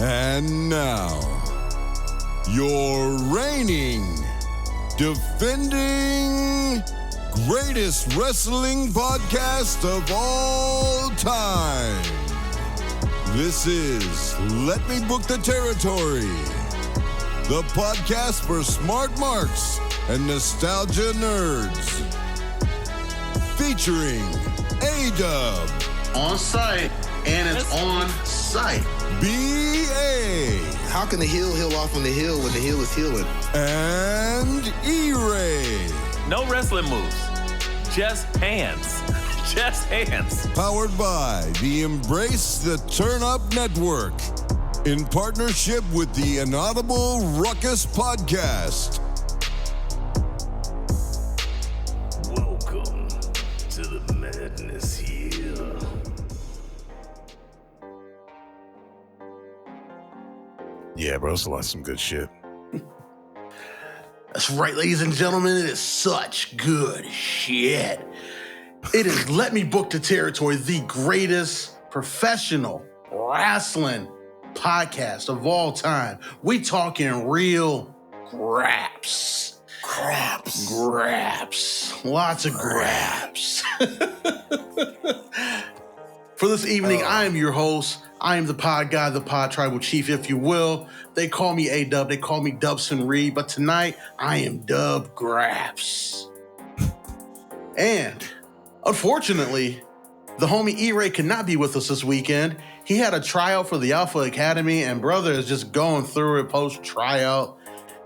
And now, your reigning, defending, greatest wrestling podcast of all time. This is Let Me Book the Territory, the podcast for smart marks and nostalgia nerds. Featuring A-Dub. On site, and it's on site. B.A. How can the heel heal off on the heel when the heel is healing? And E-Ray. No wrestling moves, just hands. Just hands. Powered by the Embrace the Turn Up Network in partnership with the Inaudible Ruckus Podcast. Welcome to the madness here. Yeah, bro, it's some good shit. That's right, ladies and gentlemen. It is such good shit. It is Let Me Book the Territory, the greatest professional wrestling podcast of all time. We talking real graps. Graps. Lots of graps. For this evening, I am your host. I am the pod guy, the pod tribal chief, if you will. They call me A-Dub. They call me Dubson Reed. But tonight, I am Dub Graps. And unfortunately, the homie E-Ray could not be with us this weekend. He had a tryout for the Alpha Academy, and brother is just going through it post-tryout.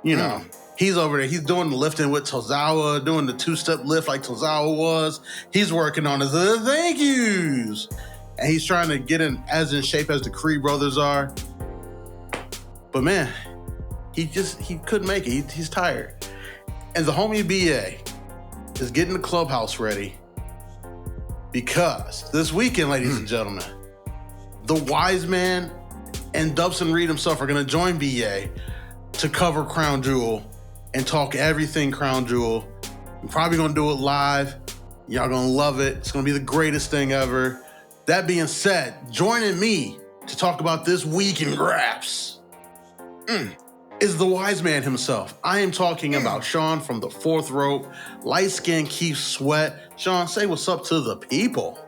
You know, he's over there. He's doing the lifting with Tozawa, doing the two-step lift like Tozawa was. He's working on his thank yous. And he's trying to get in as in shape as the Creed brothers are. But man, he couldn't make it. He's tired. And the homie BA is getting the clubhouse ready because this weekend, ladies and gentlemen, the Wiseman and Dubson Reed himself are going to join BA to cover Crown Jewel and talk everything Crown Jewel. I'm probably going to do it live. Y'all going to love it. It's going to be the greatest thing ever. That being said, joining me to talk about this week in Graps is the wise man himself. I am talking about Sean from the Fourth Rope, light-skinned Keith Sweat. Sean, say what's up to the people.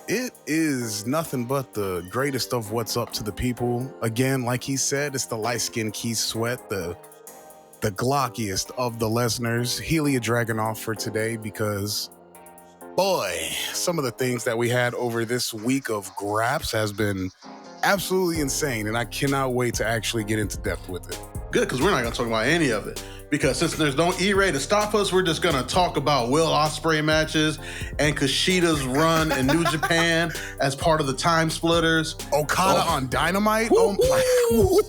It is nothing but the greatest of what's up to the people. Again, like he said, it's the light-skinned Keith Sweat, the glockiest of the Lesners. Helia Dragunov for today because, boy, some of the things that we had over this week of Graps has been absolutely insane, and I cannot wait to actually get into depth with it. Good, because we're not going to talk about any of it. Because since there's no E-Ray to stop us, we're just going to talk about Will Ospreay matches and Kushida's run in New Japan as part of the Time Splitters. Okada on Dynamite? Woo-hoo!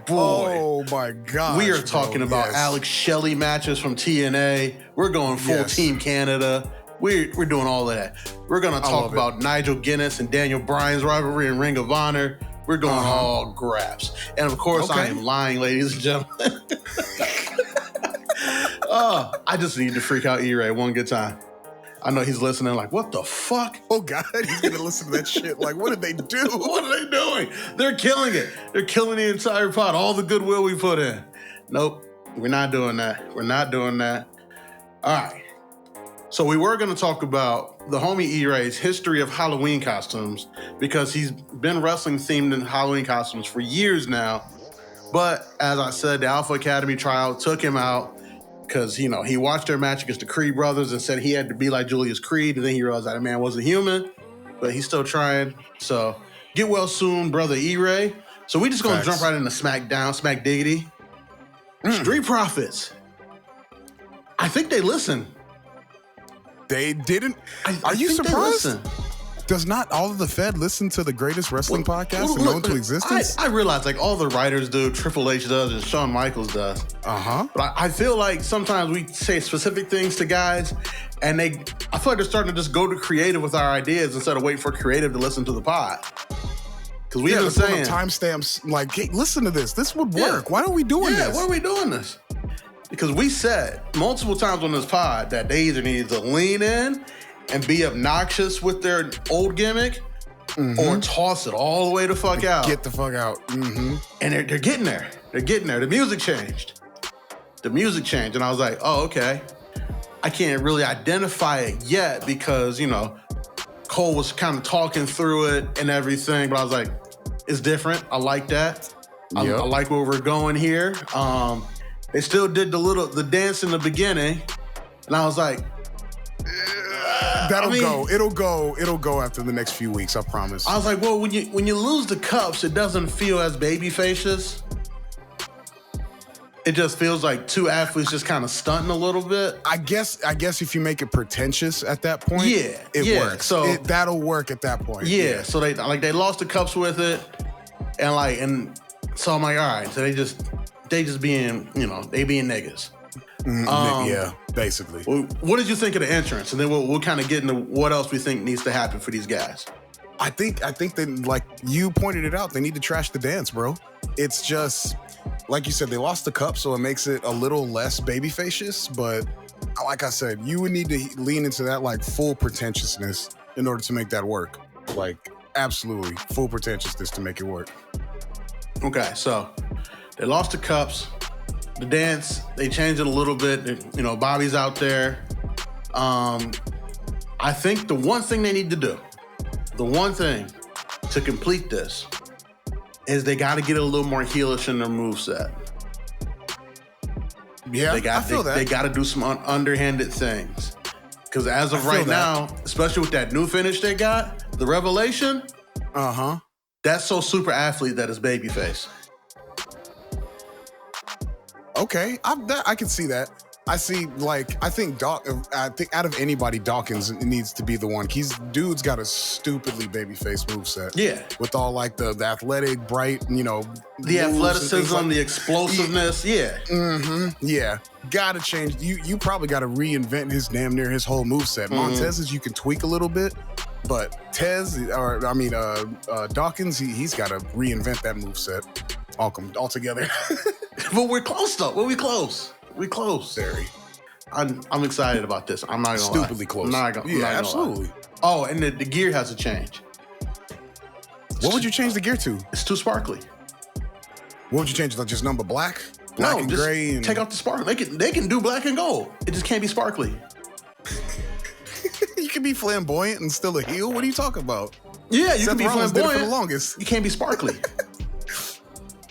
Oh my God. We are talking about Alex Shelley matches from TNA. We're going full Team Canada. We're doing all of that. We're going to talk about Nigel Guinness and Daniel Bryan's rivalry in Ring of Honor. We're going all Graps. And of course, I am lying, ladies and gentlemen. I just need to freak out E-Ray one good time. I know he's listening like, what the fuck? Oh, God, he's going to listen to that shit. Like, what did they do? What are they doing? They're killing it. They're killing the entire pot. All the goodwill we put in. Nope, we're not doing that. We're not doing that. All right. So we were going to talk about the homie E-Ray's history of Halloween costumes because he's been wrestling themed in Halloween costumes for years now. But as I said, the Alpha Academy tryout took him out because, you know, he watched their match against the Creed brothers and said he had to be like Julius Creed. And then he realized that man wasn't human, but he's still trying. So get well soon, brother E-Ray. So we just going to jump right into SmackDown, Smack Diggity. Street Profits. I think they listen. They didn't. Are you surprised? Does not all of the Fed listen to the greatest wrestling podcast known to existence? I realize like all the writers do, Triple H does, and Shawn Michaels does. But I feel like sometimes we say specific things to guys, and I feel like they're starting to just go to creative with our ideas instead of waiting for creative to listen to the pod. Because we've been saying timestamps like, hey, listen to this. This would work. Why are we doing this? Why are we doing this? Because we said multiple times on this pod that they either need to lean in and be obnoxious with their old gimmick, or toss it all the way the fuck out. Get the fuck out. And they're getting there. They're getting there. The music changed. And I was like, oh, okay. I can't really identify it yet because, you know, Cole was kind of talking through it and everything, but I was like, it's different. I like that. I like where we're going here. They still did the dance in the beginning, and I was like, that'll go. It'll go after the next few weeks, I promise. I was like, well, when you lose the cups, it doesn't feel as baby facious. It just feels like two athletes just kind of stunting a little bit. I guess if you make it pretentious at that point, it works. So that'll work at that point. Yeah. So they lost the cups with it, and so I'm like, all right. So they just being, you know, they being niggas. Yeah, basically. What did you think of the entrance? And then we'll kind of get into what else we think needs to happen for these guys. I think they, like you pointed it out, they need to trash the dance, bro. It's just, like you said, they lost the cup, so it makes it a little less babyfacious. But like I said, you would need to lean into that like full pretentiousness in order to make that work. Like absolutely full pretentiousness to make it work. Okay, so they lost the cups. The dance, they changed it a little bit. You know, Bobby's out there. I think the one thing they need to do, the one thing to complete this, is they got to get a little more heelish in their moveset. Yeah, I feel that. They got to do some underhanded things. Because as of right now, especially with that new finish they got, the Revelation, that's so super athlete that is babyface. Okay, I can see that. I think out of anybody, Dawkins needs to be the one. Dude's got a stupidly babyface moveset. Yeah. With all like the athletic, bright, you know. The athleticism, the explosiveness, yeah. Yeah. Gotta change. You probably gotta reinvent his whole moveset. Montez's you can tweak a little bit, but Dawkins, he's gotta reinvent that moveset altogether. But we're close though. We close. Very. I'm excited about this. I'm not gonna stupidly lie. close. I'm not gonna absolutely. Lie. Oh, and the gear has to change. What would you change the gear to? It's too sparkly. What would you change? Like just number black and just gray, and take out the sparkle. They can do black and gold. It just can't be sparkly. You can be flamboyant and still a heel. What are you talking about? Yeah, you Seth can be Rollins flamboyant. did it for the longest. You can't be sparkly.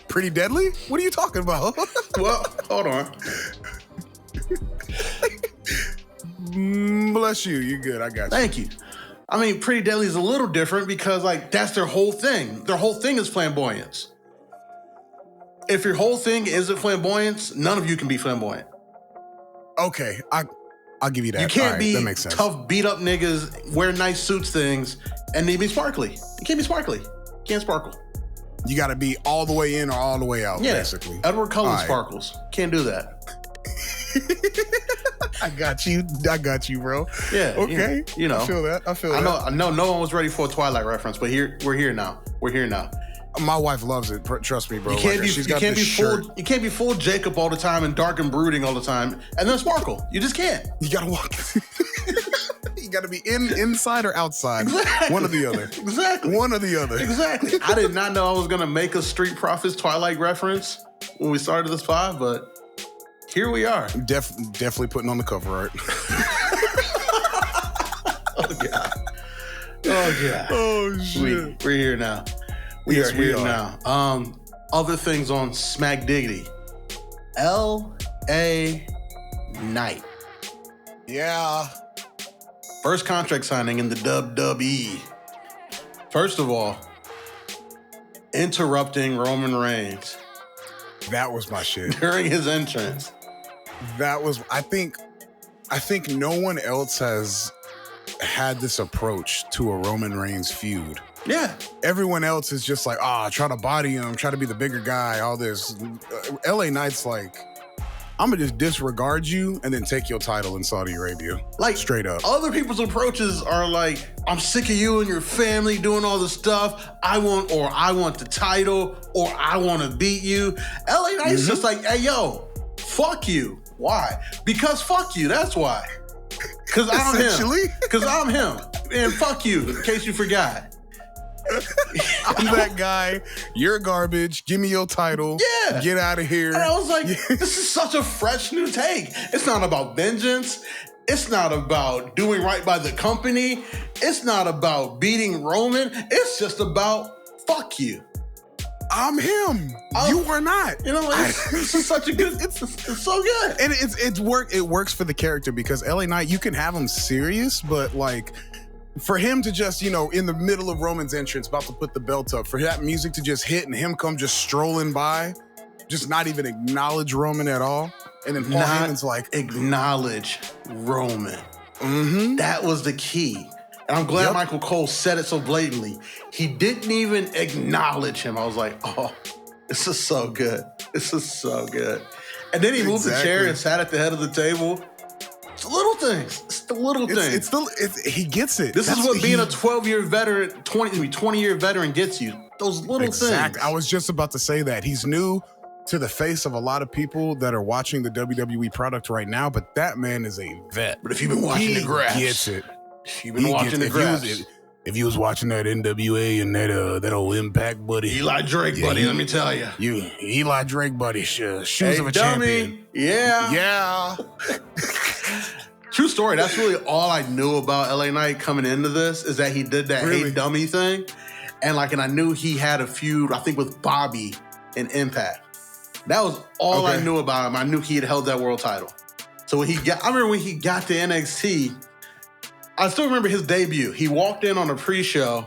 Pretty Deadly? What are you talking about? Well, hold on. Bless you. You're good. I got you. Thank you. I mean, Pretty Deadly is a little different because, like, that's their whole thing. Their whole thing is flamboyance. If your whole thing isn't flamboyance, none of you can be flamboyant. Okay, I'll give you that. You can't be that makes sense. Tough, beat up niggas, wear nice suits things, and they be sparkly. You can't be sparkly. You can't sparkle. You got to be all the way in or all the way out, basically. Edward Cullen sparkles. Can't do that. I got you, bro. Yeah. Okay. You know. I feel that. I know no one was ready for a Twilight reference, but we're here now. My wife loves it. Trust me, bro. You can't be full Jacob all the time and dark and brooding all the time and then sparkle. You just can't. You got to walk. You got to be inside or outside. Exactly. One or the other. Exactly. One or the other. Exactly. I did not know I was going to make a Street Profits Twilight reference when we started this pod, but here we are. Definitely putting on the cover art. Oh, God. Oh, God. Oh, shit. We're here now. We are here now. Other things on Smack Diggity. L.A. Knight. Yeah. First contract signing in the WWE. First of all, interrupting Roman Reigns. That was my shit. During his entrance. I think no one else has had this approach to a Roman Reigns feud. Yeah. Everyone else is just like, try to body him, try to be the bigger guy, all this. LA Knight's like, I'm going to just disregard you and then take your title in Saudi Arabia. Like, straight up. Other people's approaches are like, I'm sick of you and your family doing all this stuff. I want the title, or I want to beat you. LA Knight's just like, hey, yo, fuck you. Why? Because fuck you. That's why. Because I'm him. Because I'm him. And fuck you, in case you forgot. I'm that guy. You're garbage. Give me your title. Yeah. Get out of here. And I was like, this is such a fresh new take. It's not about vengeance. It's not about doing right by the company. It's not about beating Roman. It's just about fuck you. I'm him. You are not. You know, like, this is such a good. It's so good. And it works for the character because LA Knight, you can have him serious, but like for him to just, you know, in the middle of Roman's entrance, about to put the belt up, for that music to just hit and him come just strolling by, just not even acknowledge Roman at all. And then Paul Heyman's like, acknowledge Roman. Mm-hmm. That was the key. And I'm glad Michael Cole said it so blatantly. He didn't even acknowledge him. I was like, oh, this is so good. This is so good. And then he moved the chair and sat at the head of the table. It's the little things. It's the little things. He gets it. This is what being a 12-year veteran, 20-year veteran gets you. Those little things. I was just about to say that. He's new to the face of a lot of people that are watching the WWE product right now, but that man is a vet. But if you've been watching the Graps, he gets it. You've been watching the Graps. If you was watching that NWA and that old Impact buddy, Eli Drake buddy, let me tell you, Eli Drake buddy, shoes of a dummy. champion. Yeah. True story. That's really all I knew about LA Knight coming into this is that he did that hey dummy thing, and I knew he had a feud, I think, with Bobby in Impact. That was all I knew about him. I knew he had held that world title. So I remember when he got to NXT. I still remember his debut. He walked in on a pre-show.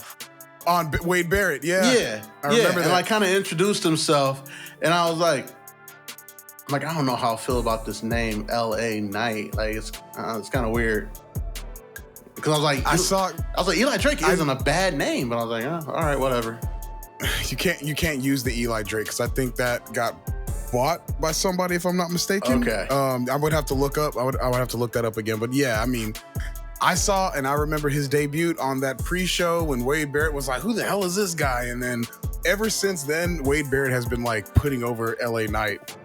On Wade Barrett, yeah. I remember that. And kind of introduced himself. And I was like, I don't know how I feel about this name, L.A. Knight. It's kind of weird. Because I was like, Eli Drake isn't a bad name. But I was like, oh, all right, whatever. You can't use the Eli Drake because I think that got bought by somebody, if I'm not mistaken. Okay. I would have to look up. I would have to look that up again. But yeah, I mean, I saw and I remember his debut on that pre-show when Wade Barrett was like, who the hell is this guy? And then ever since then, Wade Barrett has been putting over LA Knight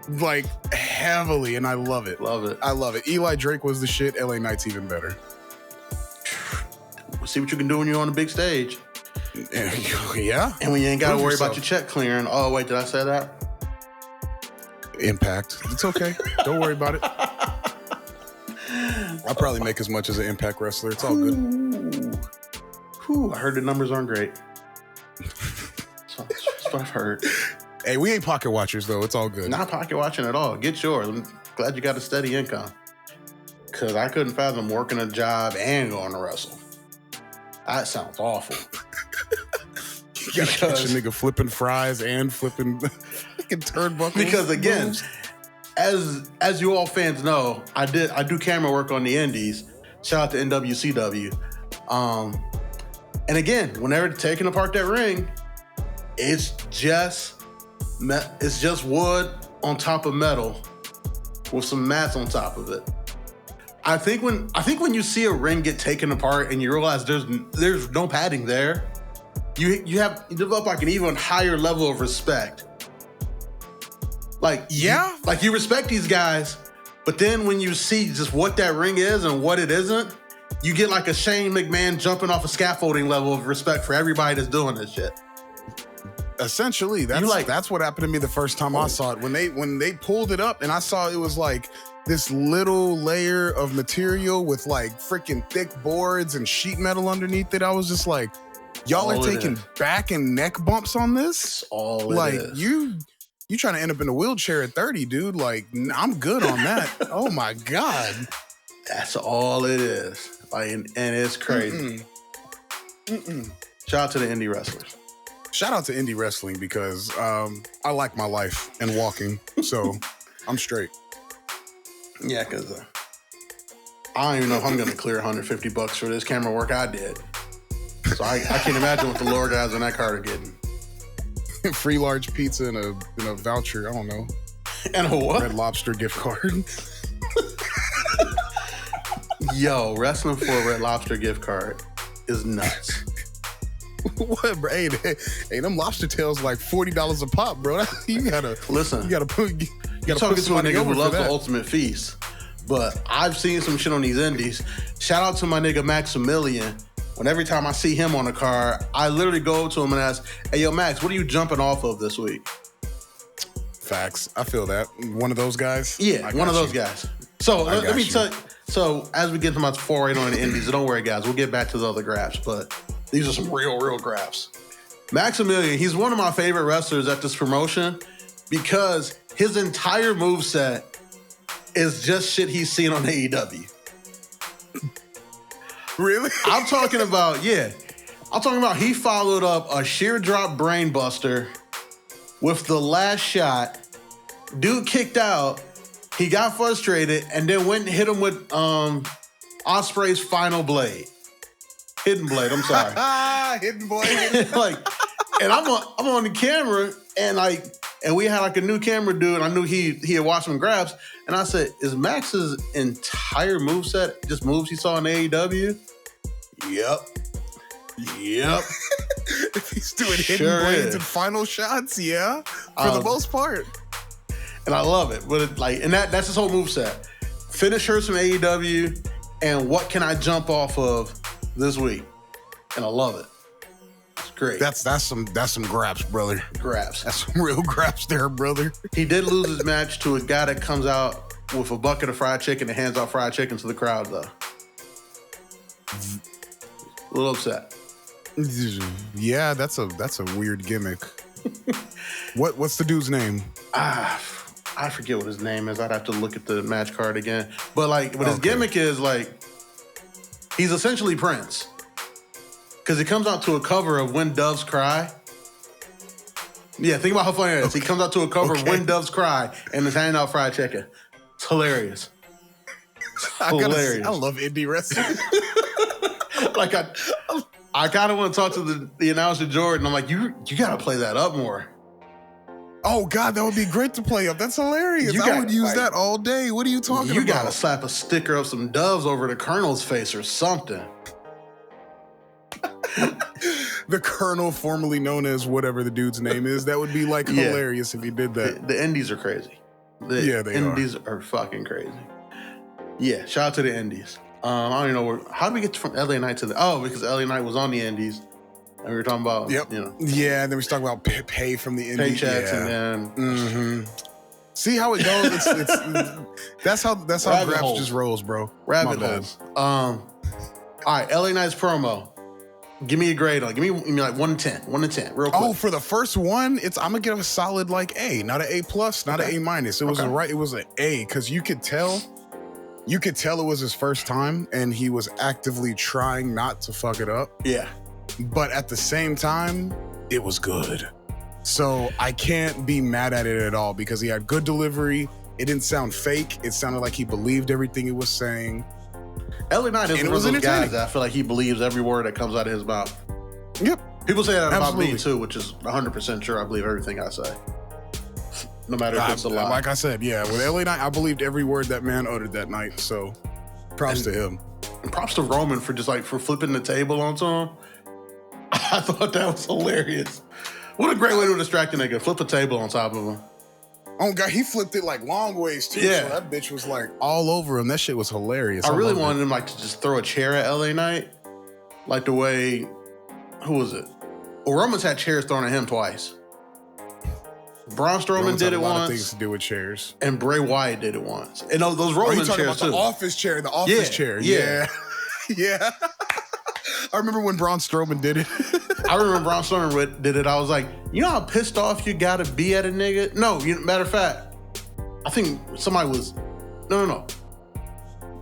heavily, and I love it. I love it. Eli Drake was the shit. LA Knight's even better. We'll see what you can do when you're on the big stage. Yeah. And when you ain't got to worry about your check clearing. Oh, wait, did I say that? Impact. It's okay. Don't worry about it. I'll probably make as much as an Impact wrestler. It's all good. I heard the numbers aren't great. That's what I've heard. Hey, we ain't pocket watchers, though. It's all good. Not pocket watching at all. Get yours. I'm glad you got a steady income. Because I couldn't fathom working a job and going to wrestle. That sounds awful. You gotta catch a nigga flipping fries and flipping fucking turnbuckles. Because again, as you all fans know, I do camera work on the indies. Shout out to NWCW. And again, whenever taking apart that ring, it's just wood on top of metal with some mats on top of it. I think when you see a ring get taken apart and you realize there's no padding there, you develop an even higher level of respect. You respect these guys, but then when you see just what that ring is and what it isn't, you get a Shane McMahon jumping off a scaffolding level of respect for everybody that's doing this shit. Essentially, that's what happened to me the first time I saw it. When they pulled it up and I saw it was this little layer of material with freaking thick boards and sheet metal underneath it. I was just like, y'all are taking back and neck bumps on this? That's all it is. You trying to end up in a wheelchair at 30, dude. I'm good on that. Oh my God. That's all it is. And it's crazy. Shout out to the indie wrestlers. Shout out to indie wrestling because I like my life and walking. So I'm straight. Yeah, because I don't even know if I'm going to clear $150 for this camera work I did. So I can't imagine what the lower guys on that card are getting. Free large pizza and a voucher. I don't know. And a what? Red Lobster gift card. Yo, wrestling for a Red Lobster gift card is nuts. What, bro? Hey, them lobster tails $40 a pop, bro. You gotta listen. You gotta put. You're talking to a nigga who loves the Ultimate Feast, but I've seen some shit on these indies. Shout out to my nigga Maximilian. But every time I see him on the card, I literally go to him and ask, hey, yo, Max, what are you jumping off of this week? Facts. I feel that. One of those guys? Yeah, one of those guys. So let me tell you. So as we get to my foray on the indies, don't worry, guys. We'll get back to the other graphs, but these are some real graphs. Maximilian, he's one of my favorite wrestlers at this promotion because his entire moveset is just shit he's seen on AEW. Really? I'm talking about he followed up a sheer drop brainbuster with the last shot. Dude kicked out. He got frustrated and then went and hit him with Ospreay's final blade. Hidden blade, I'm sorry. Hidden blade. And I'm on the camera and we had like a new camera dude and I knew he had watched some grabs and I said, is Max's entire moveset just moves he saw in AEW? Yep. If he's doing hidden blades and final shots, yeah, for the most part. And I love it. But that's his whole moveset. Finishers from AEW and what can I jump off of this week? And I love it. It's great. That's some graps, brother. Graps. That's some real graps there, brother. He did lose his match to a guy that comes out with a bucket of fried chicken and hands out fried chicken to the crowd, though. A little upset. Yeah, that's a weird gimmick. What's the dude's name? I forget what his name is. I'd have to look at the match card again. But his gimmick is he's essentially Prince. Because he comes out to a cover of When Doves Cry. Yeah, think about how funny it is. He comes out to a cover of When Doves Cry and is handing out fried chicken. It's hilarious. Hilarious. I love indie wrestling. I kind of want to talk to the announcer, Jordan. I'm like, you got to play that up more. Oh, God, that would be great to play up. That's hilarious. I would use that all day. What are you talking about? You got to slap a sticker of some doves over the Colonel's face or something. The Colonel, formerly known as whatever the dude's name is, that would be hilarious if he did that. The indies are crazy. They indies are fucking crazy. Yeah, shout out to the indies. I don't even know how did we get from LA Knight to because LA Knight was on the indies. And we were talking about, Yeah, and then we talking about pay from the indies. Paychecks and then... See how it goes? That's how Graps just rolls, bro. Rabbit holes. All right, LA Knight's promo. Give me a grade on it. Give me like 1 to 10. 1 to 10, real quick. Oh, for the first one, I'm gonna give a solid A, not an A+, not an A-. It was it was an A, because you could tell it was his first time and he was actively trying not to fuck it up. Yeah. But at the same time, it was good. So I can't be mad at it at all because he had good delivery. It didn't sound fake. It sounded like he believed everything he was saying. LA Knight is one of those guys that I feel like he believes every word that comes out of his mouth. Yep. People say that about me too, which is 100% true. I believe everything I say. No matter if it's a lie. Like I said, with LA Knight, I believed every word that man uttered that night. So props to him. And props to Roman for just for flipping the table onto him. I thought that was hilarious. What a great way to distract a nigga. Flip a table on top of him. Oh, God, he flipped it long ways, too. Yeah. So that bitch was all over him. That shit was hilarious. I really wanted him to just throw a chair at LA Knight. Like the way, who was it? Well, Roman's had chairs thrown at him twice. Braun Strowman did it once. A lot of things to do with chairs. And Bray Wyatt did it once. And those Roman chairs, about too. The office chair. Yeah. Yeah. I remember when Braun Strowman did it. I remember Braun Strowman did it. I was like, you know how pissed off you gotta be at a nigga? No, matter of fact, I think somebody was, no.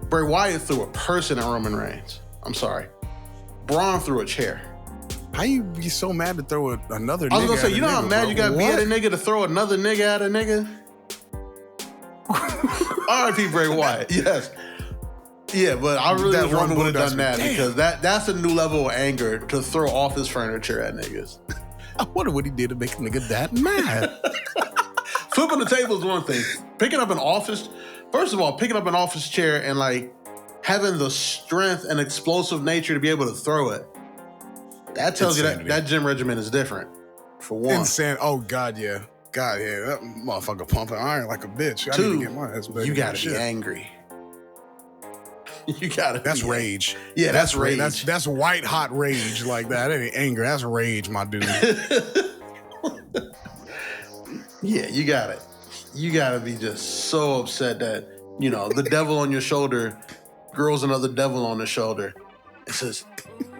Bray Wyatt threw a person at Roman Reigns. I'm sorry. Braun threw a chair. How you be so mad to throw another nigga? I was gonna say, you know how mad you gotta be at a nigga to throw another nigga at a nigga? R.I.P. Bray Wyatt, yes. Yeah, but I really wish Roman would have done that because that's a new level of anger to throw office furniture at niggas. I wonder what he did to make a nigga that mad. Flipping the table is one thing. Picking up an office chair and having the strength and explosive nature to be able to throw it. That tells you that gym regimen is different, for one. Insane. Oh, God, yeah. That motherfucker pumping iron like a bitch. I need to get my ass back. You gotta be angry. You gotta. That's rage. Yeah, that's rage. That's white hot rage like that. That ain't anger. That's rage, my dude. Yeah, you got it. You gotta be just so upset that the devil on your shoulder, girls another devil on the shoulder. It says,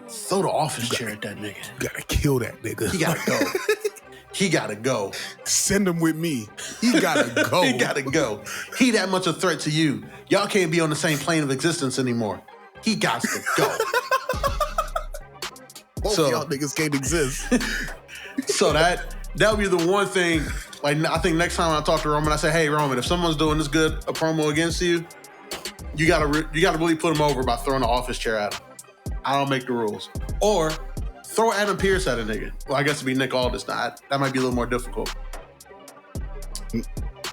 throw the office chair at that nigga. You gotta kill that nigga. He gotta go. He gotta go. Send him with me. He gotta go. He gotta go. He that much a threat to you. Y'all can't be on the same plane of existence anymore. He got to go. Both of y'all niggas can't exist. So that would be the one thing. Like, I think next time I talk to Roman, I say, hey Roman, if someone's doing this good a promo against you, you gotta really put him over by throwing the office chair at him. I don't make the rules. Or throw Adam Pearce at a nigga. Well, I guess it'd be Nick Aldis. That might be a little more difficult.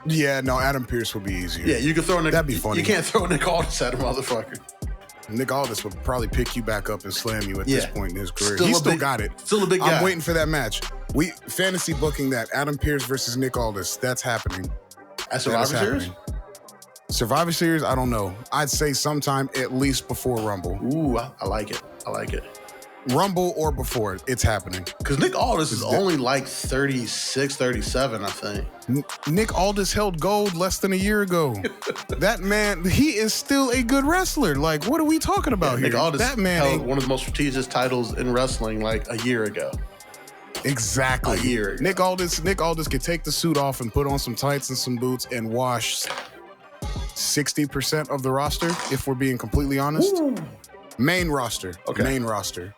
Yeah, no, Adam Pearce would be easier. Yeah, you can throw Nick. That'd be funny. You can't throw Nick Aldis at a motherfucker. Nick Aldis would probably pick you back up and slam you at this point in his career. He still got it. Still a big guy. I'm waiting for that match. We fantasy booking that. Adam Pearce versus Nick Aldis. That's happening. At Survivor Series? Survivor Series, I don't know. I'd say sometime at least before Rumble. Ooh, I like it. I like it. Rumble or before, it's happening. Because Nick Aldis is only like 36, 37, I think. Nick Aldis held gold less than a year ago. That man, he is still a good wrestler. Like, what are we talking about here? Nick Aldis that man held one of the most prestigious titles in wrestling like a year ago. Exactly. A year ago. Nick Aldis could take the suit off and put on some tights and some boots and wash 60% of the roster, if we're being completely honest. Ooh. Main roster. Okay. Main roster.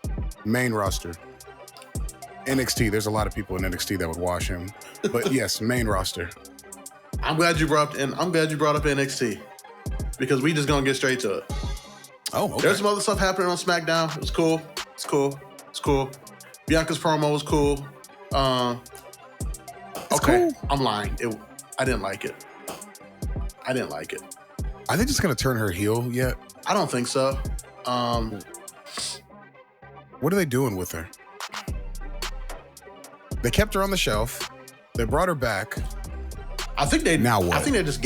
NXT, there's a lot of people in NXT that would wash him. But yes, main roster. I'm glad you brought up NXT because we just gonna get straight to it. Oh, okay. There's some other stuff happening on SmackDown. It was cool. It's cool. Bianca's promo was cool. Cool. I'm lying. I didn't like it. Are they just gonna turn her heel yet? I don't think so. What are they doing with her? They kept her on the shelf. They brought her back. I think they now what? I think they just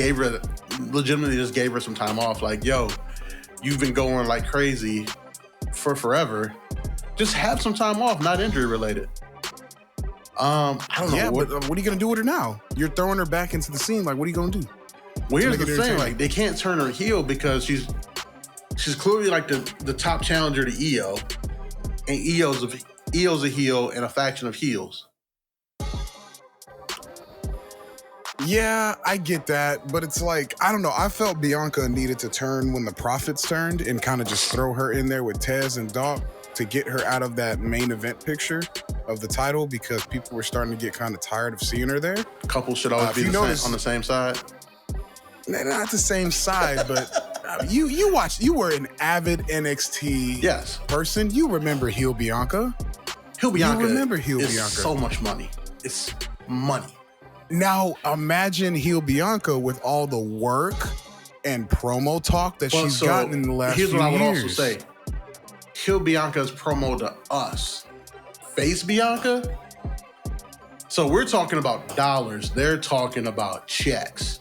legitimately just gave her some time off. Like, yo, you've been going like crazy for forever. Just have some time off, not injury related. I don't know. Yeah, but what are you gonna do with her now? You're throwing her back into the scene. Like, what are you gonna do? Well, here's the thing: like, they can't turn her heel because she's clearly like the top challenger to EO, and EO's a heel and a faction of heels. Yeah, I get that, but it's like, I don't know. I felt Bianca needed to turn when the Profits turned and kind of just throw her in there with Tez and Doc to get her out of that main event picture of the title because people were starting to get kind of tired of seeing her there. Couples should always be on the same side. Not the same side, but you were an avid NXT person. You remember Heel Bianca. Heel Bianca. You remember Heel is Bianca. So much money. It's money. Now imagine Heel Bianca with all the work and promo talk that she's gotten in the last few years. Here's what I would also say. Heel Bianca's promo to us. Face Bianca? So we're talking about dollars. They're talking about checks.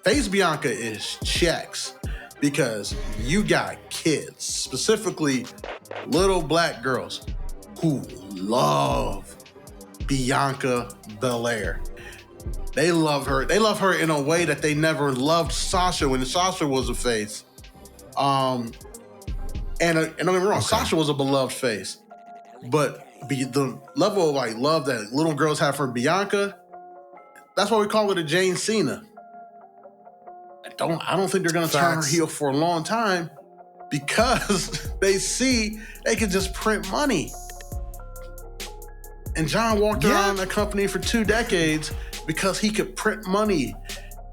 Face Bianca is checks because you got kids, specifically little black girls who love Bianca Belair. They love her. They love her in a way that they never loved Sasha when Sasha was a face. And don't get me wrong, Sasha was a beloved face. But the level of like love that little girls have for Bianca, that's why we call it a Jane Cena. I don't think they're gonna turn her heel for a long time because they see they can just print money. And John walked around the company for 2 decades because he could print money.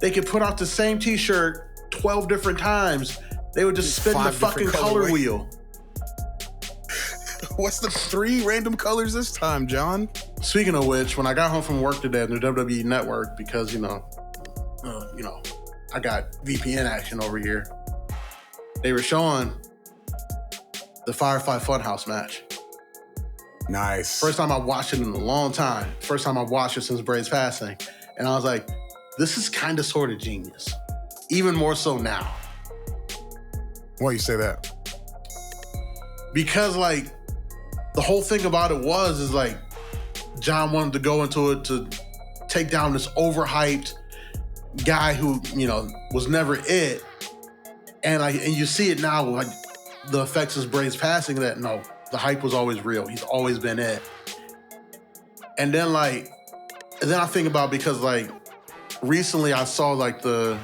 They could put out the same t-shirt 12 different times. They would just spin the fucking color wheel. What's the 3 random colors this time, John? Speaking of which, when I got home from work today on the WWE Network, because I got VPN action over here, they were showing the Firefly Funhouse match. Nice. First time I watched it in a long time. First time I've watched it since Bray's passing. And I was like, this is kind of sort of genius. Even more so now. Why you say that? Because like the whole thing about it is like John wanted to go into it to take down this overhyped guy who, you know, was never it. And you see it now, like the effects of Bray's passing, that no, the hype was always real. He's always been it. And then I think about, because like recently I saw like the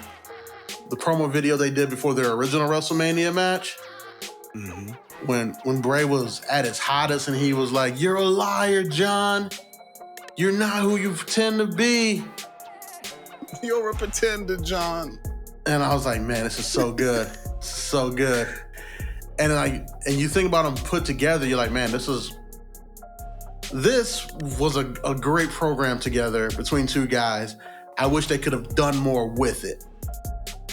promo video they did before their original WrestleMania match. Mm-hmm. When Bray was at his hottest and he was like, "You're a liar, John. You're not who you pretend to be. You're a pretender, John." And I was like, man, this is so good. So good. And you think about them put together, you're like, man, this was a great program together between two guys. I wish they could have done more with it.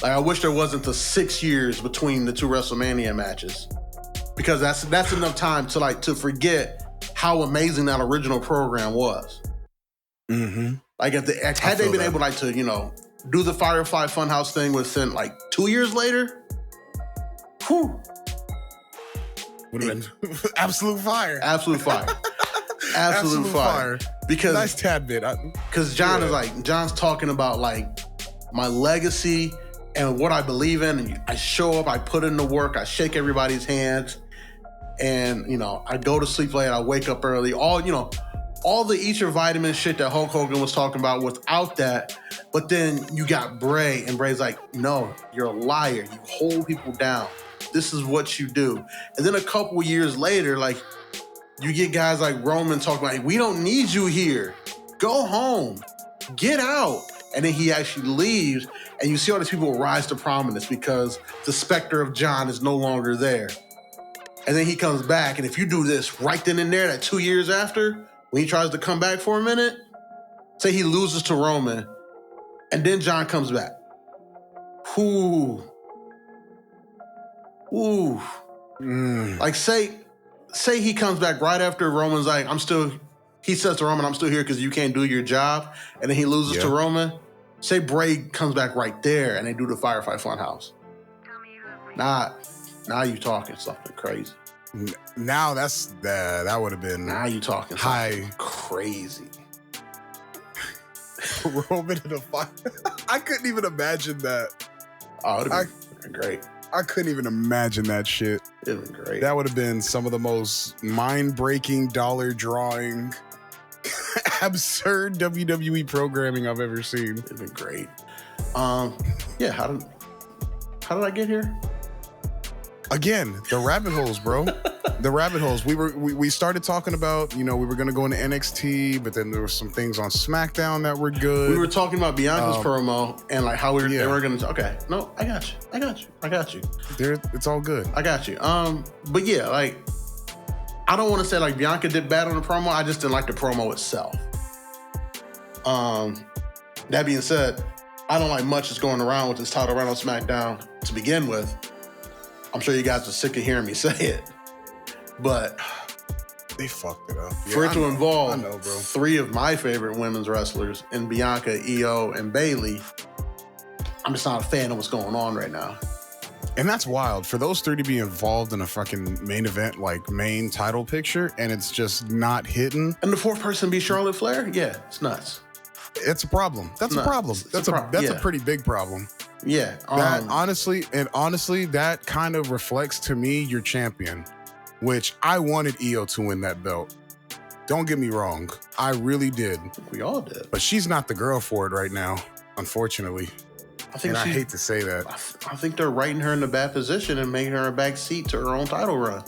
Like, I wish there wasn't the 6 years between the two WrestleMania matches, because that's enough time to forget how amazing that original program was. Mm-hmm. Like, had they been able to, you know, do the Firefly Funhouse thing within like 2 years later, whew. Would have been absolute fire. Absolute fire. Absolute fire. Because nice tad bit. Because John's talking about like my legacy and what I believe in. And I show up, I put in the work, I shake everybody's hands, and you know, I go to sleep late, I wake up early. All the eat your vitamin shit that Hulk Hogan was talking about without that. But then you got Bray, and Bray's like, no, you're a liar. You hold people down. This is what you do. And then a couple years later, like, you get guys like Roman talking about, we don't need you here. Go home. Get out. And then he actually leaves, and you see all these people rise to prominence because the specter of John is no longer there. And then he comes back, and if you do this right then and there, that 2 years after, when he tries to come back for a minute, say he loses to Roman, and then John comes back. Ooh. Like, say he comes back right after Roman's like, he says to Roman, I'm still here because you can't do your job, and then he loses to Roman. Say Bray comes back right there, and they do the Firefly Funhouse. Now you talking something crazy. Now that would have been. Now you talking high crazy. Roman in a fire. I couldn't even imagine that. Oh, it'd been great. I couldn't even imagine that shit. It'd been great. That would have been some of the most mind-breaking, dollar-drawing, absurd WWE programming I've ever seen. It'd been great. Yeah. How did I get here? Again, the rabbit holes, bro. The rabbit holes. We started talking about, you know, we were going to go into NXT, but then there were some things on SmackDown that were good. We were talking about Bianca's promo and like how they were going to. Okay, no, I got you. It's all good. I got you. But yeah, like, I don't want to say like Bianca did bad on the promo. I just didn't like the promo itself. That being said, I don't like much that's going around with this title run on SmackDown to begin with. I'm sure you guys are sick of hearing me say it, but they fucked it up. For it to involve three of my favorite women's wrestlers in Bianca, Io, and Bayley, I'm just not a fan of what's going on right now. And that's wild. For those three to be involved in a fucking main event, like main title picture, and it's just not hitting. And the fourth person be Charlotte Flair? Yeah, it's nuts. It's a problem. That's a problem. That's a pretty big problem. Yeah. That honestly, that kind of reflects to me your champion, which I wanted Io to win that belt. Don't get me wrong. I really did. We all did. But she's not the girl for it right now, unfortunately. I hate to say that. I think they're writing her in a bad position and making her a back seat to her own title run.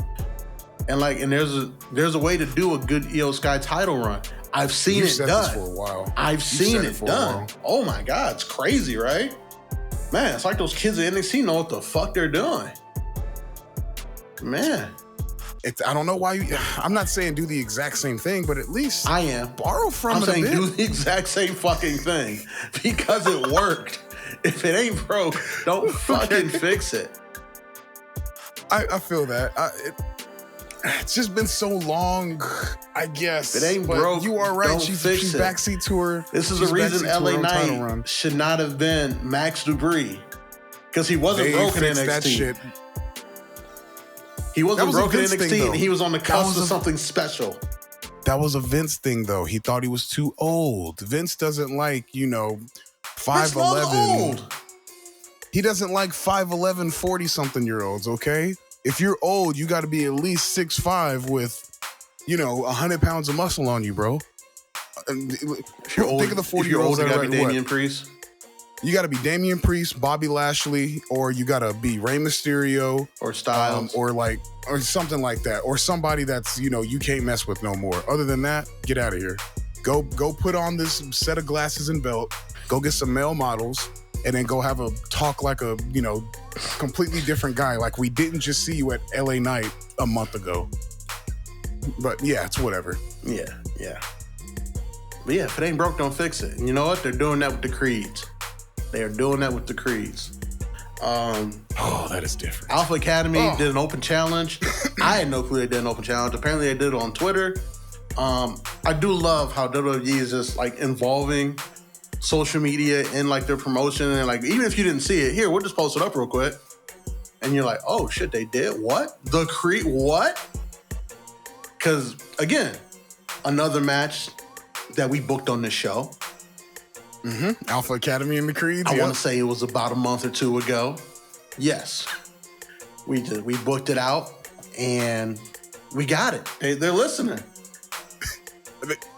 And there's a way to do a good Io Sky title run. I've seen it done. This for a while. I've seen it done. Oh my God, it's crazy, right? Man, it's like those kids at NXT know what the fuck they're doing. Man. I don't know why I'm not saying do the exact same thing, but at least I am. Borrow from it a bit. I'm saying do the exact same fucking thing because it worked. If it ain't broke, don't fucking fix it. I feel that. It's just been so long, I guess. If it ain't broke, you are right. Don't she's fix it. Backseat to her. This is the reason LA Knight should not have been Max Dupree. Because he wasn't broken in NXT. That shit. He wasn't broken in Vince thing, NXT, though. and he was on the cusp of something special. That was a Vince thing, though. He thought he was too old. Vince doesn't like, 5'11". Old. He doesn't like 5'11", 40-something-year-olds, okay? If you're old, you got to be at least 6'5" with, 100 pounds of muscle on you, bro. If you're old, think of the 40-year-olds you that got are to be Damian Priest. You got to be Damian Priest, Bobby Lashley, or you got to be Rey Mysterio. Or Styles. Or something like that. Or somebody that's, you can't mess with no more. Other than that, get out of here. Go put on this set of glasses and belt. Go get some male models. And then go have a talk like a, completely different guy. Like we didn't just see you at LA Night a month ago. But yeah, it's whatever. Yeah. But yeah, if it ain't broke, don't fix it. And you know what? They're doing that with the Creeds. They are doing that with the Creeds. That is different. Alpha Academy did an open challenge. I had no clue they did an open challenge. Apparently they did it on Twitter. I do love how WWE is just like involving social media in like their promotion, and like even if you didn't see it, here, we'll just post it up real quick. And you're like, oh shit, they did? What? The Creed? What? Because again, another match that we booked on this show. Alpha Academy and the Creeds. I want to say it was about a month or two ago. Yes. We booked it out and we got it. They're listening.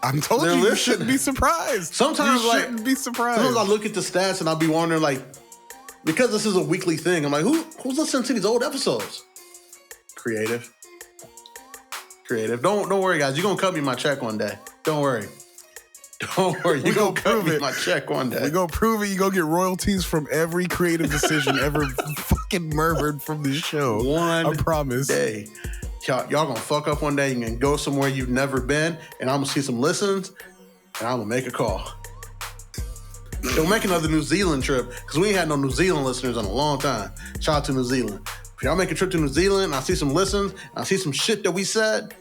I'm told They're you listening. shouldn't be surprised. Sometimes you shouldn't be surprised. Sometimes I look at the stats and I'll be wondering, like, because this is a weekly thing, I'm like, who's listening to these old episodes? Creative. Don't worry, guys. You're gonna cut me my check one day. Don't worry. You're gonna cut me my check one day. We're gonna prove it. You're gonna get royalties from every creative decision ever fucking murmured from this show. I promise. Day. Y'all gonna fuck up one day and can go somewhere you've never been, and I'm gonna see some listens, and I'm gonna make a call. Don't make another New Zealand trip, because we ain't had no New Zealand listeners in a long time. Shout out to New Zealand. If y'all make a trip to New Zealand, and I see some listens, and I see some shit that we said,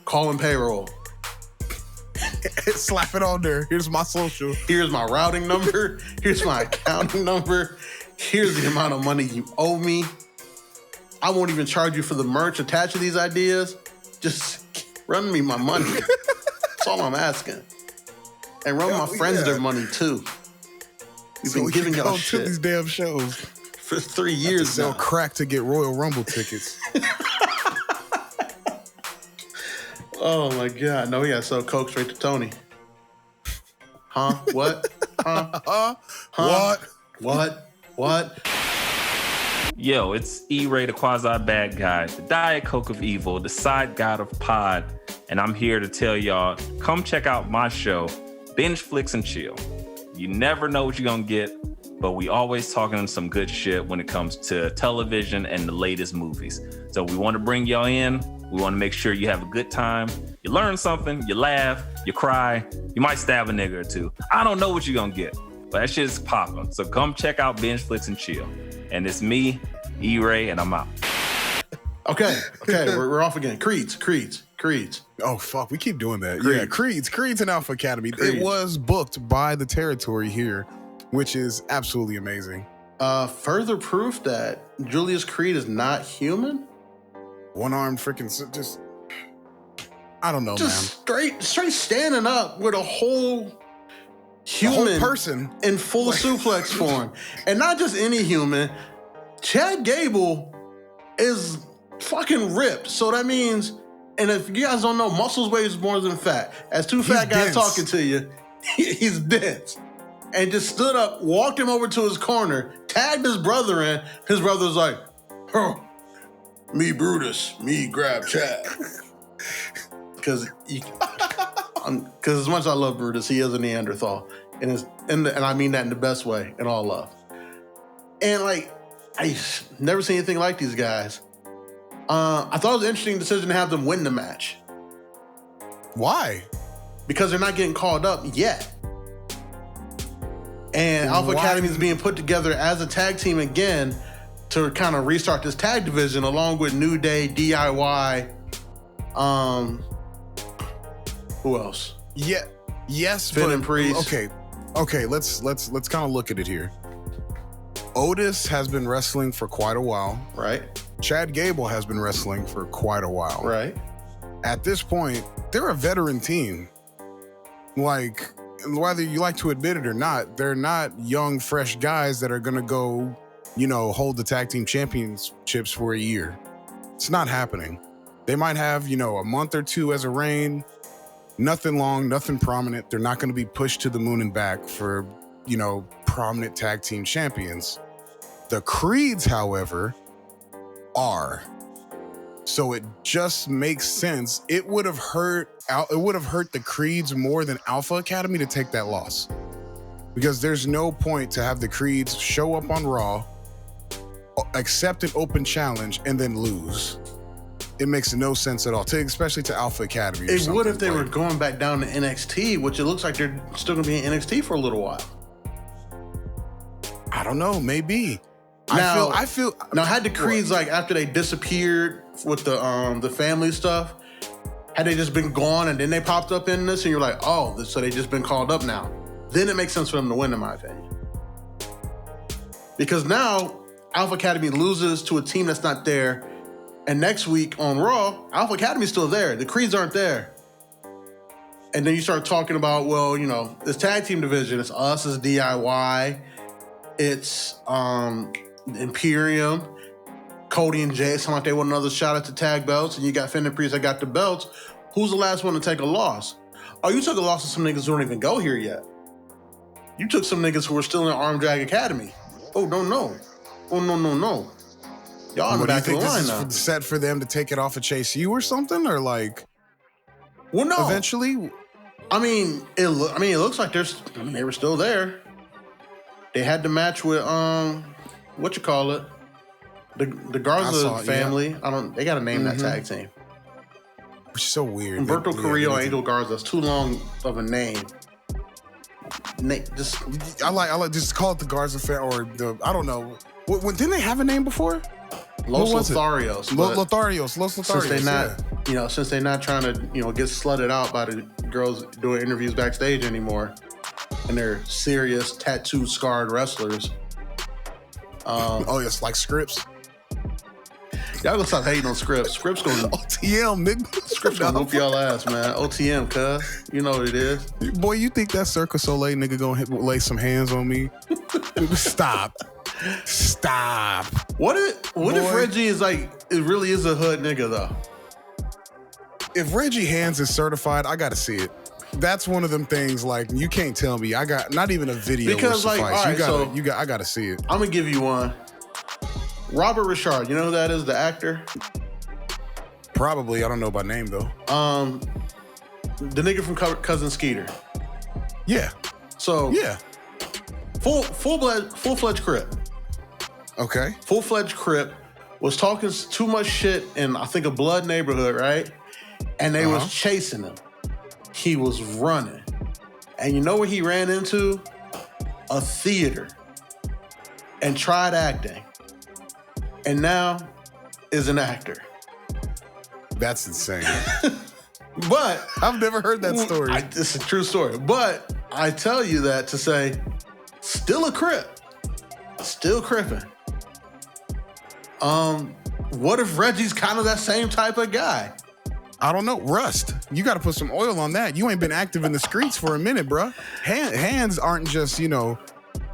call in payroll. Slap it on there. Here's my social. Here's my routing number. Here's my accounting number. Here's the amount of money you owe me. I won't even charge you for the merch attached to these ideas. Just run me my money. That's all I'm asking. And run my friends their money too. We've been giving y'all shit to these damn shows for 3 years now. Sell now. crack to get Royal Rumble tickets. Oh my God. No, we gotta sell Coke straight to Tony. Huh? What? Huh? What? Yo, it's E-Ray, the quasi-bad guy, the Diet Coke of Evil, the side god of pod, and I'm here to tell y'all, come check out my show, Binge Flicks and Chill. You never know what you're gonna get, but we always talking some good shit when it comes to television and the latest movies. So we want to bring y'all in. We want to make sure you have a good time. You learn something, you laugh, you cry, you might stab a nigga or two. I don't know what you're gonna get, but that shit's popping. So come check out Binge Flicks and Chill. And it's me, E-Ray, and I'm out. Okay, we're off again. Creeds. Oh, fuck, we keep doing that. Creeds. Yeah, Creeds and Alpha Academy. Creeds. It was booked by the territory here, which is absolutely amazing. Further proof that Julius Creed is not human? One-armed freaking, just, I don't know, Just man. straight standing up with a whole human whole person in full suplex form. And not just any human. Chad Gable is fucking ripped. So that means, and if you guys don't know, muscles weighs more than fat. As two fat guys talking to you, he's dense. And just stood up, walked him over to his corner, tagged his brother in. His brother's like, oh, me Brutus, me grab Chad. Because as much as I love Brutus, he is a Neanderthal. And I mean that in the best way, in all love. And like, I never seen anything like these guys. I thought it was an interesting decision to have them win the match. Why? Because they're not getting called up yet. And Alpha Academy is being put together as a tag team again to kind of restart this tag division along with New Day, DIY. Who else? Yeah. Yes, Finn and Priest. Okay. Let's kind of look at it here. Otis has been wrestling for quite a while. Right. Chad Gable has been wrestling for quite a while. Right. At this point, they're a veteran team. Like, whether you like to admit it or not, they're not young, fresh guys that are going to go, hold the tag team championships for a year. It's not happening. They might have, a month or two as a reign. Nothing long, nothing prominent. They're not going to be pushed to the moon and back for, prominent tag team champions. The Creeds, however, are. So it just makes sense. It would have hurt the Creeds more than Alpha Academy to take that loss. Because there's no point to have the Creeds show up on Raw, accept an open challenge, and then lose. It makes no sense at all, especially to Alpha Academy. It would if they were going back down to NXT, which it looks like they're still going to be in NXT for a little while. I don't know, maybe. Now, I feel. Now, had the Creeds after they disappeared with the family stuff, had they just been gone and then they popped up in this, and you're like, oh, so they just been called up now? Then it makes sense for them to win, in my opinion. Because now Alpha Academy loses to a team that's not there. And next week on Raw, Alpha Academy's still there. The Creeds aren't there. And then you start talking about, this tag team division, it's us, it's DIY, it's Imperium, Cody and Jay sound like they want another shot at the tag belts, and you got Finn and Priest that got the belts. Who's the last one to take a loss? Oh, you took a loss to some niggas who don't even go here yet. You took some niggas who were still in Arm Drag Academy. Oh, no. Y'all in the back of the line now. Is set for them to take it off of Chase U or something, or like? Well, no. Eventually, it looks like they were still there. They had the match with the Garza family. Yeah. They got to name that tag team. Which is so weird. Humberto Carrillo and Angel Garza. That's too long of a name. I like just call it the Garza family, I don't know. Didn't they have a name before? Los Lotharios. Los Lotharios. Since they're not trying to, get slutted out by the girls doing interviews backstage anymore, and they're serious, tattooed, scarred wrestlers. It's like Scripps. Y'all gonna stop hating on Scripps. Scripps gonna OTM, nigga. Scripps gonna whoop y'all ass, man. OTM, cuz. You know what it is. Boy, you think that Cirque du Soleil nigga gonna lay some hands on me? Stop. What if Reggie is it really is a hood nigga though? If Reggie Hands is certified, I gotta see it. That's one of them things you can't tell me. I got not even a video because will suffice. Right, I gotta see it. I'm gonna give you one. Robert Richard, you know who that is, the actor? Probably, I don't know by name though. The nigga from Cousin Skeeter. Yeah. So yeah, full-fledged Crip. Okay. Full-fledged Crip was talking too much shit in I think a Blood neighborhood, right? And they was chasing him. He was running, and you know what he ran into? A theater, and tried acting. And now is an actor. That's insane. But I've never heard that story. It's a true story. But I tell you that to say, still a Crip. Still cripping. What if Reggie's kind of that same type of guy? I don't know. Rust. You got to put some oil on that. You ain't been active in the streets for a minute, bruh. Hands aren't just,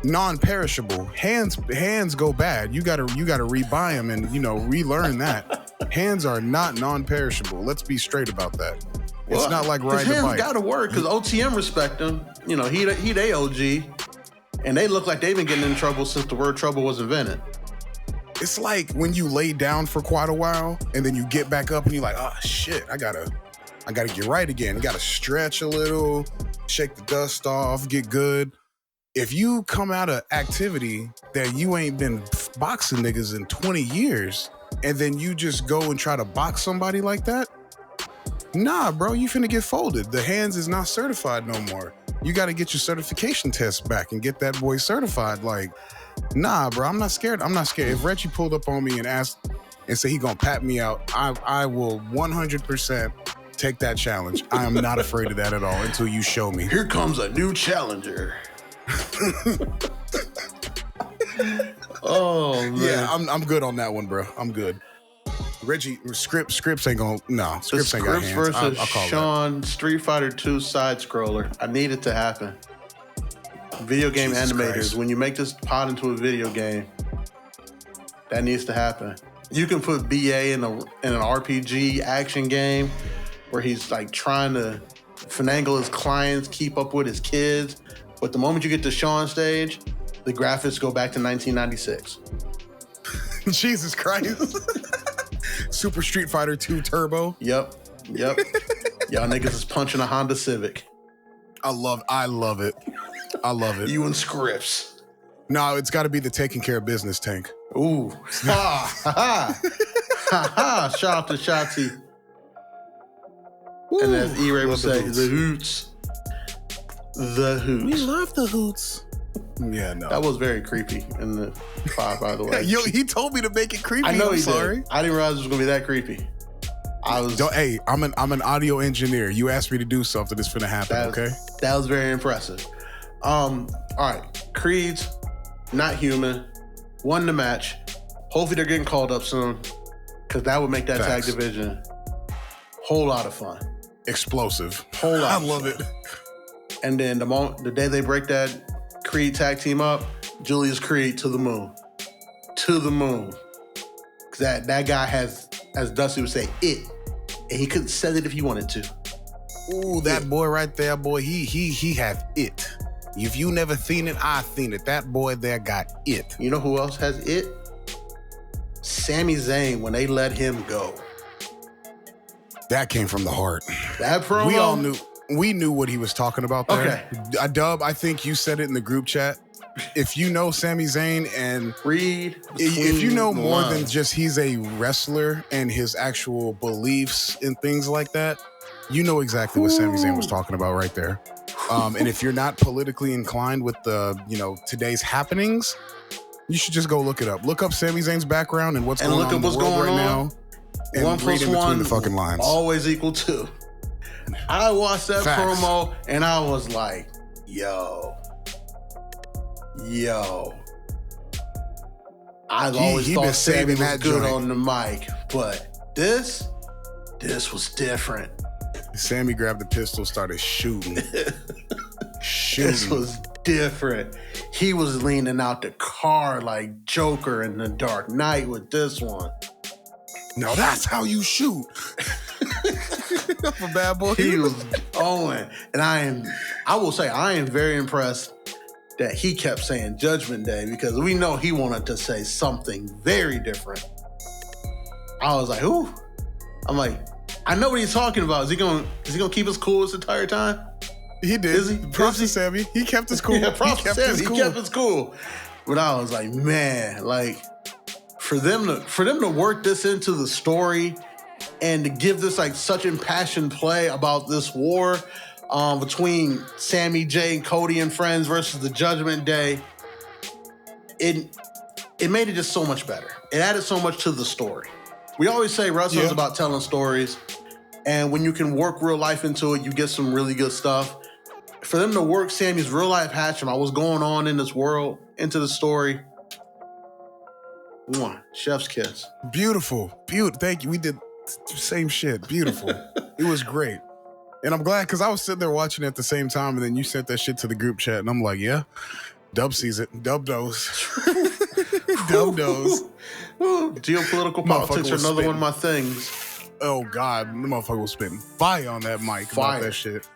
non-perishable. Hands go bad. You gotta rebuy them and relearn that. Hands are not non-perishable. Let's be straight about that. It's not like riding a bike. Hands gotta work because OTM respect him. He they OG, and they look like they've been getting in trouble since the word trouble was invented. It's like when you lay down for quite a while and then you get back up and you're like, oh shit, I gotta get right again. You gotta stretch a little, shake the dust off, get good. If you come out of activity that you ain't been boxing niggas in 20 years and then you just go and try to box somebody like that, nah, bro, you finna get folded. The hands is not certified no more. You gotta get your certification test back and get that boy certified. Nah, bro, I'm not scared. If Reggie pulled up on me and asked and said he gonna pat me out, I will 100% take that challenge. I am not afraid of that at all until you show me. Here comes a new challenger. Oh man. Yeah, I'm good on that one, bro. I'm good. Reggie, Scripps ain't gonna, no. Scripps ain't got hands. Versus I'll call Sean, Street Fighter 2 side scroller. I need it to happen. Video game Jesus animators, Christ. when you make this pod into a video game, that needs to happen. You can put BA in an RPG action game where he's like trying to finagle his clients, keep up with his kids. But the moment you get to Sean stage, the graphics go back to 1996. Jesus Christ. Super Street Fighter 2 Turbo. Yep. Y'all niggas is punching a Honda Civic. I love it. I love it. You and Scripps. No, it's got to be the taking care of business tank. Ooh. Ha ha ha. Shout out to Shotzi. And as E-Ray would say, the hoots. The hoots. We love the hoots. Yeah, no. That was very creepy in the pod, by the way. Yo, he told me to make it creepy. I know I'm he sorry. did. I didn't realize it was gonna be that creepy. Hey, I'm an audio engineer. You asked me to do something, it's finna happen. Okay. That was very impressive. All right, Creeds, not human, won the match. Hopefully they're getting called up soon, because that would make that tag division whole lot of fun. Explosive. Whole lot. I love it. And then the day they break that Creed tag team up, Julius Creed to the moon. To the moon. Because that guy has, as Dusty would say, it. And he couldn't say it if he wanted to. Ooh, that boy right there, boy, he have it. If you never seen it, I seen it. That boy there got it. You know who else has it? Sami Zayn, when they let him go. That came from the heart. That promo? We knew what he was talking about there. Okay. Dub, I think you said it in the group chat. If you know Sami Zayn and read, if you know more than just he's a wrestler and his actual beliefs and things like that, you know exactly what Sami Zayn was talking about right there. And if you're not politically inclined with the, today's happenings, you should just go look it up. Look up Sami Zayn's background and what's going on in the world right now. And 1 read + in between 1 the fucking lines. always equal 2. I watched that promo and I was like, yo. I've always thought Sami was good on the mic, but this was different. Sammy grabbed the pistol, started shooting. This was different. He was leaning out the car like Joker in The Dark Knight with this one. Now that's how you shoot. That's a bad boy. He was going. And I will say, I am very impressed that he kept saying Judgment Day, because we know he wanted to say something very different. I was like, ooh. I'm like, I know what he's talking about. Is he gonna keep us cool this entire time? He did. Is he? Props to Sammy. He kept us cool. Yeah, props to Sammy. He kept us cool. But I was like, man, like for them to work this into the story and to give this like such impassioned play about this war between Sammy J and Cody and friends versus the Judgment Day, it made it just so much better. It added so much to the story. We always say wrestling is about telling stories, and when you can work real life into it, you get some really good stuff. For them to work Sammy's real life passion about what's going on in this world into the story, chef's kiss. Beautiful. Thank you. We did the same shit. Beautiful. It was great. And I'm glad, because I was sitting there watching it at the same time, and then you sent that shit to the group chat, and I'm like, yeah, Dub sees it. Dub knows. Dub knows. Geopolitical politics are another one of my things. Oh, God. The motherfucker was spitting fire on that mic about that shit.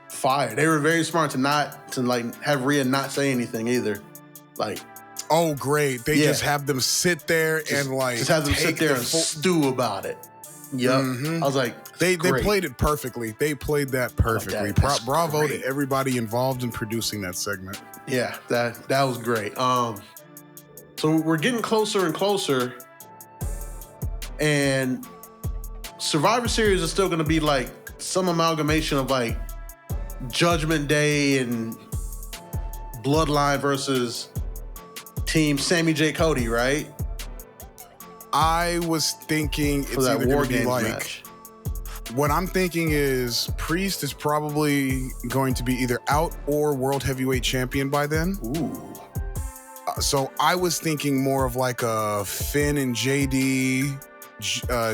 Fire. They were very smart to have Rhea not say anything either. Like, oh, great. They just have them sit there and just have them sit there and stew about it. Yep. Mm-hmm. I was like, they played it perfectly. They played that perfectly. Like Bravo to everybody involved in producing that segment. Yeah, that was great. So we're getting closer and closer, and Survivor Series is still going to be like some amalgamation of like Judgment Day and Bloodline versus Team Sammy J. Cody, right? I was thinking it's either going to be like match. What I'm thinking is Priest is probably going to be either out or World Heavyweight Champion by then. Ooh. So I was thinking more of like a Finn and JD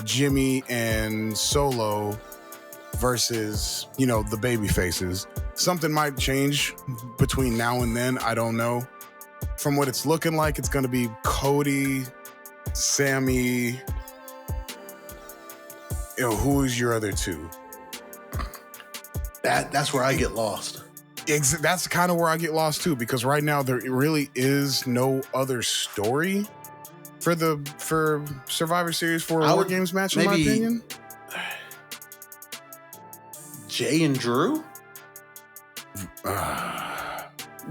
Jimmy and Solo versus, the baby faces. Something might change between now and then. I don't know. From what it's looking like, it's going to be Cody, Sammy. Who's your other two? That's where I get lost. That's kind of where I get lost too, because right now there really is no other story for Survivor Series for a War Games match, in my opinion. Jay and Drew?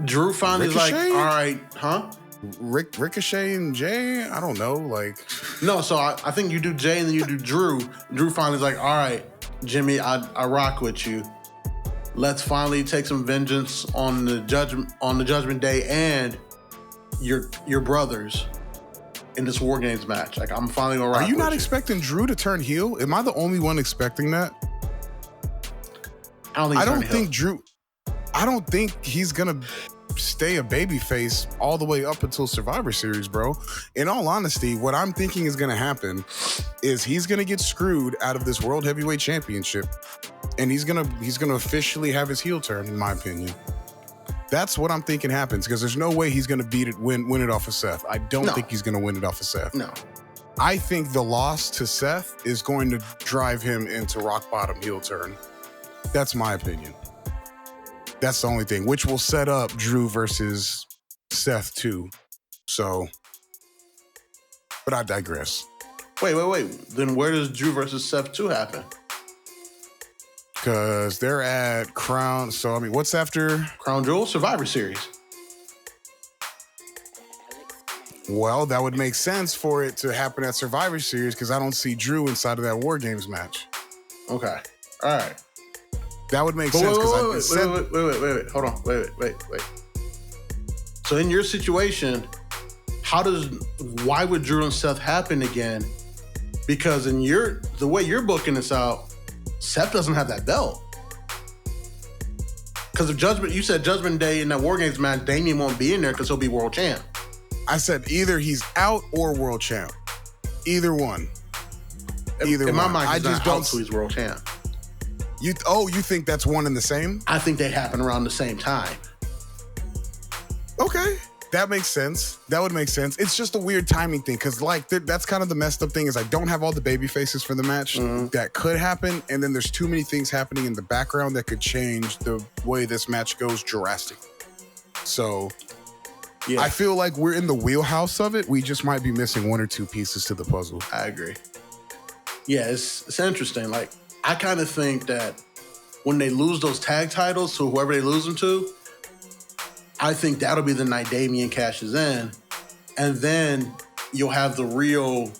Drew finally is like, all right, huh? Ricochet and Jay? I don't know. No, so I think you do Jay and then you do Drew. Drew finally is like, all right, Jimmy, I rock with you. Let's finally take some vengeance on the Judgment Day and your brothers in this War Games match. Like, I'm finally gonna rock. Are you not expecting Drew to turn heel? Am I the only one expecting that? I don't think he's gonna stay a babyface all the way up until Survivor Series, bro. In all honesty, what I'm thinking is gonna happen is he's gonna get screwed out of this World Heavyweight Championship, and he's gonna officially have his heel turn, in my opinion. That's what I'm thinking happens, because there's no way he's gonna win it off of Seth. I don't think he's gonna win it off of Seth. No. I think the loss to Seth is going to drive him into rock bottom heel turn. That's my opinion. That's the only thing, which will set up Drew versus Seth too. So, but I digress. Wait. Then where does Drew versus Seth 2 happen? Because they're at Crown. So, I mean, what's after? Crown Jewel Survivor Series. Well, that would make sense for it to happen at Survivor Series, because I don't see Drew inside of that War Games match. Okay. All right. That would make sense. Wait. Hold on. Wait. So in your situation, why would Drew and Seth happen again? Because the way you're booking this out, Seth doesn't have that belt. Because you said Judgment Day in that War Games match, Damian won't be in there because he'll be world champ. I said either he's out or world champ. Either one. In my mind, I just don't see he's world champ. You think that's one and the same? I think they happen around the same time. Okay. That makes sense. That would make sense. It's just a weird timing thing, because that's kind of the messed up thing, is I don't have all the baby faces for the match. That could happen, and then there's too many things happening in the background that could change the way this match goes drastically. So yeah. I feel like we're in the wheelhouse of it. We just might be missing one or two pieces to the puzzle. I agree. Yeah, it's interesting. Like, I kind of think that when they lose those tag titles to whoever they lose them to, I think that'll be the night Damian cashes in. And then you'll have the real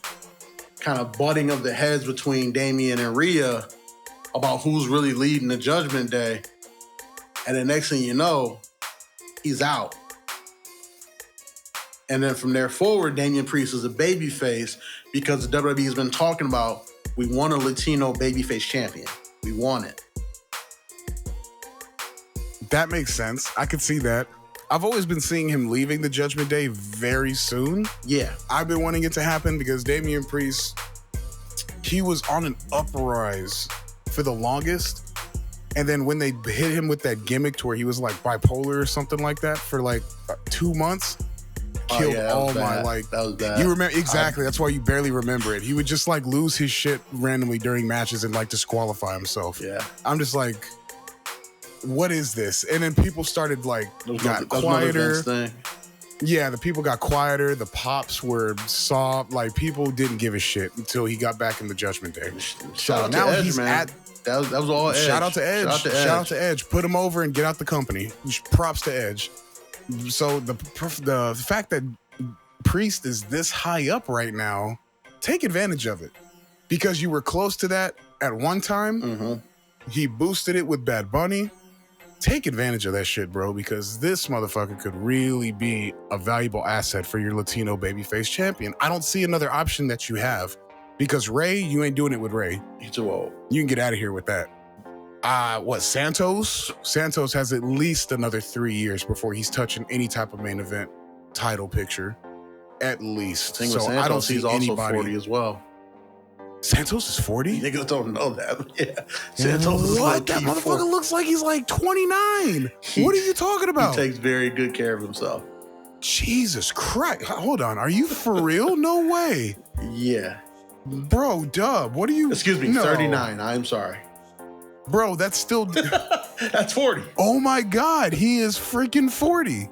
kind of butting of the heads between Damian and Rhea about who's really leading the Judgment Day. And the next thing you know, he's out. And then from there forward, Damian Priest is a babyface, because the WWE has been talking about, we want a Latino babyface champion. We want it. That makes sense. I could see that. I've always been seeing him leaving the Judgment Day very soon. Yeah. I've been wanting it to happen because Damian Priest, he was on an uprise for the longest. And then when they hit him with that gimmick to where he was like bipolar or something like that for like 2 months, killed all my like. That was bad. You remember exactly. That's why you barely remember it. He would just like lose his shit randomly during matches and like disqualify himself. Yeah. I'm just like, what is this? And then people started like got quieter. Yeah, the people got quieter. The pops were soft. Like, people didn't give a shit until he got back in the Judgment Day. Shout out to Edge, man. That was all Edge. Shout out to Edge. Shout out to Edge. Put him over and get out the company. Props to Edge. So the fact that Priest is this high up right now, take advantage of it, because you were close to that at one time. Mm-hmm. He boosted it with Bad Bunny. Take advantage of that shit, bro, because this motherfucker could really be a valuable asset for your Latino babyface champion. I don't see another option that you have, because Ray, you ain't doing it with Ray. He's too old. You can get out of here with that. Santos? Santos has at least another 3 years before he's touching any type of main event title picture. At least. So I don't see anybody. He's also 40 as well. Santos is 40? Niggas don't know that. Yeah. Santos is what? That motherfucker looks like he's like 29. What are you talking about? He takes very good care of himself. Jesus Christ. Hold on. Are you for real? No way. Yeah. Bro, Dub, what are you? Excuse me, 39. I'm sorry. Bro, that's still... That's 40. Oh my God, he is freaking 40.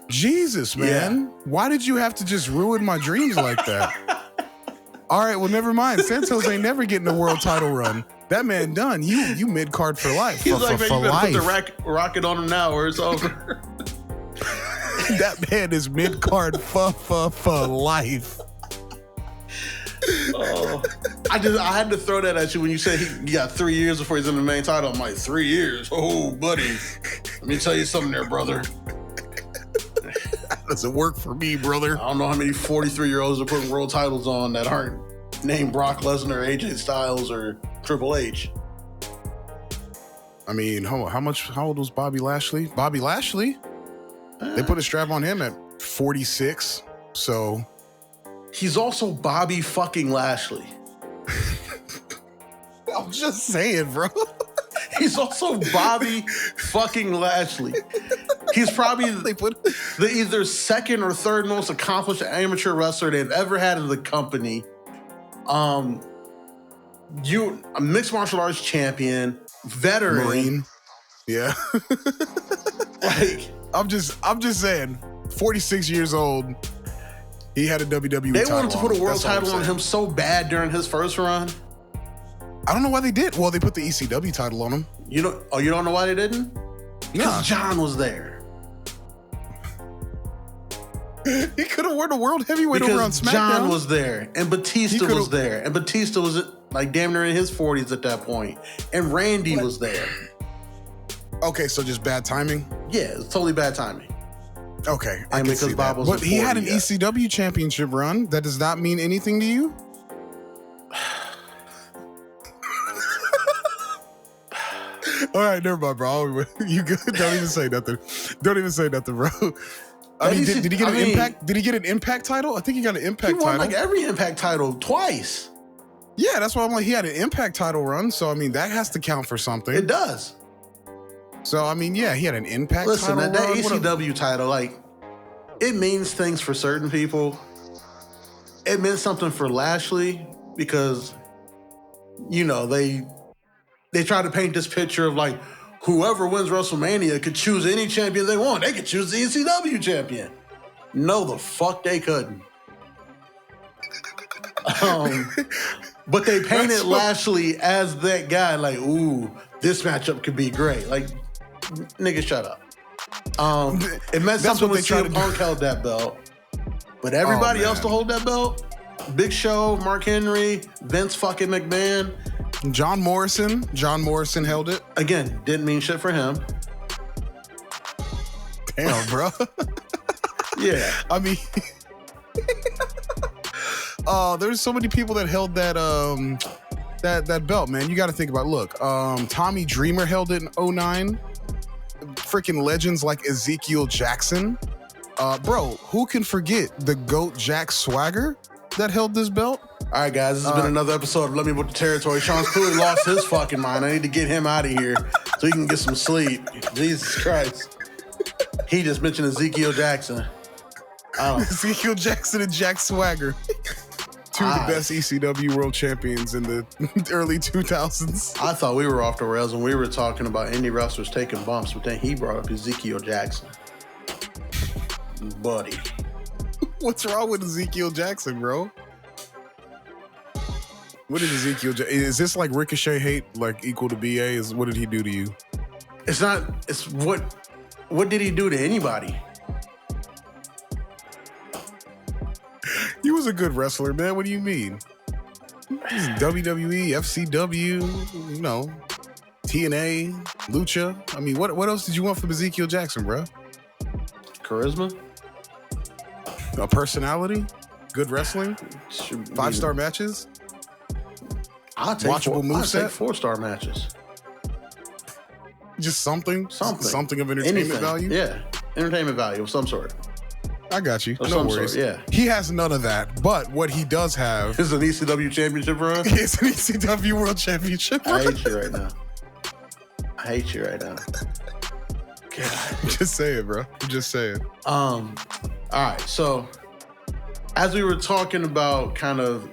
Jesus, man. Yeah. Why did you have to just ruin my dreams like that? All right, well, never mind. Santos ain't never getting a world title run. That man done. You mid-card for life. He's like, man, you better put the rocket on him now or it's over. That man is mid-card for life. Oh, I had to throw that at you when you said he got 3 years before he's in the main title. I'm like, 3 years? Oh, buddy. Let me tell you something there, brother. That doesn't work for me, brother. I don't know how many 43-year-olds are putting world titles on that aren't named Brock Lesnar, AJ Styles, or Triple H. I mean, how old was Bobby Lashley? Bobby Lashley? They put a strap on him at 46, so... He's also Bobby fucking Lashley. I'm just saying, bro. He's also Bobby fucking Lashley. He's probably the either second or third most accomplished amateur wrestler they've ever had in the company. A mixed martial arts champion, veteran. Marine. Yeah. Like, I'm just saying, 46 years old. He had a WWE title. They wanted to put a world title on him so bad during his first run. I don't know why they did. Well, they put the ECW title on him. You don't know why they didn't? Because John was there. He could have won the world heavyweight over on SmackDown. John was there, and Batista was there, and Batista was like damn near in his 40s at that point, and Randy was there. Okay, so just bad timing. Yeah, it's totally bad timing. Okay, and because Bob was, but he had an ECW championship run. That does not mean anything to you. All right, never mind, bro. You good? Don't even say nothing. Don't even say nothing, bro. I mean, did he get an Impact? Did he get an Impact title? I think he got an Impact title. He won like every Impact title twice. Yeah, that's why I'm like, he had an Impact title run. So I mean, that has to count for something. It does. So I mean, yeah, he had an Impact title. Listen, that ECW title, like, it means things for certain people. It meant something for Lashley because, you know, they try to paint this picture of like whoever wins WrestleMania could choose any champion they want. They could choose the ECW champion. No, the fuck they couldn't. But they painted Lashley as that guy, like, ooh, this matchup could be great. Like, nigga, shut up. It meant something when CM Punk held that belt. But everybody else to hold that belt, Big Show, Mark Henry, Vince fucking McMahon, John Morrison held it. Again, didn't mean shit for him. Damn, bro. Yeah. I mean, there's so many people that held that that belt, man. You got to think about. Look, Tommy Dreamer held it in 2009. Freaking legends like Ezekiel Jackson. Bro, who can forget the GOAT Jack Swagger that held this belt? All right, guys, this has been another episode of Let Me Book the Territory. Sean's clearly lost his fucking mind. I need to get him out of here so he can get some sleep. Jesus Christ. He just mentioned Ezekiel Jackson. Ezekiel Jackson and Jack Swagger. Two of the best ECW world champions in the early 2000s. I thought we were off the rails when we were talking about indie wrestlers taking bumps, but then he brought up Ezekiel Jackson. Buddy. What's wrong with Ezekiel Jackson, bro? What did Ezekiel is this like Ricochet hate like equal to BA? What did he do to you? It's not, it's what did he do to anybody? He was a good wrestler, man. What do you mean? He's WWE, FCW, you know, TNA, Lucha. I mean, what else did you want from Ezekiel Jackson, bro? Charisma? A personality? Good wrestling? 5-star matches? I'll take watchable moveset? 4-star matches. Just something of entertainment Anything. value? Yeah, entertainment value of some sort. I got you. Of No some worries. sort, yeah. He has none of that. But what he does have Is an ECW championship run? is an ECW World Championship run. I hate you right now. God. I'm just saying, bro. I'm just saying. All right. So, as we were talking about kind of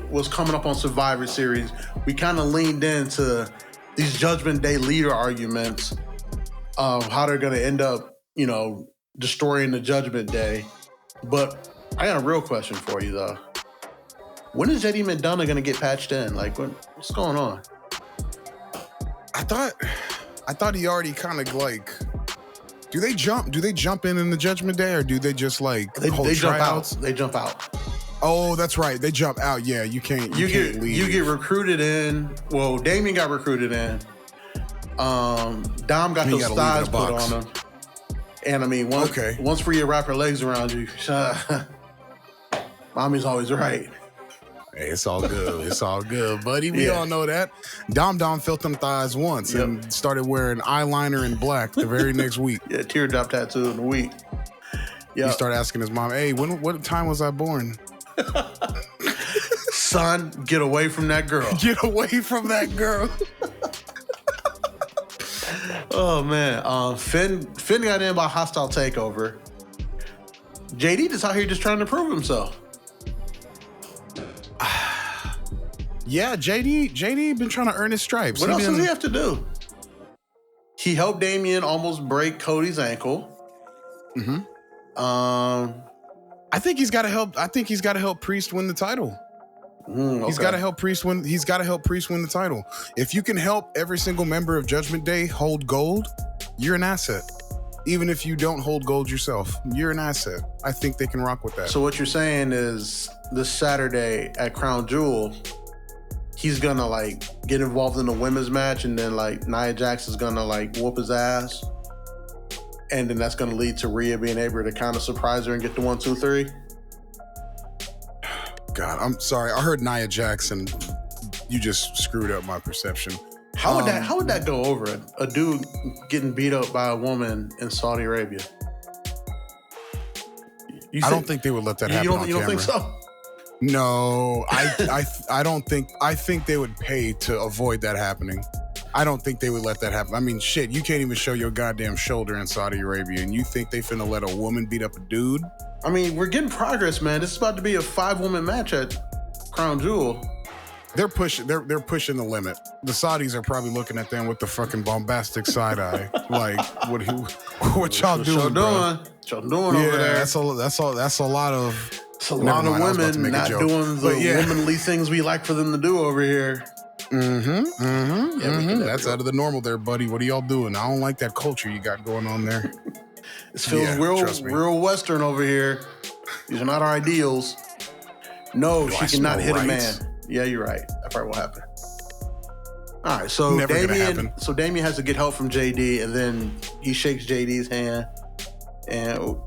what's coming up on Survivor Series, we kind of leaned into these Judgment Day leader arguments of how they're going to end up, destroying the Judgment Day. But I got a real question for you, though. When is JD McDonough going to get patched in? Like, what's going on? I thought he already kind of like. Do they jump in the Judgment Day, or do they just like hold they jump tryouts? out? They jump out. Oh, that's right. They jump out. Yeah, you can't. You can't leave. You get recruited in. Well, Damien got recruited in. Dom got those thighs put on him. And I mean, once Rhea wrap her legs around you, mommy's always right. Hey, it's all good. It's all good, buddy. We all know that. Dom felt them thighs once and started wearing eyeliner in black the very next week. Yeah, teardrop tattoo in a week. Yeah. He started asking his mom, "Hey, what time was I born?" Son, get away from that girl. Get away from that girl. Oh man, Finn got in by hostile takeover. JD just out here just trying to prove himself. Yeah, JD been trying to earn his stripes. What else does he have to do? He helped Damien almost break Cody's ankle. Mm-hmm. I think he's got to help. I think he's got to help Priest win the title. Okay. He's got to help Priest win. He's got to help Priest win the title. If you can help every single member of Judgment Day hold gold, you're an asset. Even if you don't hold gold yourself, you're an asset. I think they can rock with that. So what you're saying is this Saturday at Crown Jewel, he's gonna like get involved in the women's match, and then like Nia Jax is gonna like whoop his ass, and then that's gonna lead to Rhea being able to kind of surprise her and get the 1, 2, 3. God, I'm sorry. I heard Nia Jax, and you just screwed up my perception. How would that go over? A dude getting beat up by a woman in Saudi Arabia? I don't think they would let that happen on camera. You don't think so? No, I don't think. I think they would pay to avoid that happening. I don't think they would let that happen. I mean, shit, you can't even show your goddamn shoulder in Saudi Arabia, and you think they finna let a woman beat up a dude? I mean, we're getting progress, man. This is about to be a 5-woman match at Crown Jewel. They're pushing the limit. The Saudis are probably looking at them with the fucking bombastic side eye, like what y'all doing, bro? What y'all doing over there? That's a lot of. It's a lot of women not doing the womanly things we like for them to do over here. That's out of the normal there, buddy. What are y'all doing? I don't like that culture you got going on there. It feels real Western over here. These are not our ideals. No, she cannot hit a man. Yeah, you're right. That probably will happen. All right, so Damien has to get help from JD, and then he shakes JD's hand. And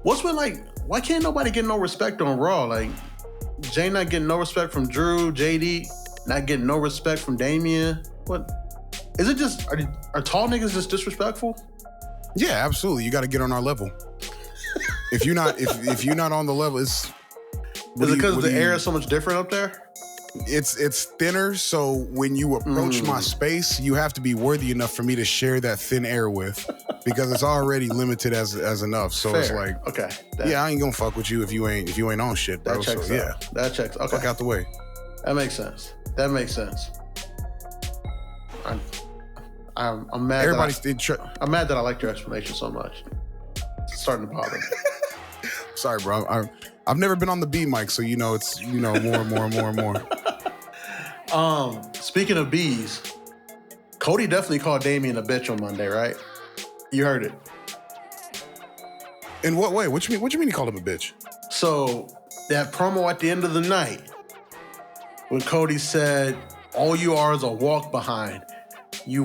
what's been like? Why can't nobody get no respect on Raw? Like, Jay not getting no respect from Drew, JD not getting no respect from Damien. What? Is it just, are tall niggas just disrespectful? Yeah, absolutely. You got to get on our level. If you're not on the level, is it because the air is so much different up there? It's thinner, so when you approach my space, you have to be worthy enough for me to share that thin air with, because it's already limited as enough. So Fair. It's like, okay, I ain't gonna fuck with you if you ain't on shit, bro. That checks so, out. That checks. Okay, fuck out the way. That makes sense. I'm mad. I'm mad that I liked your explanation so much. It's starting to bother me. Sorry, bro. I've never been on the B mic, so it's more and more. Speaking of bees, Cody definitely called Damien a bitch on Monday, right? You heard it. In what way? What you mean he called him a bitch? So that promo at the end of the night, when Cody said, "All you are is a walk behind." He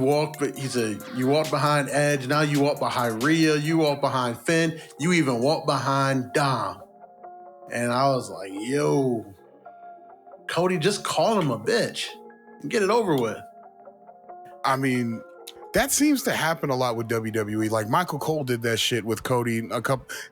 said, you walk behind Edge, now you walk behind Rhea, you walk behind Finn, you even walk behind Dom. And I was like, yo, Cody, just call him a bitch and get it over with. I mean, That seems to happen a lot with WWE. Like Michael Cole did that shit with Cody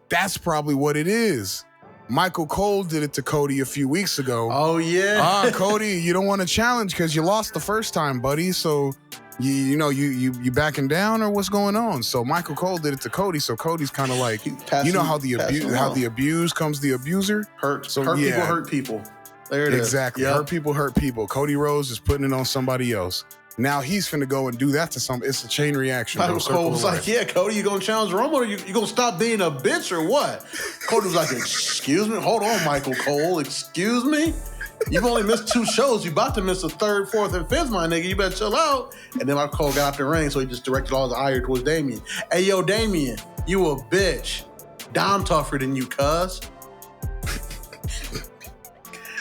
That's probably what it is. Michael Cole did it to Cody a few weeks ago. Oh yeah. Cody, you don't want to challenge because you lost the first time, buddy. So you backing down or what's going on? So Michael Cole did it to Cody. So Cody's kind of like, how the abuse comes the abuser. Hurt people hurt people. There it is. Exactly. Yep. Hurt people hurt people. Cody Rhodes is putting it on somebody else. Now he's finna go and do that to some. It's a chain reaction. Michael Cole was like, yeah, Cody, you gonna challenge Roman or you gonna stop being a bitch or what? Cody was like, excuse me? Hold on, Michael Cole. Excuse me? You've only missed 2 shows. You about to miss the 3rd, 4th, and 5th, my nigga. You better chill out. And then Michael Cole got out the ring, so he just directed all his ire towards Damian. Hey, yo, Damian, you a bitch. Dom tougher than you, cuz.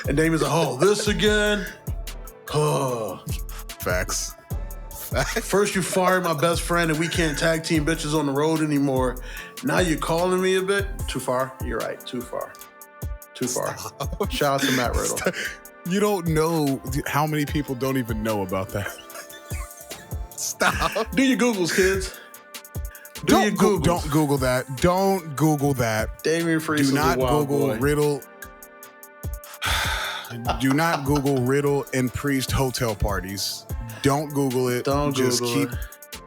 And Damian's like, oh, this again? Oh. Facts. First you fired my best friend and we can't tag team bitches on the road anymore. Now you're calling me a bit? Too far? You're right. Too far. Stop. Shout out to Matt Riddle. Stop. You don't know how many people don't even know about that. Stop. Do your Googles, kids. Don't Google that. Don't Google that. Damian Priest. Do not Google Riddle. Do not Google Riddle and Priest hotel parties. Don't Google it.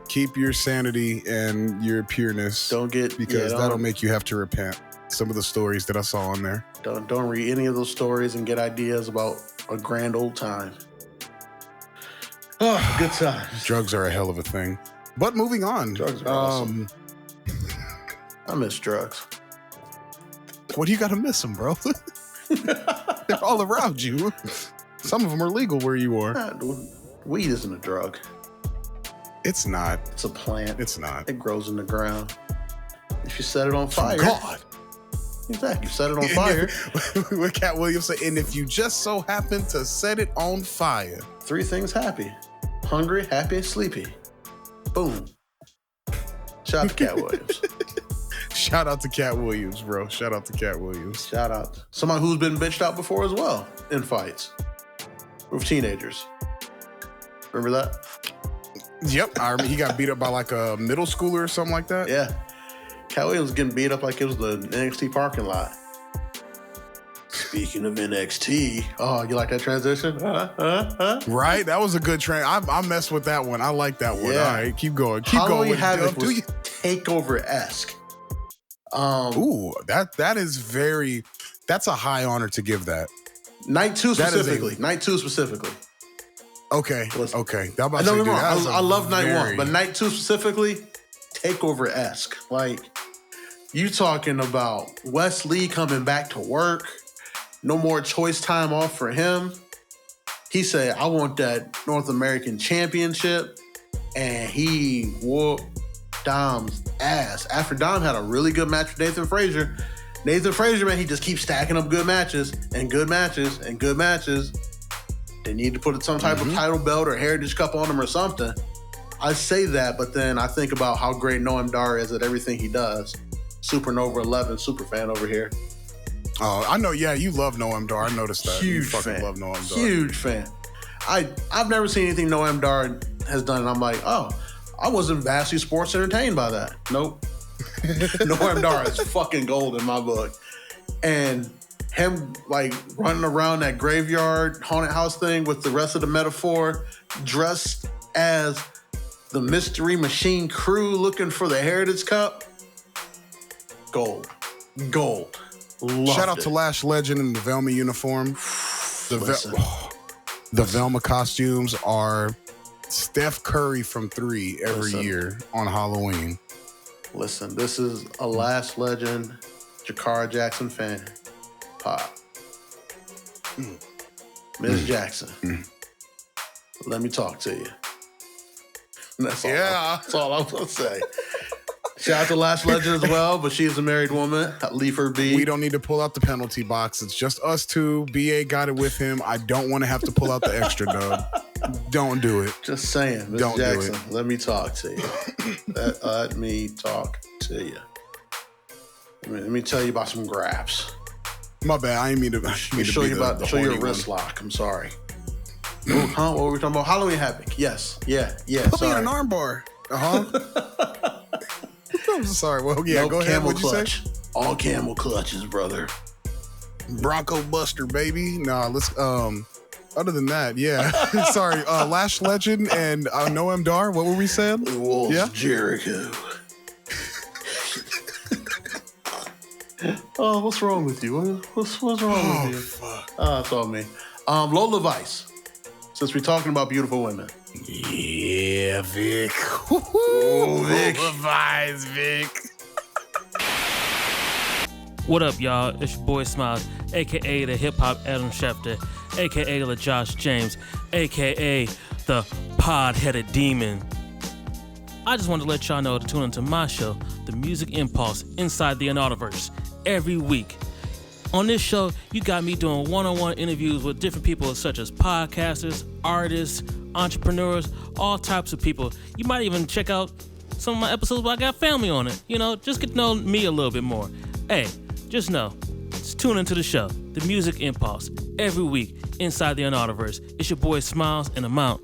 Keep your sanity and your pureness. Because that'll make you have to repent. Some of the stories that I saw on there. Don't read any of those stories and get ideas about a grand old time. Oh, good times. Drugs are a hell of a thing. But moving on. Drugs are awesome. I miss drugs. What do you got to miss them, bro? They're all around you. Some of them are legal where you are. Weed isn't a drug. It's not. It's a plant. It's not. It grows in the ground. If you set it on fire. God. Exactly. You set it on fire. What Cat Williams said, and if you just so happen to set it on fire. 3 things happy. Hungry, happy, and sleepy. Boom. Shout out to Cat Williams. Shout out to Cat Williams, bro. Shout out to Cat Williams. Shout out. Somebody who's been bitched out before as well in fights with teenagers. Remember that? Yep. I remember he got beat up by like a middle schooler or something like that. Yeah. Cat Williams was getting beat up like it was the NXT parking lot. Speaking of NXT, oh, you like that transition? Right? That was a good I messed with that one. I like that one. Yeah. All right, keep going. Halloween Havoc was takeover-esque. Ooh, that is very. That's a high honor to give that. Night 2 specifically. Night 2 specifically. Okay. Okay. I love Night 1, but Night 2 specifically, takeover-esque. Like, you talking about Wes Lee coming back to work, no more choice time off for him. He said, I want that North American Championship, and he whooped Dom's ass. After Dom had a really good match with Nathan Frazier, man, he just keeps stacking up good matches and good matches and good matches. They need to put some type of title belt or Heritage Cup on him or something. I say that, but then I think about how great Noam Dar is at everything he does. Supernova 11 super fan over here. Oh, I know. Yeah, you love Noam Dar. I noticed that. Huge you fucking fan. love Noam Dar. Huge fan. I've never seen anything Noam Dar has done, and I'm like, oh, I wasn't vastly sports entertained by that. Nope. Noam Dar is fucking gold in my book. And him like running around that graveyard haunted house thing with the rest of the Metaphor dressed as the Mystery Machine crew looking for the Heritage Cup. Gold. Shout out to Lash Legend in the Velma uniform. The Velma costumes are Steph Curry from 3 every year on Halloween. Listen, this is a Lash Legend, Jakara Jackson fan. Pop. Miss Jackson. Let me talk to you. That's all I'm going to say. Shout out to Lash Legend as well, but she is a married woman. Leave her be. We don't need to pull out the penalty box. It's just us two. BA got it with him. I don't want to have to pull out the extra dub. Don't do it. Just saying. Miss Jackson, let me talk to you. Let me talk to you. Let me tell you about some graps. My bad. I didn't mean to. Show you a wrist lock. I'm sorry. What were we talking about? Halloween Havoc. Yes. Yeah. Put me in an arm bar. I'm sorry. Well, yeah, nope, go ahead. Camel What'd you clutch. say? All camel clutches, brother. Bronco Buster, baby. Nah, let's other than that, yeah. Sorry, Lash Legend and Noam Dar. What were we saying? Wolf Jericho. Oh, what's wrong with you? What's wrong with you? Fuck. It's all me. Lola Vice. Since we're talking about beautiful women. Yeah, Vic. Oh, Vic. Lola Vice, Vic. What up, y'all? It's your boy Smiles, a.k.a. the hip-hop Adam Schefter, a.k.a. the Josh James, a.k.a. the pod-headed demon. I just wanted to let y'all know to tune into my show, The Music Impulse, Inside the Anartiverse, every week. On this show, you got me doing one-on-one interviews with different people such as podcasters, artists, entrepreneurs, all types of people. You might even check out some of my episodes where I got family on it. You know, just get to know me a little bit more. Hey, just know, just tune into the show, The Music Impulse, every week inside the Anartiverse. It's your boy Smiles and I'm out.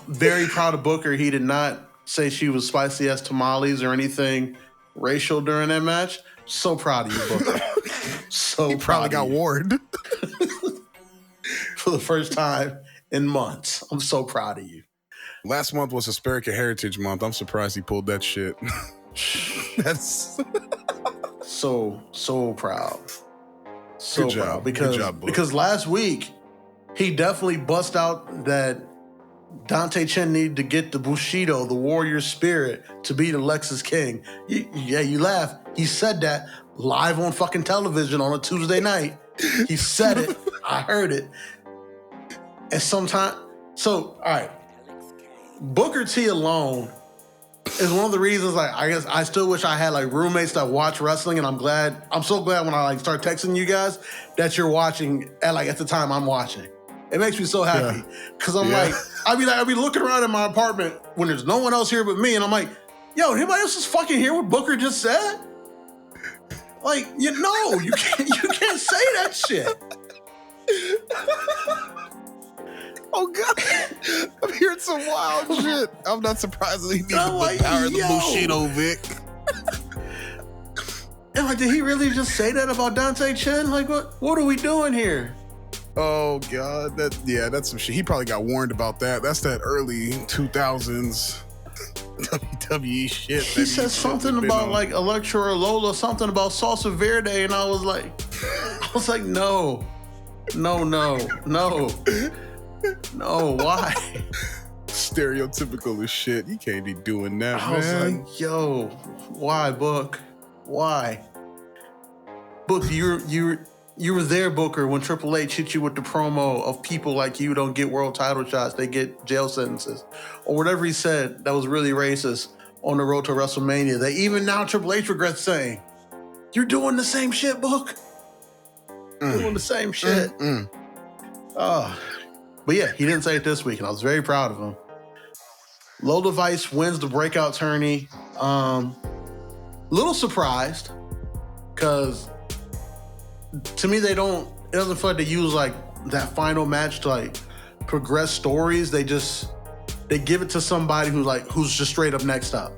Very proud of Booker. He did not say she was spicy as tamales or anything racial during that match. So proud of you, Booker. So He probably got warned. for the first time in months. I'm so proud of you. Last month was Hispanic Heritage Month. I'm surprised he pulled that shit. That's so proud. So Good job. proud. Good job, Book. Because last week he definitely bust out that Dante Chen needed to get the Bushido, the warrior spirit, to be the Lexus King. You laugh. He said that live on fucking television on a Tuesday night. He said it. I heard it. And all right. Booker T alone is one of the reasons, like, I guess I still wish I had like roommates that watch wrestling, and I'm so glad when I like start texting you guys that you're watching at the time I'm watching. It makes me so happy because I'm like, I'd be looking around in my apartment when there's no one else here but me, and I'm like, yo, anybody else is fucking hear what Booker just said? Like, you can't say that shit. Oh God, I'm hearing some wild shit. I'm not surprised that he needs the like, power of the Bushido, Vic. And like, did he really just say that about Dante Chen? Like, what are we doing here? Oh God, that's some shit. He probably got warned about that. That's that early 2000s WWE shit. He said something about like Electra or Lola, something about Salsa Verde, and I was like, no, why? Stereotypical as shit. You can't be doing that, I man. was like, yo, why, Book? Why? Book, you were there, Booker, when Triple H hit you with the promo of people like you don't get world title shots, they get jail sentences. Or whatever he said that was really racist on the road to WrestleMania. That even now Triple H regrets saying, you're doing the same shit, Book. Doing the same shit. But yeah, he didn't say it this week, and I was very proud of him. Lola Vice wins the breakout tourney. Little surprised, because to me, it doesn't feel like they use like that final match to like progress stories. They give it to somebody who's just straight up next up.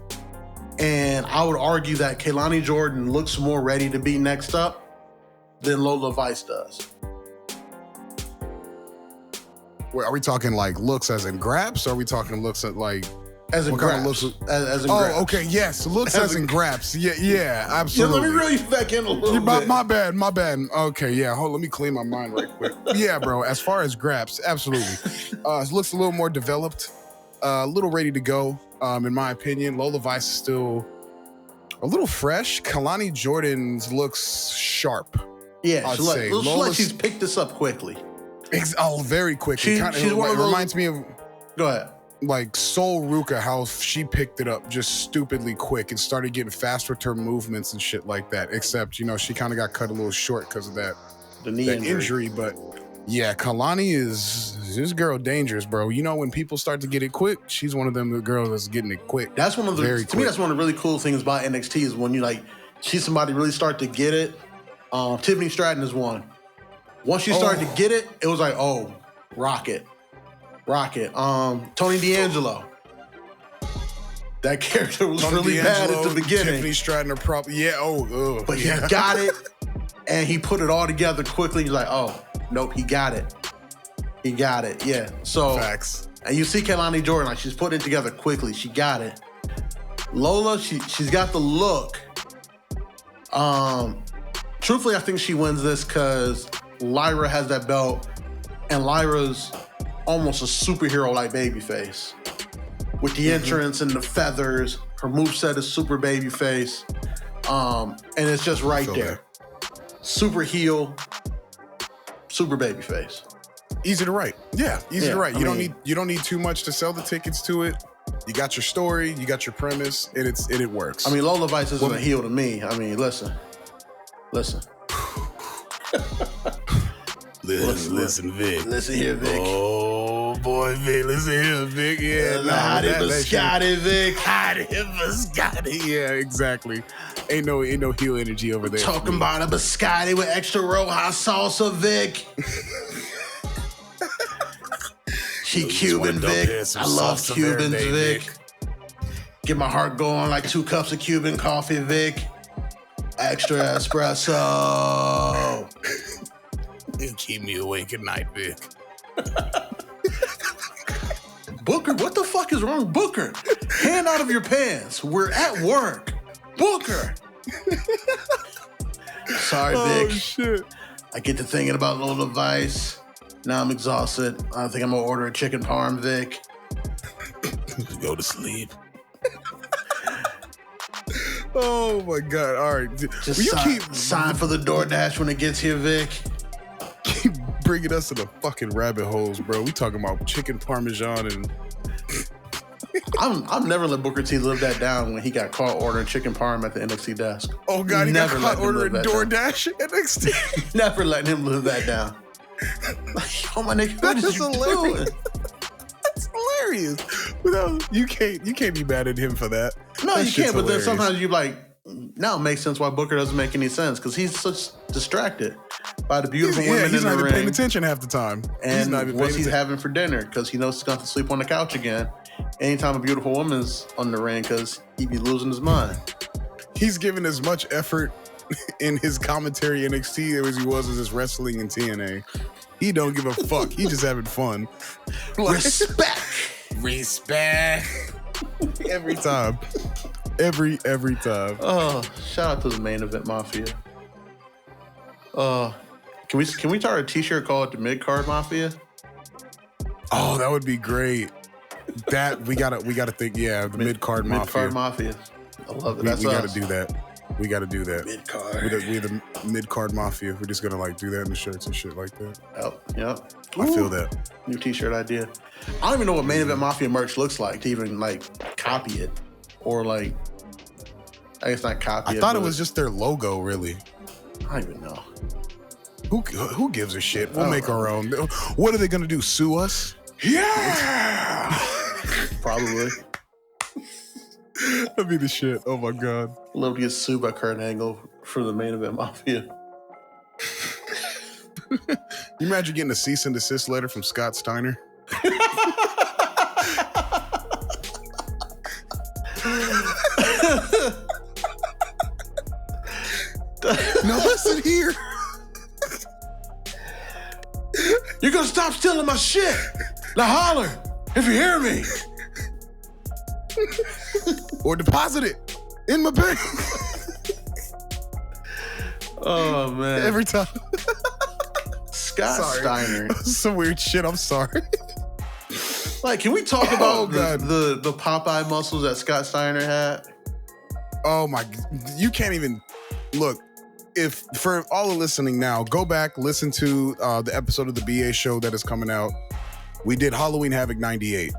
And I would argue that Kehlani Jordan looks more ready to be next up than Lola Vice does. Wait, are we talking like looks as in graps? Or are we talking looks at like as in graps? As in graps. Oh, okay, yes, looks as in graps. Yeah, absolutely. Yeah, let me reel you back in a little bit. My bad. Okay, yeah, hold on, let me clean my mind right quick. Yeah, bro, as far as graps, absolutely. It looks a little more developed, a little ready to go, in my opinion. Lola Vice is still a little fresh. Kehlani Jordan's looks sharp. Yeah, I'd say. looks like she's picked this up quickly. Very quickly. She's one of those, reminds me of... Go ahead. Like Sol Ruka, how she picked it up just stupidly quick and started getting fast with her movements and shit like that. Except, she kind of got cut a little short because of that knee injury. But yeah, Kehlani is this girl dangerous, bro. When people start to get it quick, she's one of them girls that's getting it quick. That's one of the to me. That's one of the really cool things about NXT is when you see somebody really start to get it. Tiffany Stratton is one. Once you started to get it, it was like, oh, rocket. Tony D'Angelo. That character was Tony really bad at D'Angelo, the beginning. Tiffany Stratton, But he got it, and he put it all together quickly. He's like, oh, nope, he got it. He got it, yeah. So, Facts. And you see Kehlani Jordan, like, she's putting it together quickly. She got it. Lola, she's got the look. Truthfully, I think she wins this because Lyra has that belt, and Lyra's almost a superhero-like babyface. With the entrance and the feathers, her moveset is super babyface. And it's just right there. Super heel, super babyface. Easy to write. Yeah, easy to write. You don't need too much to sell the tickets to it. You got your story, you got your premise, and it works. I mean, Lola Vice isn't a heel to me. I mean, listen. Listen, Vic. Listen here, Vic. Oh boy, Vic. Listen here, Vic. Yeah, Hottie biscotti, Vic. Hottie biscotti. Yeah, exactly. Ain't no heel energy over there. Talking about a biscotti with extra Rojas salsa, Vic. She Cuban, Vic. I love Cubans, Vic. Get my heart going like 2 cups of Cuban coffee, Vic. Extra espresso. You keep me awake at night, Vic. Booker, what the fuck is wrong, Booker? Hand out of your pants. We're at work. Booker. Sorry, Vic. Oh, shit. I get to thinking about Lola Vice. Now I'm exhausted. I think I'm gonna order a chicken parm, Vic. Go to sleep. Oh my God! All right, Just sign for the DoorDash when it gets here, Vic. Keep bringing us to the fucking rabbit holes, bro. We talking about chicken parmesan and. I've never let Booker T live that down when he got caught ordering chicken parm at the NXT desk. Oh God, he never got caught ordering DoorDash at NXT. Never letting him live that down. Like, oh my nigga, what is you doing? That's hilarious. You can't be mad at him for that. No, that you can't. But hilarious. then sometimes you like, now it makes sense why Booker doesn't make any sense because he's such distracted by the beautiful women he's in not the even ring paying attention half the time. and what he's having for dinner because he knows he's going to sleep on the couch again. Anytime a beautiful woman's on the ring because he'd be losing his mind. He's giving as much effort in his commentary NXT as he was in his wrestling in TNA. He don't give a fuck. He just having fun. Respect. Every time. Every time. Oh, shout out to the Main Event Mafia. Can we start a t-shirt called the Mid Card Mafia? Oh, that would be great. That we gotta think. Yeah, the mid card mafia. Mid Card Mafia. I love it. We gotta do that. We gotta do that. Mid Card. We're the mid card mafia. We're just gonna like do that in the shirts and shit like that. Yep. I feel that. New t-shirt idea. I don't even know what Main Event Mafia merch looks like to even like copy it or like. I guess not copy it. I thought it was just their logo, really. I don't even know. Who gives a shit? We'll make our own. What are they gonna do? Sue us? Yeah. Probably. That'd be the shit. Oh my God. Love to get sued by Kurt Angle for the Main Event Mafia. You imagine getting a cease and desist letter from Scott Steiner? Now listen here. You're gonna stop stealing my shit. Now holler if you hear me. Or deposit it in my bank. Oh man. Every time. Scott Steiner. Some weird shit. I'm sorry. Like, can we talk about the Popeye muscles that Scott Steiner had? Oh my! You can't even look. If for all the listening now, go back, listen to the episode of the BA show that is coming out. We did Halloween Havoc 98.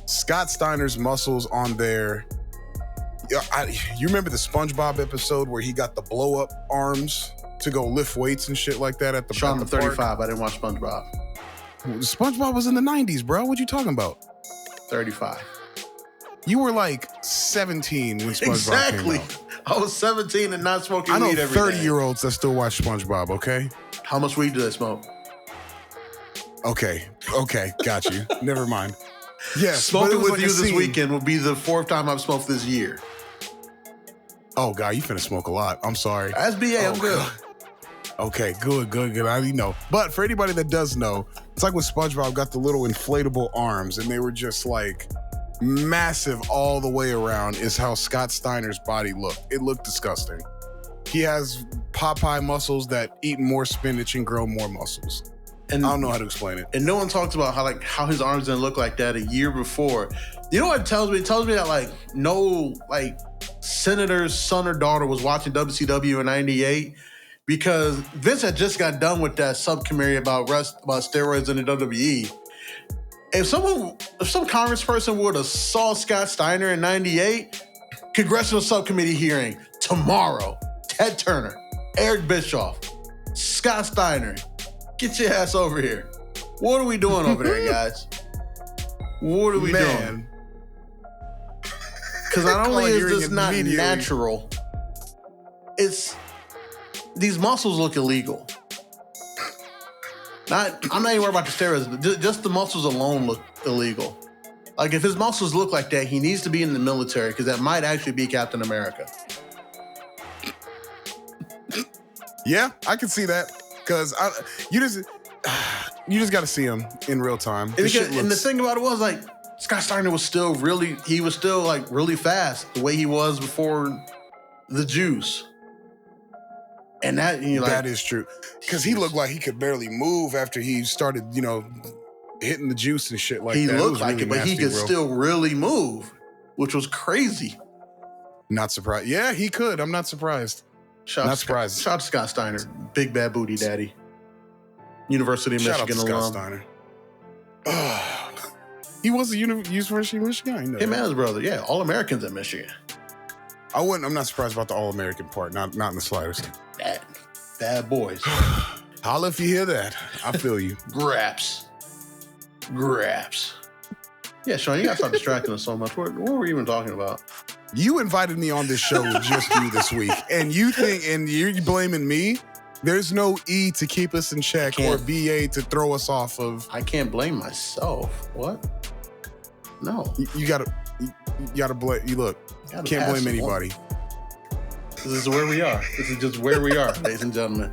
Scott Steiner's muscles on there. You remember the SpongeBob episode where he got the blow up arms to go lift weights and shit like that at the Sean, at I'm the 35. park? I didn't watch SpongeBob. SpongeBob was in the 90s, bro. What you talking about? 35. You were like 17 when SpongeBob Exactly. came out. I was 17 and not smoking I know weed every 30-year-olds that still watch SpongeBob, okay? How much weed do they smoke? Okay, got you. Never mind. Yes, but it Smoking was with like you a this scene. weekend will be the 4th time I've smoked this year. Oh, God, you finna smoke a lot. I'm sorry. That's BA, I'm good. God. Okay, good. I already know. But for anybody that does know, it's like when SpongeBob got the little inflatable arms and they were just like massive all the way around is how Scott Steiner's body looked. It looked disgusting. He has Popeye muscles that eat more spinach and grow more muscles. And I don't know how to explain it. And no one talks about how his arms didn't look like that a year before. You know what it tells me? It tells me that no senator's son or daughter was watching WCW in '98 because Vince had just got done with that subcommittee about steroids in the WWE. If some congressperson would have saw Scott Steiner in '98, congressional subcommittee hearing tomorrow. Ted Turner, Eric Bischoff, Scott Steiner, get your ass over here. What are we doing over there, guys? What are we doing? Because not only is this not natural, these muscles look illegal. I'm not even worried about the steroids. Just the muscles alone look illegal. Like if his muscles look like that, he needs to be in the military because that might actually be Captain America. Yeah, I can see that because you just got to see him in real time. And the thing about it was Scott Steiner was still really fast the way he was before the juice. And that that is true because he looked like he could barely move after he started, hitting the juice and shit like that. He looked like really it, but he could still really move, which was crazy. Not surprised. Yeah, he could. I'm not surprised. Shout out to Scott Steiner, big bad booty daddy. University of Michigan alum. Scott Steiner. He was a University of Michigan. I know him and his brother, yeah, all Americans at Michigan. I'm not surprised about the all American part. Not in the slightest. Bad boys. Holla if you hear that. I feel you. Graps. Yeah, Sean, you gotta stop distracting us so much. What were we even talking about? You invited me on this show with just you this week, and you're blaming me. There's no E to keep us in check or BA to throw us off of. I can't blame myself. What? No. You gotta blame. You look. Can't blame anybody. This is where we are. This is just where we are, ladies and gentlemen.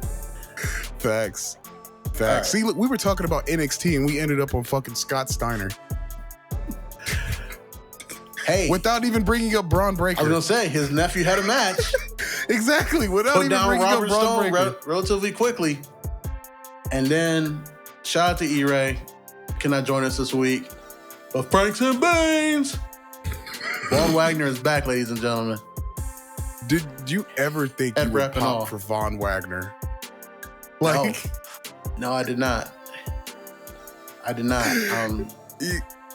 Facts. Right. See, look, we were talking about NXT and we ended up on fucking Scott Steiner. Hey. Without even bringing up Braun Breaker. I was going to say, his nephew had a match. Exactly. Without even bringing up Braun Breaker. Relatively quickly. And then, shout out to E-Ray. Cannot join us this week. But Franks and Baines. Von Wagner is back, ladies and gentlemen. Did you ever think you would pop for Von Wagner? No, I did not.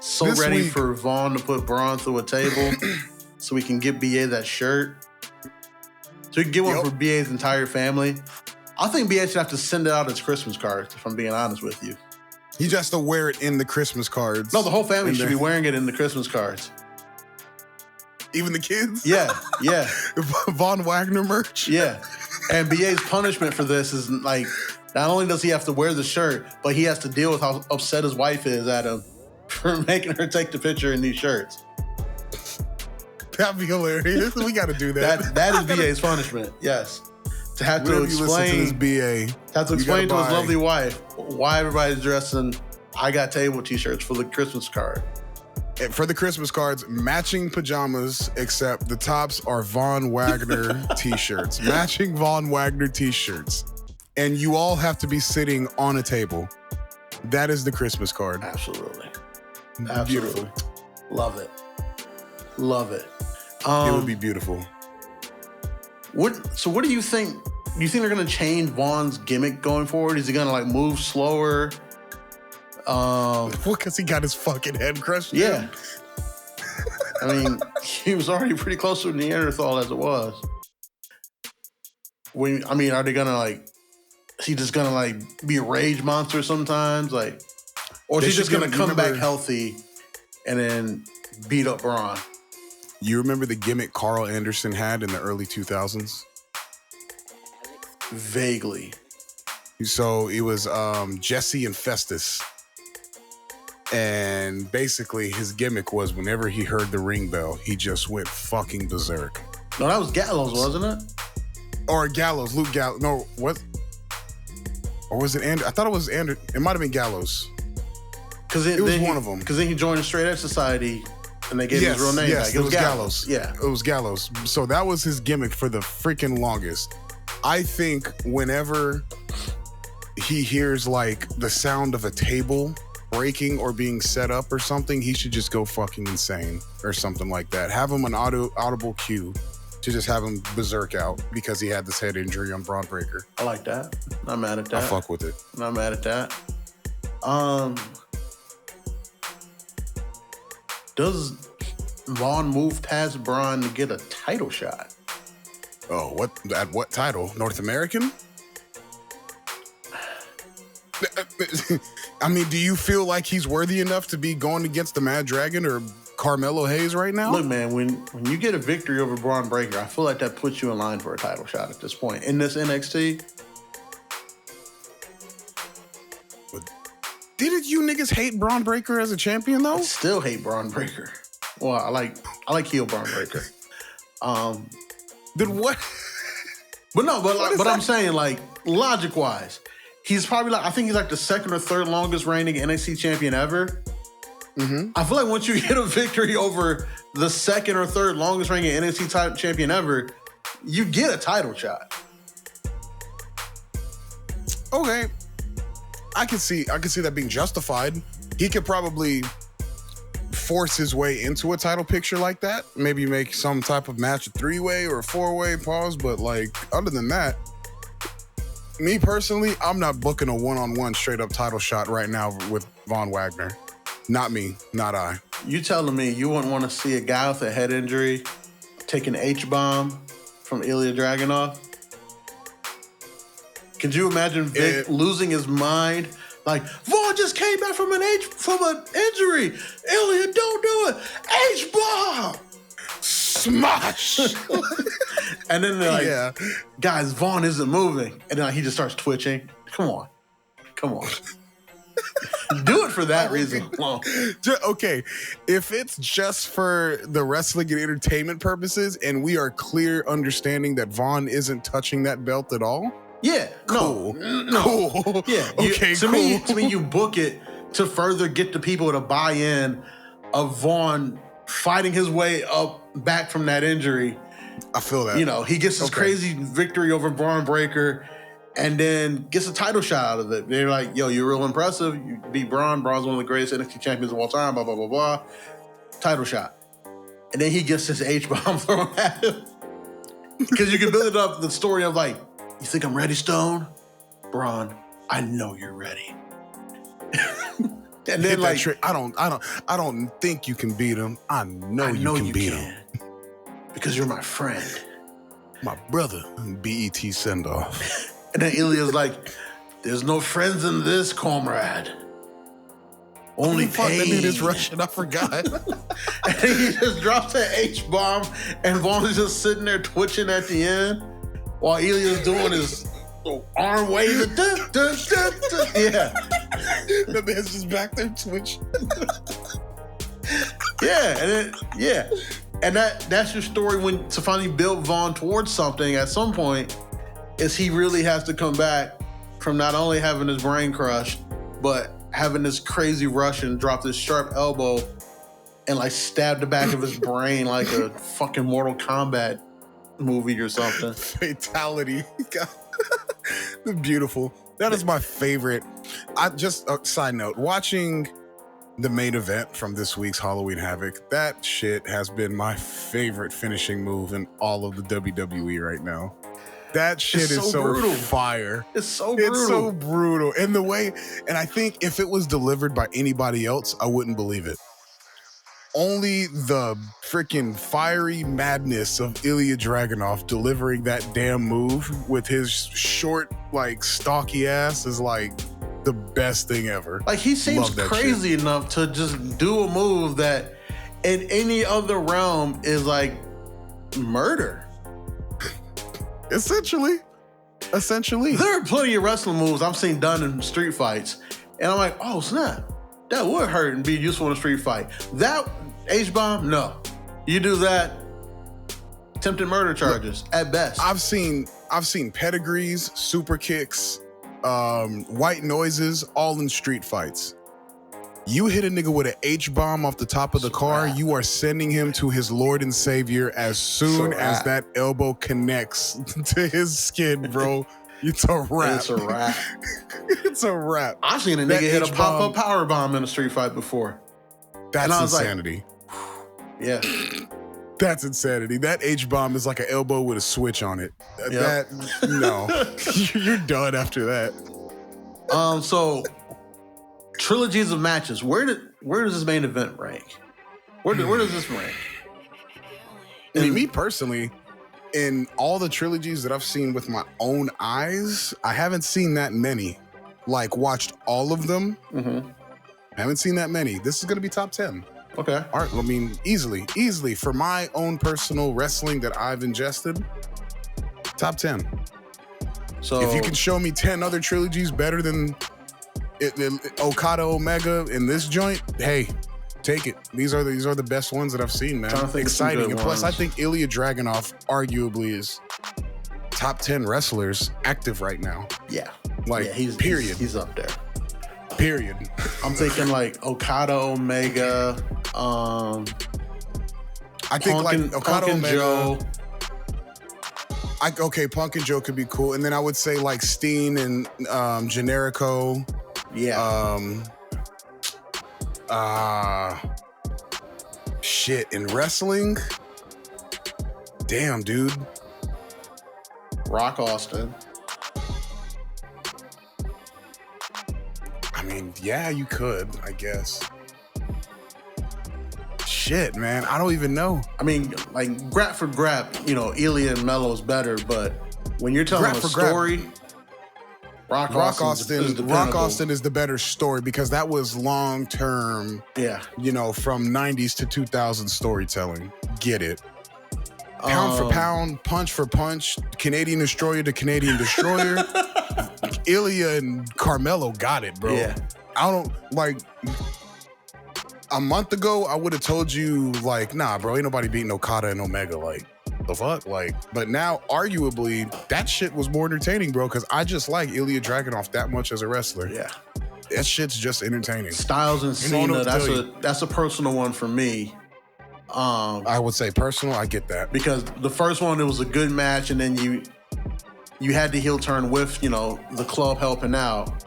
So ready for Vaughn to put Braun through a table so we can get BA that shirt. So we can get one for BA's entire family. I think BA should have to send it out as Christmas cards, if I'm being honest with you. He just has to wear it in the Christmas cards. No, the whole family should be wearing it in the Christmas cards. Even the kids? Yeah. Von Wagner merch? Yeah. And BA's punishment for this is not only does he have to wear the shirt, but he has to deal with how upset his wife is at him for making her take the picture in these shirts. That'd be hilarious. We got to do that. That is BA's punishment. Yes. To have to explain to this BA. Have to explain to his lovely wife why everybody's dressing I Got Table t-shirts for the Christmas card. And for the Christmas cards, matching pajamas, except the tops are Von Wagner t-shirts. Matching Von Wagner t-shirts. And you all have to be sitting on a table. That is the Christmas card. Absolutely. Beautiful. Love it. It would be beautiful. So what do you think? Do you think they're going to change Vaughn's gimmick going forward? Is he going to move slower? Because he got his fucking head crushed. Yeah. I mean, he was already pretty close to Neanderthal as it was. Are they going to is he just going to be a rage monster sometimes? Or is he just going to come back healthy and then beat up Braun? You remember the gimmick Carl Anderson had in the early 2000s? Vaguely. So it was Jesse and Festus. And basically his gimmick was whenever he heard the ring bell, he just went fucking berserk. No, that was Gallows, wasn't it? Or Gallows, Luke Gallows. No, what? Or was it Andrew? I thought it was Andrew. It might have been Gallows. It was one of them. Because then he joined the Straight Edge Society and they gave him his real name back. It was Gallows. Yeah. It was Gallows. So that was his gimmick for the freaking longest. I think whenever he hears like the sound of a table breaking or being set up or something, he should just go fucking insane or something like that. Have him an audible cue to just have him berserk out because he had this head injury on Braun Breaker. I like that. Not mad at that. I fuck with it. Not mad at that. Does Vaughn move past Braun to get a title shot? Oh, what? At what title? North American? I mean, do you feel like he's worthy enough to be going against the Mad Dragon or Carmelo Hayes right now? Look, man, when you get a victory over Braun Breaker, I feel like that puts you in line for a title shot at this point. In this NXT, didn't you niggas hate Braun Breaker as a champion though? I still hate Braun Breaker. Well, I like heel Braun Breaker. Then what? But I'm saying, like, logic wise, he's probably I think he's like the second or third longest reigning NXT champion ever. Mm-hmm. I feel like once you get a victory over the second or third longest reigning NXT champion ever, you get a title shot. Okay. I can see that being justified. He could probably force his way into a title picture like that. Maybe make some type of match a 3-way or a 4-way pause, but like other than that, me personally, I'm not booking a one-on-one straight up title shot right now with Von Wagner. Not me, not I. You telling me you wouldn't want to see a guy with a head injury take an H-bomb from Ilya Dragunov? Could you imagine Vic losing his mind? Like, Vaughn just came back from an injury. Ilya, don't do it. H-bomb! Smash! And then they're like, guys, Vaughn isn't moving. And then he just starts twitching. Come on. Do it for that reason alone. Okay, if it's just for the wrestling and entertainment purposes and we are clear understanding that Vaughn isn't touching that belt at all, yeah, cool. No. Cool. Yeah. To me, you book it to further get the people to buy in of Vaughn fighting his way up back from that injury. I feel that. You know, he gets this crazy victory over Braun Breaker and then gets a title shot out of it. They're like, yo, you're real impressive. You beat Braun. Braun's one of the greatest NXT champions of all time, blah, blah, blah, blah. Title shot. And then he gets his H-bomb thrown at him. Because you can build it up, the story of like, you think I'm ready, Stone? Braun, I know you're ready. And then like, I don't think you can beat him. I know you can beat him. Because you're my friend. My brother. BET send off. And then Ilya's like, there's no friends in this, comrade. Only pain. That dude is Russian. I forgot. And he just drops an H-bomb and Vaughn's just sitting there twitching at the end while Ilya's doing his arm waving. Yeah. The man's just back there twitching. Yeah. And that's your story when to finally build Vaughn towards something at some point is he really has to come back from not only having his brain crushed, but having this crazy rush and drop this sharp elbow and like stab the back of his brain like a fucking Mortal Kombat movie or something. Fatality. Beautiful. That is my favorite. Side note, watching the main event from this week's Halloween Havoc, that shit has been my favorite finishing move in all of the WWE right now. That shit is so brutal. Fire. It's so brutal. It's so brutal. And the way, and I think if it was delivered by anybody else, I wouldn't believe it. Only the freaking fiery madness of Ilya Dragunov delivering that damn move with his short, like, stocky ass is like the best thing ever. Like, he seems crazy enough to just do a move that in any other realm is like murder. Essentially. There are plenty of wrestling moves I've seen done in street fights, and I'm like, oh snap, That would hurt and be useful in a street fight. That H-bomb, no. You do that, attempted murder charges at best. I've seen pedigrees, super kicks, white noises, all in street fights. You hit a nigga with an H-bomb off the top of the car, you are sending him to his Lord and Savior as soon as that elbow connects to his skin, bro. It's a wrap. It's a wrap. It's a wrap. I've seen a nigga hit a pop-up power bomb in a street fight before. That's insanity. Yeah. That's insanity. That H-bomb is like an elbow with a switch on it. No. You're done after that. So trilogies of matches. Where does this main event rank? Where does this rank? I mean, me personally, in all the trilogies that I've seen with my own eyes, I haven't seen that many. Like, watched all of them. Mm-hmm. Haven't seen that many. This is going to be top 10. Okay. All right. I mean, easily. For my own personal wrestling that I've ingested, top 10. So if you can show me 10 other trilogies better than Okada Omega in this joint, hey, take it. These are the best ones that I've seen, man. Exciting. And plus, I think Ilya Dragunov arguably is top 10 wrestlers active right now. Yeah. He's up there. Period. I'm thinking like Okada Omega. I think Okada Omega. Joe. Punk and Joe could be cool. And then I would say like Steen and Generico. Yeah. Shit, in wrestling? Damn, dude. Rock Austin. I mean, yeah, you could, I guess. Shit, man, I don't even know. I mean, like, grap for grap, Ilya and Melo is better, but when you're telling a story, Rock Austin is the better story because that was long term. Yeah. From 90s to 2000 storytelling. Get it. Pound for pound, punch for punch, Canadian Destroyer to Canadian Destroyer. Ilya and Carmelo got it, bro. Yeah. I don't like. A month ago, I would have told you like, nah, bro, ain't nobody beating Okada and Omega. Like, the fuck? Like, but now, arguably, that shit was more entertaining, bro, because I just like Ilya Dragunov that much as a wrestler. Yeah. That shit's just entertaining. Styles and Cena, that's a personal one for me. I would say personal, I get that. Because the first one, it was a good match, and then you had the heel turn with, the club helping out.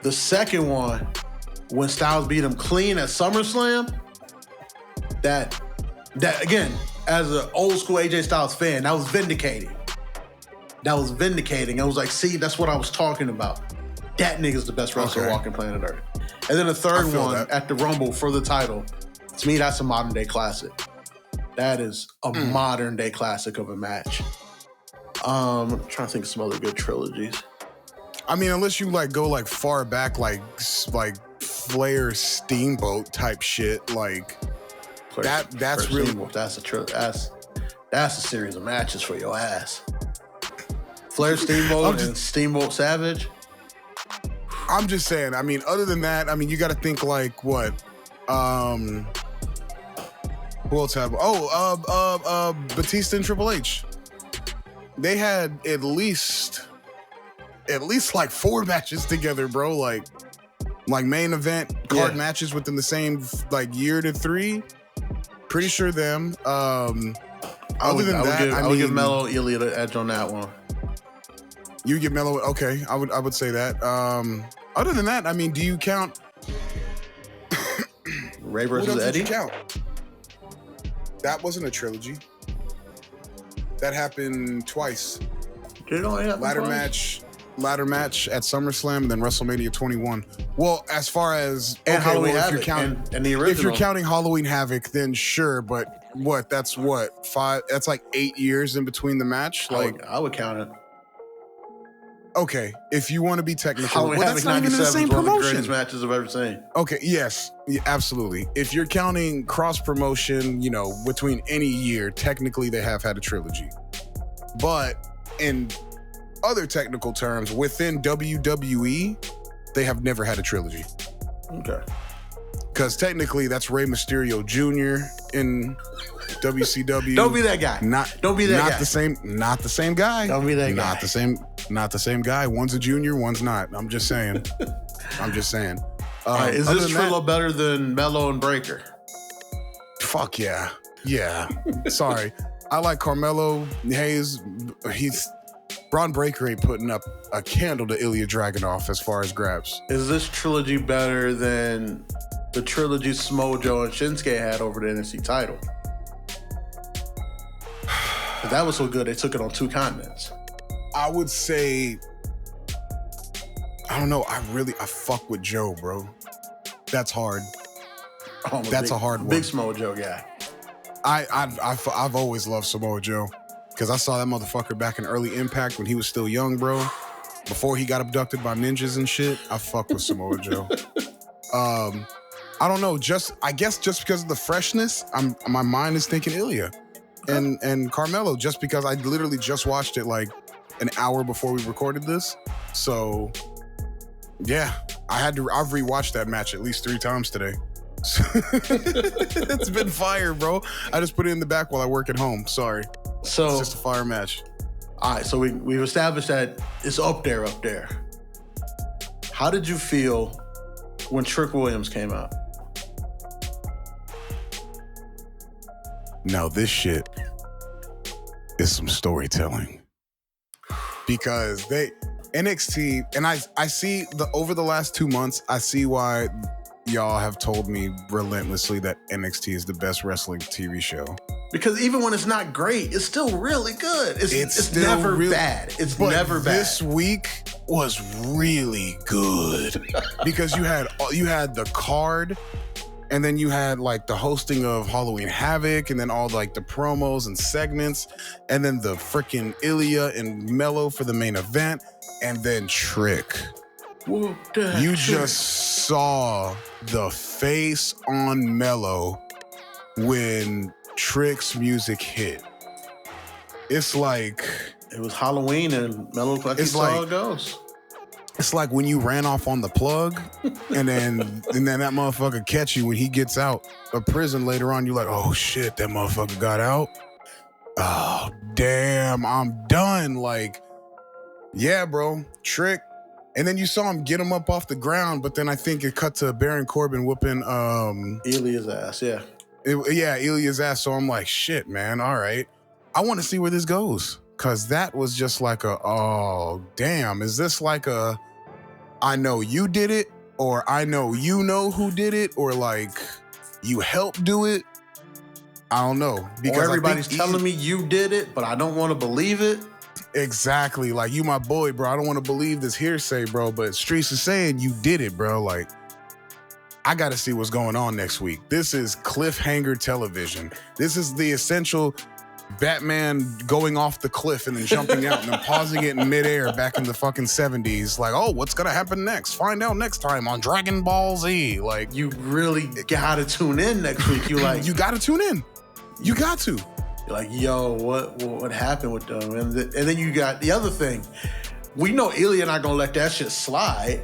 The second one, when Styles beat him clean at SummerSlam, that again, as an old school AJ Styles fan, that was vindicating. I was like, see, that's what I was talking about. That nigga's the best wrestler walking planet Earth. And then the third one at the Rumble for the title, to me, that's a modern day classic. That is a modern day classic of a match. I'm trying to think of some other good trilogies. I mean, unless you go far back, like Flair Steamboat type shit, like that's really that's a series of matches for your ass. Flair Steamboat and Steamboat Savage. I'm just saying. I mean, other than that, I mean, you got to think like what? Who else have? Batista and Triple H. They had at least like 4 matches together, bro. Like main event card matches within the same year to 3. Pretty sure them. I would give Melo Ilya the edge on that one. You give Melo, okay. I would say that. Other than that, I mean, do you count Ray versus Eddie? Count? That wasn't a trilogy. That happened twice. Did it only happen twice? Ladder match at SummerSlam and then WrestleMania 21. Well, as far as Halloween Havoc, if you're counting, and the original. If you're counting Halloween Havoc, then sure. But that's 5? That's like 8 years in between the match. I would count it. Okay, if you want to be technical, Halloween that's not even the same one promotion. Of the greatest matches I've ever seen. Okay, yes, absolutely. If you're counting cross promotion, between any year, technically they have had a trilogy. But in other technical terms, within WWE, they have never had a trilogy. Okay. Because technically that's Rey Mysterio Jr. in WCW. Don't be that guy. Don't be that guy. Not the same guy. Don't be that guy. Not the same guy. One's a junior, one's not. I'm just saying. All right, is this Trillo better than Mello and Breaker? Fuck yeah. Yeah. Sorry. I like Carmelo Hayes. Braun Breaker ain't putting up a candle to Ilya Dragunov as far as grabs. Is this trilogy better than the trilogy Samoa Joe and Shinsuke had over the NXT title? That was so good they took it on 2 continents. I would say, I don't know. I fuck with Joe, bro. That's hard. That's a hard one. Big Samoa Joe guy. I've always loved Samoa Joe because I saw that motherfucker back in early Impact when he was still young, bro. Before he got abducted by ninjas and shit. I fuck with Samoa Joe. I don't know. I guess just because of the freshness, my mind is thinking Ilya and Carmelo. Just because I literally just watched it like an hour before we recorded this, so yeah, I've rewatched that match at least 3 times today. It's been fire, bro. I just put it in the back while I work at home. Sorry. So it's just a fire match. All right, so we've established that it's up there. How did you feel when Trick Williams came out? Now this shit is some storytelling. Because NXT, and I see over the last 2 months, I see why y'all have told me relentlessly that NXT is the best wrestling TV show. Because even when it's not great, it's still really good. It's never bad. It's never bad. This week was really good because you had the card, and then you had like the hosting of Halloween Havoc, and then all like the promos and segments, and then the freaking Ilya and Mello for the main event, and then Trick. You just saw the face on Mello when Trick's music hit. It's like it was Halloween and Mello like it's like how it goes. It's like when you ran off on the plug and then that motherfucker catch you when he gets out of prison later on. You're like, oh shit, that motherfucker got out. Oh damn, I'm done. Like, yeah, bro, Trick. And then you saw him get him up off the ground, but then I think it cut to Baron Corbin whooping Ilya's ass, yeah. Ilya's ass. So I'm like, shit, man, all right. I want to see where this goes. Cause that was just like oh damn, is this like I know you did it, or I know you know who did it, or like you helped do it? I don't know. Because everybody's telling me you did it, but I don't want to believe it. Exactly. Like, you my boy, bro. I don't want to believe this hearsay, bro, but Streets is saying you did it, bro. Like, I got to see what's going on next week. This is cliffhanger television. This is the essential Batman going off the cliff and then jumping out and then pausing it in midair back in the fucking 70s. Like, oh, what's going to happen next? Find out next time on Dragon Ball Z. Like, you really got to tune in next week. You like, you got to tune in. You got to. You're like, yo, what happened with them? And then you got the other thing. We know Ilya not going to let that shit slide.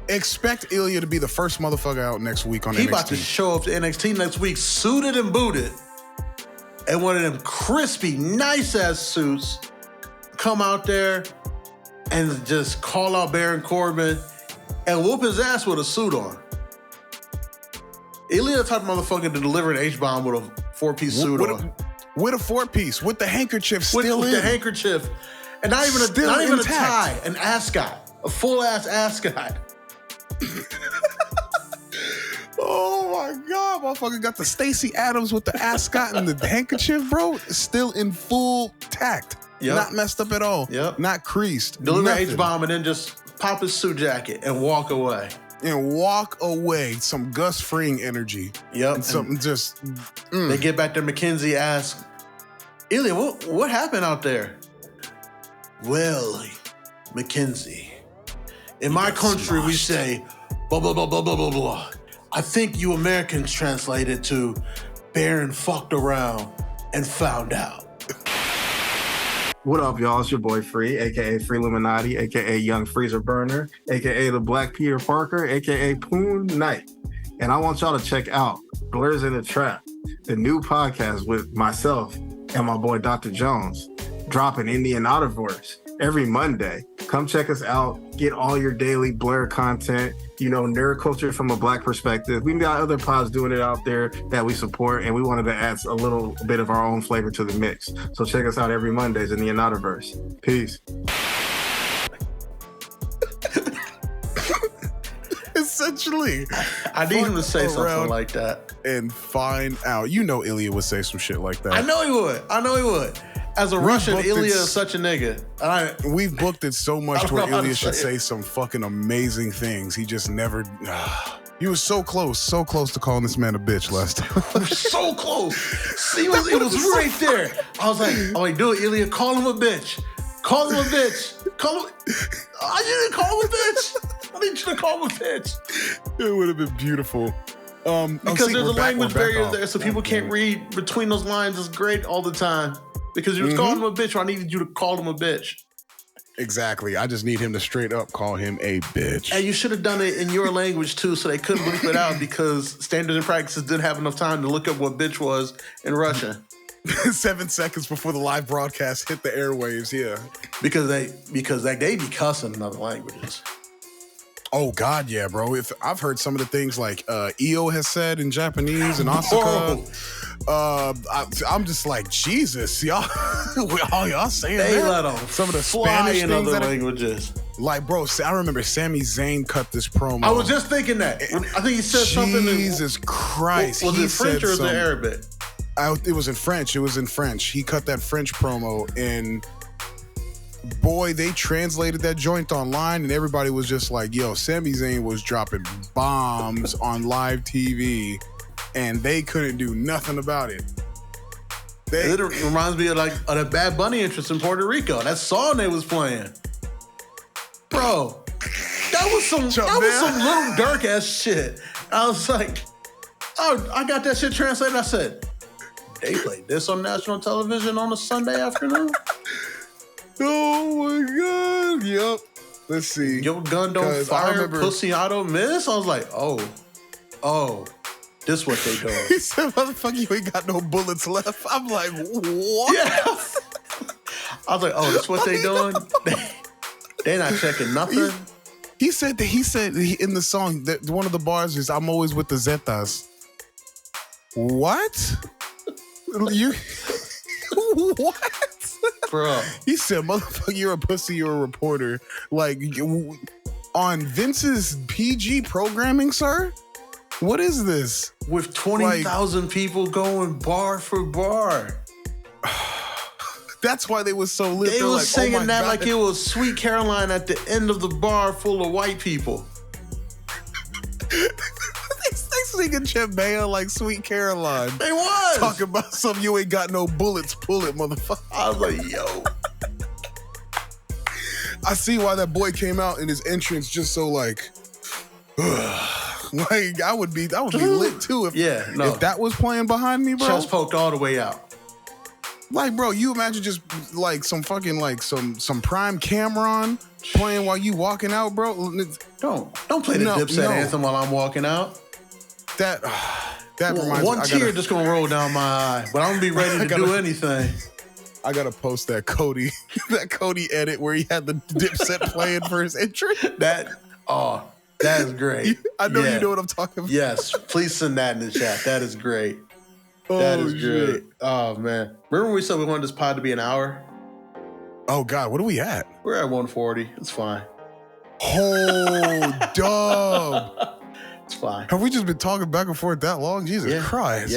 Expect Ilya to be the first motherfucker out next week on NXT. He about to show up to NXT next week suited and booted. And one of them crispy, nice-ass suits come out there and just call out Baron Corbin and whoop his ass with a suit on. Ilya the type of motherfucker to deliver an H-bomb with a 4-piece suit on. With a 4-piece, with the handkerchief still with in. the handkerchief. And not even a tie, an ascot. A full-ass ascot. Oh my God, motherfucker got the Stacey Adams with the ascot and the handkerchief, bro. Still in full tact. Yep. Not messed up at all. Yep. Not creased. Deliver an H-bomb and then just pop his suit jacket and walk away. Some Gus Fring energy. Yep. And something just... They get back there, McKenzie asks, Ilya, what happened out there? Well, McKenzie, in my country we say, blah, blah, blah, blah, blah, blah, blah. I think you Americans translate it to Baron fucked around and found out. What up, y'all? It's your boy Free, aka Free Illuminati, aka Young Freezer Burner, aka the Black Peter Parker, aka Poon Knight. And I want y'all to check out Blurs in the Trap, the new podcast with myself and my boy Dr. Jones, dropping in the Anotherverse every Monday. Come check us out. Get all your daily Blur content, nerd culture from a Black perspective. We've got other pods doing it out there that we support, and we wanted to add a little bit of our own flavor to the mix. So check us out every Mondays in the Anotherverse. Peace. Essentially. I need him to say something like that. And find out. Ilya would say some shit like that. I know he would. As a Russian, Ilya is such a nigga. We've booked it so much to where Ilya should say some fucking amazing things. He just never... He was so close to calling this man a bitch last time. So close. See, it was right there. I was like, do it, Ilya. Call him a bitch. Call him a bitch. I didn't call him a bitch. I need you to call him a bitch. It would have been beautiful. Because there's a language barrier there, so people can't read between those lines. It's great all the time. Because you was calling him a bitch, or I needed you to call him a bitch. Exactly. I just need him to straight up call him a bitch. And you should have done it in your language too, so they couldn't bleep it out because standards and practices didn't have enough time to look up what bitch was in Russian. 7 seconds before the live broadcast hit the airwaves, yeah. Because they be cussing in other languages. Oh God, yeah, bro. I've heard some of the things like Io has said in Japanese and Asuka. I'm just like, Jesus, y'all saying they that? let them some of the fly Spanish in things other languages. Like, bro, I remember Sami Zayn cut this promo. I was just thinking that. I think he said something. Jesus Christ. Was it French or was it Arabic? It was in French. It was in French. He cut that French promo, and boy, they translated that joint online, and everybody was just like, yo, Sami Zayn was dropping bombs on live TV, and they couldn't do nothing about it. It reminds me of the Bad Bunny interest in Puerto Rico. That song they was playing. Bro, that was some little dark ass shit. I was like, oh, I got that shit translated. I said, they played this on national television on a Sunday afternoon? Oh my God. Yep. Let's see. Your gun don't fire, pussy I don't miss? I was like, oh, this what they doing. He said, motherfucker, you ain't got no bullets left. I'm like, what? Yeah. I was like, oh, this what they doing? They not checking nothing. He said in the song that one of the bars is, I'm always with the Zetas. What? You what? Bro. He said, motherfucker, you're a pussy, you're a reporter. Like, on Vince's PG programming, sir? What is this? With 20,000 people going bar for bar. That's why they was so lit. They was like, singing oh that God. like it was Sweet Caroline at the end of the bar full of white people. They singing Chambea like Sweet Caroline. They was. Talking about something you ain't got no bullets, pull it, motherfucker. I was like, yo. I see why that boy came out in his entrance just so like, like I would be lit too if that was playing behind me, bro. Chest poked all the way out. Like, bro, you imagine just like some fucking like some prime Cameron playing while you walking out, bro. Don't play the Dipset anthem while I'm walking out. That reminds me. One tear just gonna roll down my eye, but I'm gonna be ready to do anything. I gotta post that Cody edit where he had the Dipset playing for his intro. That is great. I know you know what I'm talking about. Yes, please send that in the chat. That is great. That is great. Shit. Oh man, remember when we said we wanted this pod to be an hour? Oh God, what are we at? We're at 140. It's fine. Oh, dub. It's fine. Have we just been talking back and forth that long? Jesus Christ.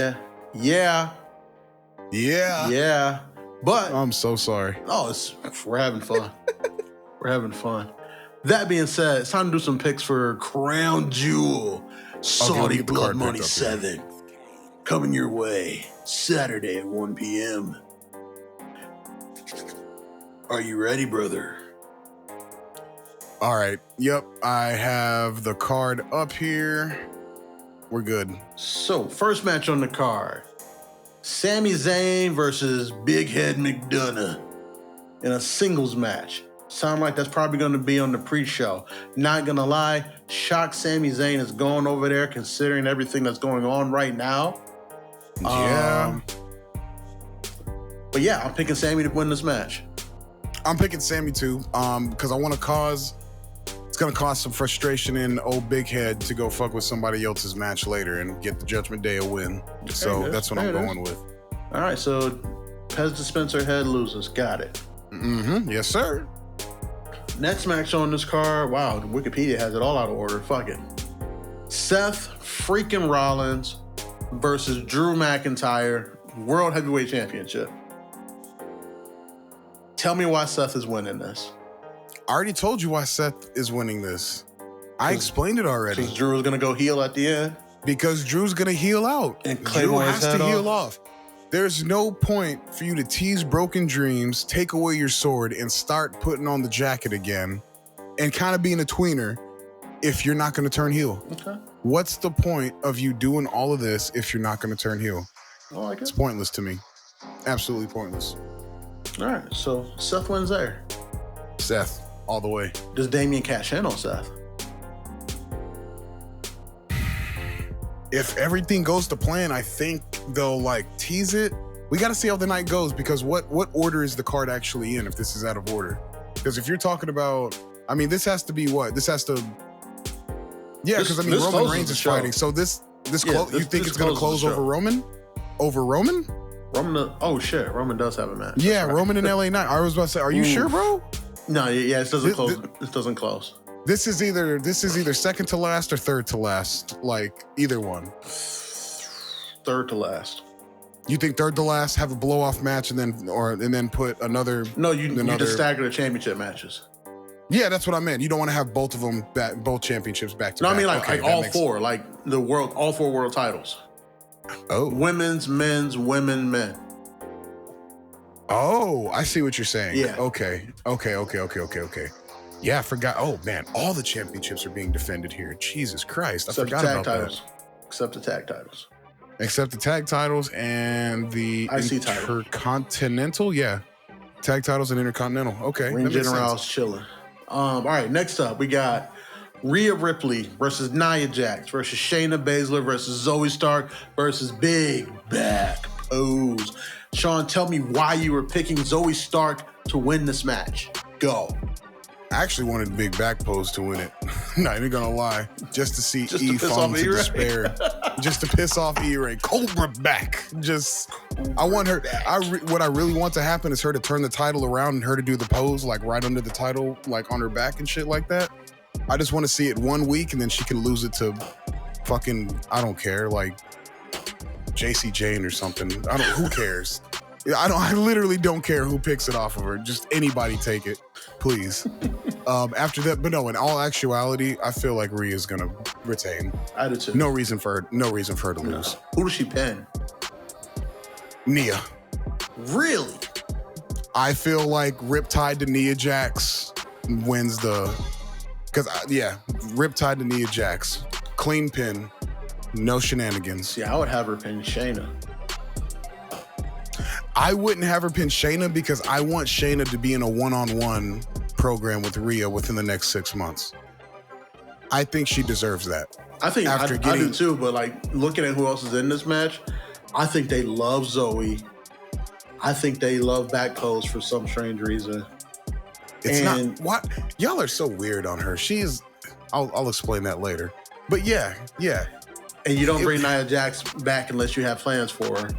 Yeah. But I'm so sorry. Oh, we're having fun. We're having fun. That being said, it's time to do some picks for Crown Jewel, Saudi Blood Money 7. Coming your way Saturday at 1 p.m. Are you ready, brother? All right. Yep. I have the card up here. We're good. So, first match on the card. Sami Zayn versus Big Head McDonough. in a singles match. Sound like that's probably going to be on the pre-show. Not going to lie, shocked Sami Zayn is going over there considering everything that's going on right now. Yeah. But yeah, I'm picking Sami to win this match. I'm picking Sami too, because I want to cause. It's gonna cause some frustration in old Big Head to go fuck with somebody else's match later and get the Judgment Day a win. So that's what I'm going with. All right, so Pez Dispenser Head loses. Got it. Mm-hmm. Yes, sir. Next match on this card. Wow, Wikipedia has it all out of order. Fuck it. Seth freaking Rollins versus Drew McIntyre, World Heavyweight Championship. Tell me why Seth is winning this. I already told you why Seth is winning this. I explained it already. Because Drew is going to go heel at the end? Because Drew's going to heel out. And Drew has to heel off. There's no point for you to tease broken dreams, take away your sword, and start putting on the jacket again and kind of being a tweener if you're not going to turn heel. Okay. What's the point of you doing all of this if you're not going to turn heel? I like it. It's pointless to me. Absolutely pointless. All right, so Seth wins there. Seth, all the way. Does Damian cash in on Seth? If everything goes to plan, I think they'll tease it. We got to see how the night goes because what order is the card actually in if this is out of order? Because if you're talking about, this has to be what? This has to, because Roman Reigns is fighting. So you think it's going to close over Roman? Over Roman? Roman does have a match. Yeah, right. Roman and LA Knight. I was about to say, are you sure, bro? No, yeah, it doesn't close. It doesn't close. This is either second to last or third to last. Either one. Third to last. You think third to last, have a blow off match, and then put another? No, you just stagger the championship matches. Yeah, that's what I meant. You don't want to have both of them both championships back to back. No, I mean all four, all four world titles. Oh, women's, men's, women, men. Oh, I see what you're saying. Yeah. Okay. Yeah, I forgot. Oh man, all the championships are being defended here. Jesus Christ, I forgot about that. Except the tag titles. Except the tag titles and the IC title. Intercontinental. Yeah, tag titles and Intercontinental. Okay. Ring General's chilling. All right, next up we got Rhea Ripley versus Nia Jax versus Shayna Baszler versus Zoe Stark versus Big Back Pose. Sean, tell me why you were picking Zoe Stark to win this match. Go. I actually wanted Big Back Pose to win it. Not even gonna lie. Just to see E fall into despair. Just to piss off E-Ray. Cobra back. I want her. What I really want to happen is her to turn the title around and her to do the pose right under the title, on her back and shit like that. I just want to see it 1 week and then she can lose it to fucking, I don't care, JC Jane or something. Who cares? I literally don't care who picks it off of her. Just anybody take it, please. After that, but no, in all actuality, I feel like Rhea's gonna retain. I do too. No reason for her to lose. Who does she pin? Nia. Really? I feel like Riptide to Nia Jax wins Riptide to Nia Jax. Clean pin. No shenanigans. Yeah, I would have her pin Shayna. I wouldn't have her pin Shayna because I want Shayna to be in a one-on-one program with Rhea within the next 6 months. I think she deserves that. I think I do too, but looking at who else is in this match, I think they love Zoe. I think they love Back Pose for some strange reason. It's not what y'all are so weird on her. I'll explain that later. But yeah. And you don't bring Nia Jax back unless you have plans for her.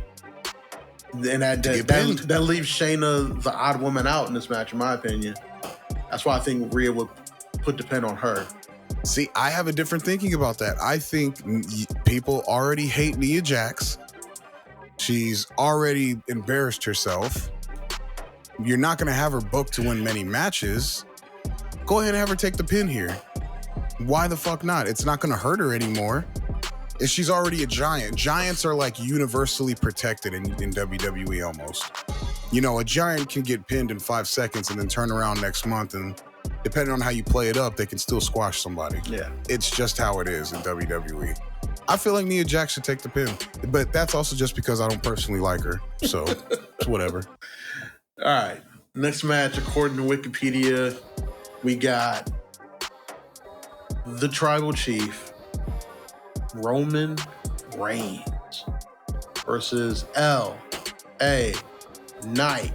And that leaves Shayna the odd woman out in this match, in my opinion. That's why I think Rhea would put the pin on her. See, I have a different thinking about that. I think people already hate Nia Jax. She's already embarrassed herself. You're not going to have her booked to win many matches. Go ahead and have her take the pin here. Why the fuck not? It's not going to hurt her anymore. She's already a giant. Giants are universally protected in WWE almost. A giant can get pinned in 5 seconds and then turn around next month, and depending on how you play it up, they can still squash somebody. Yeah. It's just how it is in WWE. I feel like Nia Jax should take the pin, but that's also just because I don't personally like her. So it's whatever. All right. Next match, according to Wikipedia, we got the Tribal Chief, Roman Reigns, versus L.A. Knight.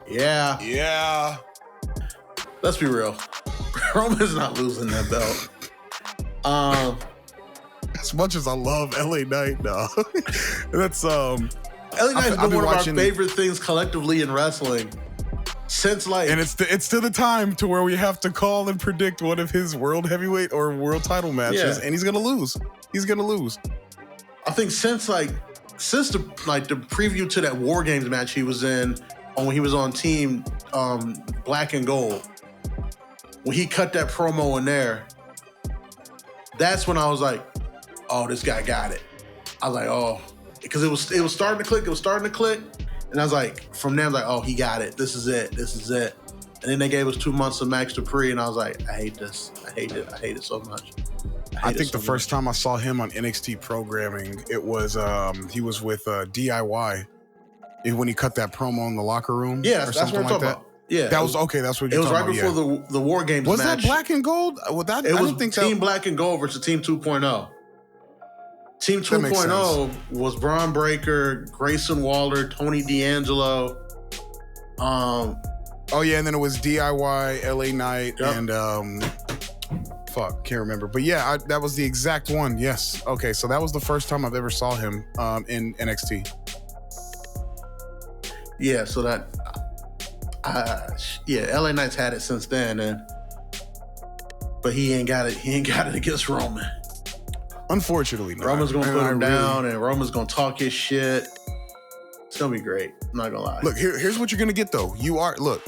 Yeah. Yeah. Let's be real. Roman's not losing that belt. As much as I love LA Knight, no. That's LA Knight's been one of our favorite things collectively in wrestling since like, and it's to the time to where we have to call and predict one of his world heavyweight or world title matches, and he's gonna lose. He's gonna lose. I think since the preview to that War Games match he was in when he was on Team Black and Gold, when he cut that promo in there, that's when I was like, oh, this guy got it. I was like, oh, because it was starting to click. It was starting to click. And I was like, from there, I was like, oh, he got it. This is it. This is it. And then they gave us 2 months of Max Dupree, and I was like, I hate this. I hate it. I hate it so much. I think the first time I saw him on NXT programming, it was he was with DIY when he cut that promo in the locker room. Yeah, that's what I'm talking about. Yeah, that was okay. That's what you're talking about. It was right before the War Games was match. That Black and Gold? Well, I didn't think Team Black and Gold versus Team 2.0. Team 2.0 was Braun Breaker, Grayson Waller, Tony D'Angelo. Oh yeah, and then it was DIY, LA Knight, and can't remember. But yeah, that was the exact one. Yes. Okay, so that was the first time I've ever saw him in NXT. Yeah, so that LA Knight's had it since then, but he ain't got it. He ain't got it against Roman. Unfortunately, not. Roman's gonna put him down, and Roman's gonna talk his shit. It's gonna be great. I'm not gonna lie. Look, here's what you're gonna get though.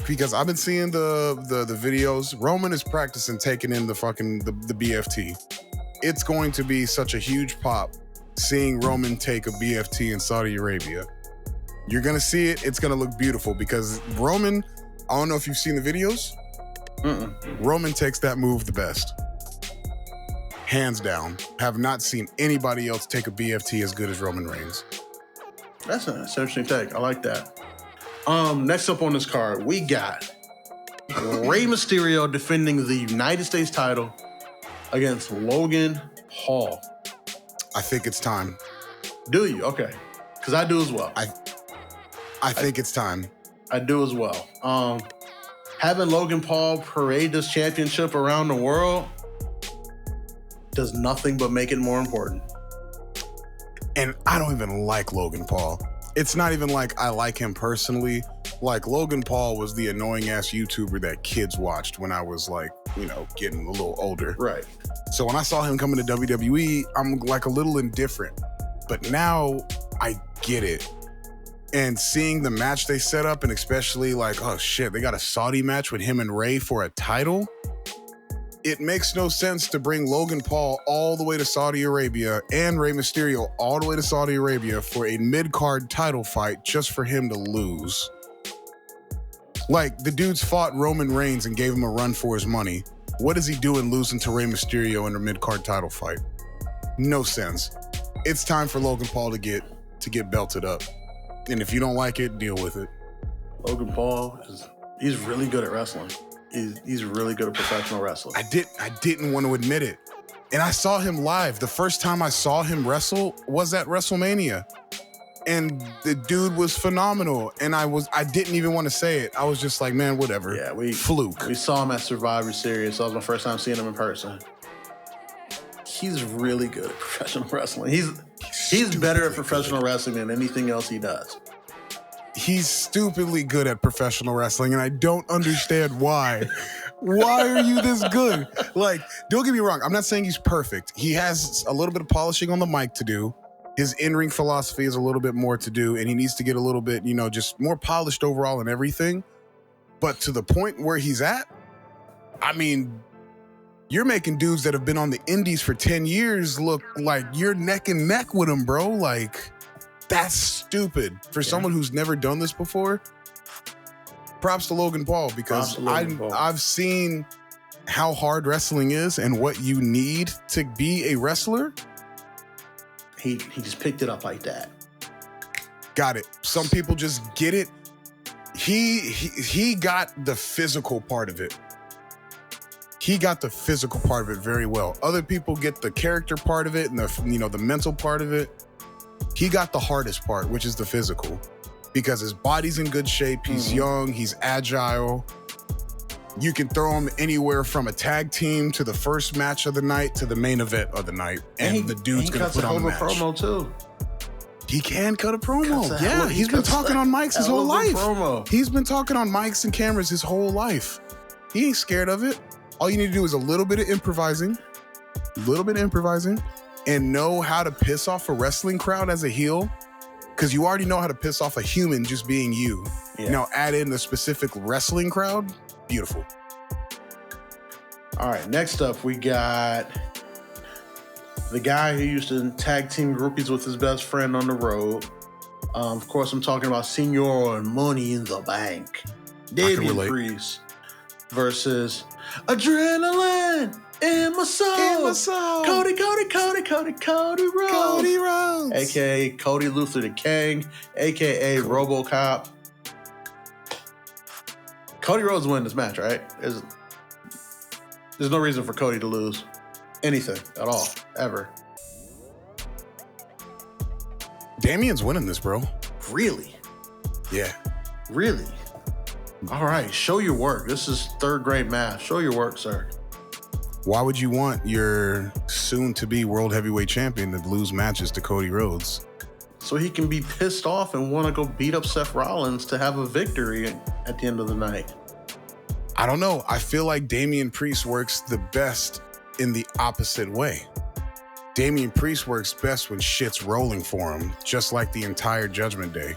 Because I've been seeing the videos. Roman is practicing taking in the BFT. It's going to be such a huge pop seeing Roman take a BFT in Saudi Arabia. You're gonna see it. It's gonna look beautiful because Roman. I don't know if you've seen the videos. Roman takes that move the best. Hands down. Have not seen anybody else take a BFT as good as Roman Reigns. That's an interesting take. I like that. Next up on this card, we got Rey Mysterio defending the United States title against Logan Paul. I think it's time. Do you? Okay. Because I do as well. I think it's time. I do as well. Having Logan Paul parade this championship around the world does nothing but make it more important. And I don't even like Logan Paul. It's not even like I like him personally. Like Logan Paul was the annoying ass YouTuber that kids watched when I was like, getting a little older. Right. So when I saw him coming to WWE, I'm like a little indifferent. But now I get it. And seeing the match they set up, and especially like, oh shit, they got a Saudi match with him and Rey for a title. It makes no sense to bring Logan Paul all the way to Saudi Arabia and Rey Mysterio all the way to Saudi Arabia for a mid-card title fight just for him to lose. Like, the dude's fought Roman Reigns and gave him a run for his money. What is he doing losing to Rey Mysterio in a mid-card title fight? No sense. It's time for Logan Paul to get belted up. And if you don't like it, deal with it. Logan Paul he's really good at wrestling. He's really good at professional wrestling. I didn't want to admit it. And I saw him live. The first time I saw him wrestle was at WrestleMania. And the dude was phenomenal. And I didn't even want to say it. I was just like, man, whatever. Yeah, fluke. We saw him at Survivor Series. So that was my first time seeing him in person. He's really good at professional wrestling. He's better at professional wrestling than anything else he does. He's stupidly good at professional wrestling, and I don't understand why. Why are you this good? Like, don't get me wrong. I'm not saying he's perfect. He has a little bit of polishing on the mic to do. His in-ring philosophy is a little bit more to do, and he needs to get a little bit, just more polished overall and everything. But to the point where he's at, I mean, you're making dudes that have been on the indies for 10 years look like you're neck and neck with them, bro. Like, that's stupid. For someone who's never done this before, props to Logan Paul, because I've seen how hard wrestling is and what you need to be a wrestler. He just picked it up like that. Got it. Some people just get it. he got the physical part of it. He got the physical part of it very well. Other people get the character part of it and the mental part of it. He got the hardest part, which is the physical, because his body's in good shape. He's young. He's agile. You can throw him anywhere from a tag team to the first match of the night to the main event of the night, and the dude's gonna put on a match. Promo too. He can cut a promo. Yeah, he's been talking on mics his whole life. He's been talking on mics and cameras his whole life. He ain't scared of it. All you need to do is a little bit of improvising, and know how to piss off a wrestling crowd as a heel, because you already know how to piss off a human just being you. Yeah. Now add in the specific wrestling crowd. Beautiful. All right, next up we got the guy who used to tag team groupies with his best friend on the road. Of course, I'm talking about Senor and Money in the Bank. Damian Priest versus Adrenaline in my soul. Cody Rhodes. AKA Cody Luther the King, AKA RoboCop. Cody Rhodes win this match, right? There's no reason for Cody to lose anything at all, ever. Damian's winning this, bro. Really? Yeah. Really? All right, show your work. This is third grade math. Show your work, sir. Why would you want your soon-to-be world heavyweight champion to lose matches to Cody Rhodes? So he can be pissed off and want to go beat up Seth Rollins to have a victory at the end of the night. I don't know. I feel like Damian Priest works the best in the opposite way. Damian Priest works best when shit's rolling for him, just like the entire Judgment Day.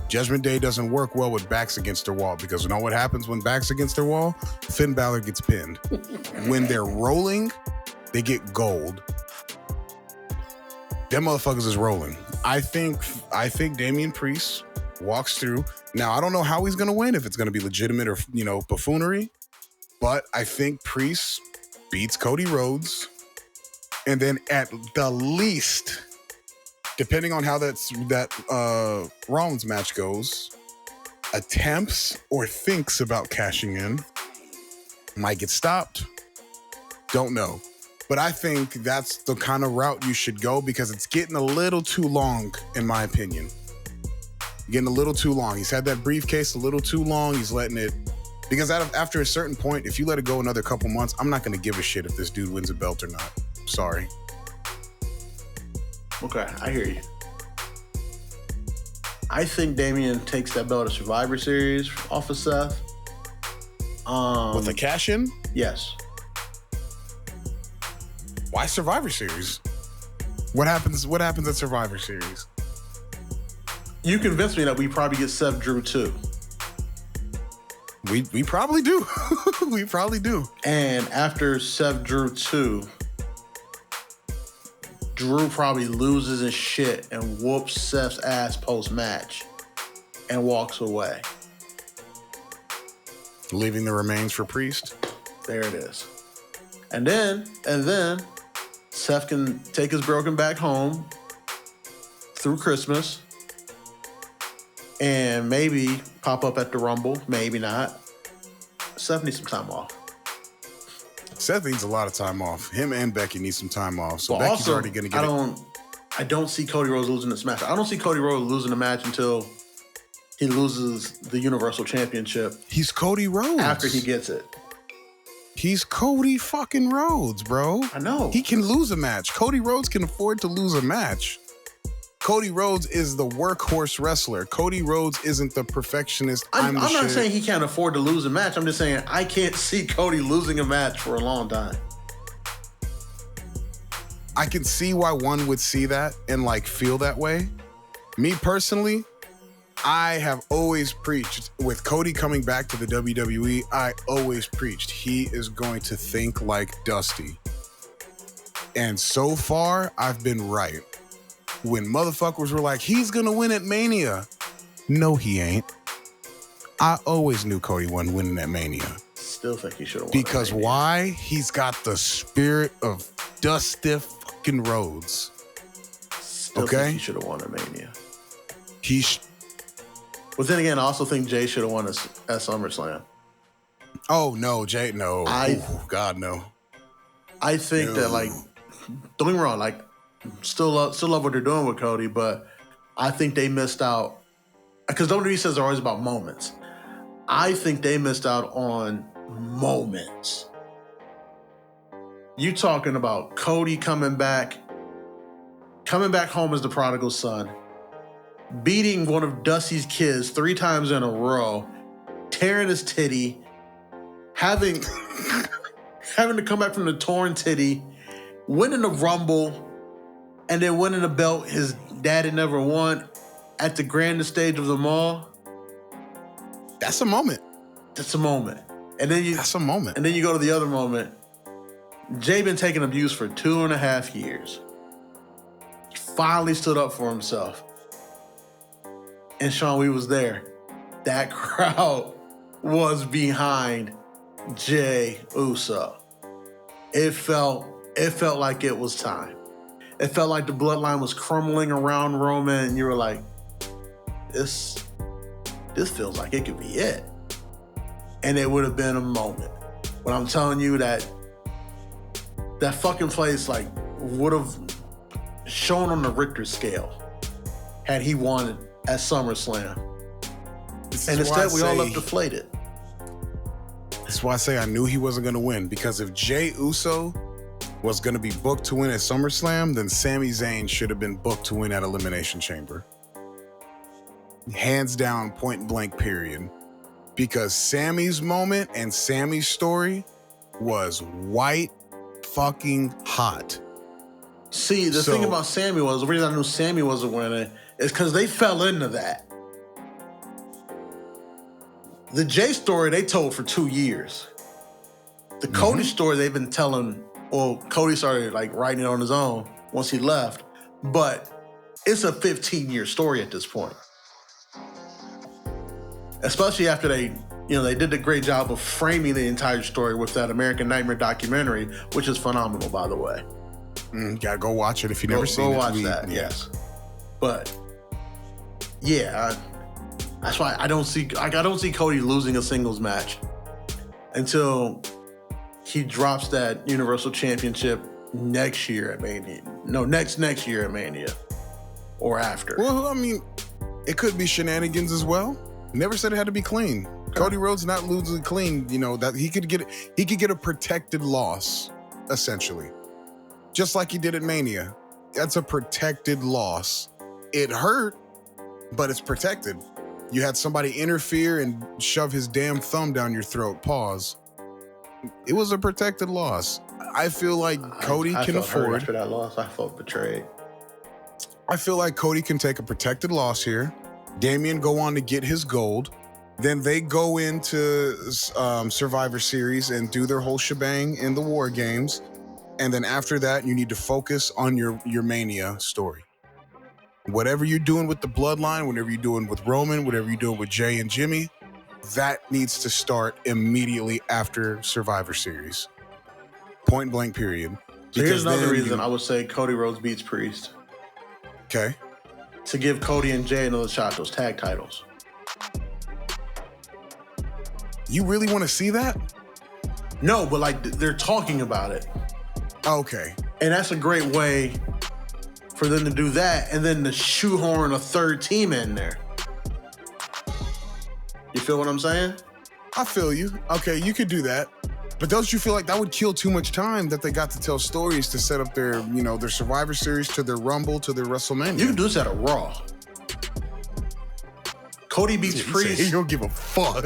Judgment Day doesn't work well with backs against their wall, because you know what happens when backs against their wall? Finn Balor gets pinned. When they're rolling, they get gold. Them motherfuckers is rolling. I think Damian Priest walks through. Now, I don't know how he's going to win, if it's going to be legitimate or, buffoonery, but I think Priest beats Cody Rhodes, and then at the least, depending on how that Rollins match goes, attempts or thinks about cashing in, might get stopped. Don't know. But I think that's the kind of route you should go, because it's getting a little too long, in my opinion. Getting a little too long. He's had that briefcase a little too long. He's letting it, because after a certain point, if you let it go another couple months, I'm not going to give a shit if this dude wins a belt or not. Sorry. Okay, I hear you. I think Damian takes that belt at Survivor Series off of Seth. With a cash in? Yes. Why Survivor Series? What happens at Survivor Series? You convinced me that we probably get Seth Drew too. We probably do. We probably do. And after Seth Drew 2, Drew probably loses his shit and whoops Seth's ass post-match and walks away. Leaving the remains for Priest? There it is. And then Seth can take his broken back home through Christmas and maybe pop up at the Rumble, maybe not. Seth needs some time off. Seth needs a lot of time off. Him and Becky need some time off. So but Becky's also, already going to get I don't see Cody Rhodes losing this match. I don't see Cody Rhodes losing the match until he loses the Universal Championship. He's Cody Rhodes. After he gets it. He's Cody fucking Rhodes, bro. I know. He can lose a match. Cody Rhodes can afford to lose a match. Cody Rhodes is the workhorse wrestler. Cody Rhodes isn't the perfectionist. I'm not saying he can't afford to lose a match. I'm just saying I can't see Cody losing a match for a long time. I can see why one would see that and feel that way. Me personally, I have always preached with Cody coming back to the WWE. I always preached he is going to think like Dusty. And so far, I've been right. When motherfuckers were like, he's gonna win at Mania. No, he ain't. I always knew Cody wasn't winning at Mania. Still think he should have won. Because why? He's got the spirit of Dusty fucking Rhodes. Still think he should have won at Mania. But then again, I also think Jay should have won at SummerSlam. Oh no, Jay, no. God, no. I think that don't get me wrong, still love what they're doing with Cody, but I think they missed out because WWE says they're always about moments. I think they missed out on moments. You talking about Cody coming back home as the prodigal son, beating one of Dusty's kids 3 times in a row, tearing his titty, having to come back from the torn titty, winning the Rumble, and then winning the belt his daddy never won at the grandest stage of them all. That's a moment. That's a moment. That's a moment. And then you go to the other moment. Jay been taking abuse for 2.5 years. He finally stood up for himself. And Sean, we was there. That crowd was behind Jay Uso. It felt like it was time. It felt like the bloodline was crumbling around Roman, and you were like, this feels like it could be it. And it would have been a moment. But I'm telling you that fucking place would have shown on the Richter scale had he won at SummerSlam. And instead we all looked deflated. That's why I say I knew he wasn't going to win, because if Jay Uso was going to be booked to win at SummerSlam, then Sami Zayn should have been booked to win at Elimination Chamber. Hands down, point blank, period. Because Sami's moment and Sami's story was white fucking hot. See, the thing about Sami was, the reason I knew Sami wasn't winning is because they fell into that. The Jay story they told for 2 years. The Cody story they've been telling, well, Cody started writing it on his own once he left, but it's a 15-year story at this point. Especially after they did a great job of framing the entire story with that American Nightmare documentary, which is phenomenal, by the way. Gotta go watch it if you've never seen it. Go watch that, yes. But yeah, that's why I don't see Cody losing a singles match until he drops that Universal Championship next year at Mania. No, next year at Mania or after. Well, I mean, it could be shenanigans as well. Never said it had to be clean. Okay. Cody Rhodes not losing clean. That he could get a protected loss, essentially, just like he did at Mania. That's a protected loss. It hurt, but it's protected. You had somebody interfere and shove his damn thumb down your throat. Pause. It was a protected loss. I feel like Cody can afford. After that loss, I felt betrayed. I feel like Cody can take a protected loss here. Damian go on to get his gold. Then they go into Survivor Series and do their whole shebang in the War Games. And then after that, you need to focus on your Mania story. Whatever you're doing with the Bloodline, whatever you're doing with Roman, whatever you're doing with Jay and Jimmy, that needs to start immediately after Survivor Series. Point blank, period. So here's another reason I would say Cody Rhodes beats Priest. Okay. To give Cody and Jay another shot at those tag titles. You really want to see that? No, but they're talking about it. Okay. And that's a great way for them to do that and then to shoehorn a third team in there. You feel what I'm saying? I feel you. Okay, you could do that. But don't you feel like that would kill too much time that they got to tell stories to set up their, their Survivor Series to their Rumble to their WrestleMania? You can do this at a Raw. Cody beats Priest. He don't give a fuck.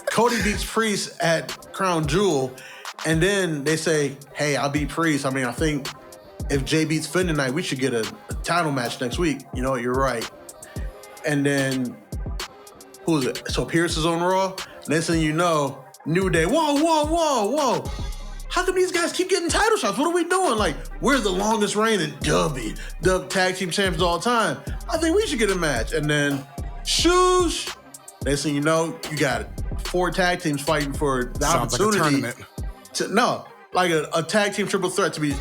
Cody beats Priest at Crown Jewel, and then they say, hey, I'll beat Priest. I mean, I think if Jay beats Finn tonight, we should get a title match next week. You know what? You're right. And then, who is it? So Pierce is on Raw. Next thing you know, New Day. Whoa. How come these guys keep getting title shots? What are we doing? We're the longest reigning dub tag team champions all the time. I think we should get a match. And then, shoosh. Next thing you know, you got 4 tag teams fighting for the opportunity. Like a tournament. A tag team triple threat to be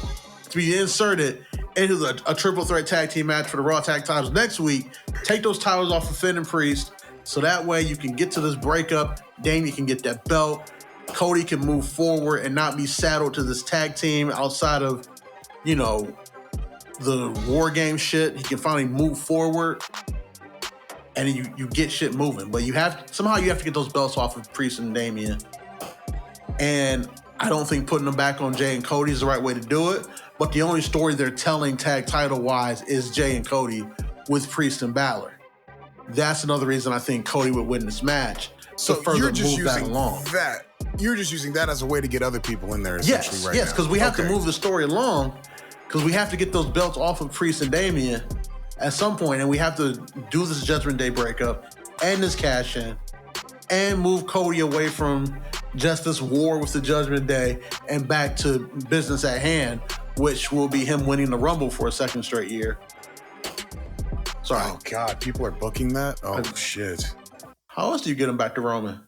inserted into a triple threat tag team match for the Raw tag titles next week. Take those titles off of Finn and Priest. So that way you can get to this breakup. Damian can get that belt. Cody can move forward and not be saddled to this tag team outside of, you know, the War Game shit. He can finally move forward and you get shit moving. But you have to get those belts off of Priest and Damian. And I don't think putting them back on Jay and Cody is the right way to do it. But the only story they're telling tag title wise is Jay and Cody with Priest and Balor. That's another reason I think Cody would win this match. So you're just using that. You're just using that as a way to get other people in there essentially right now. Yes, because we have to move the story along, because we have to get those belts off of Priest and Damian at some point, and we have to do this Judgment Day breakup and this cash-in and move Cody away from just this war with the Judgment Day and back to business at hand, which will be him winning the Rumble for a second straight year. Sorry. Oh, God, people are booking that? Oh, shit. How else do you get him back to Roman?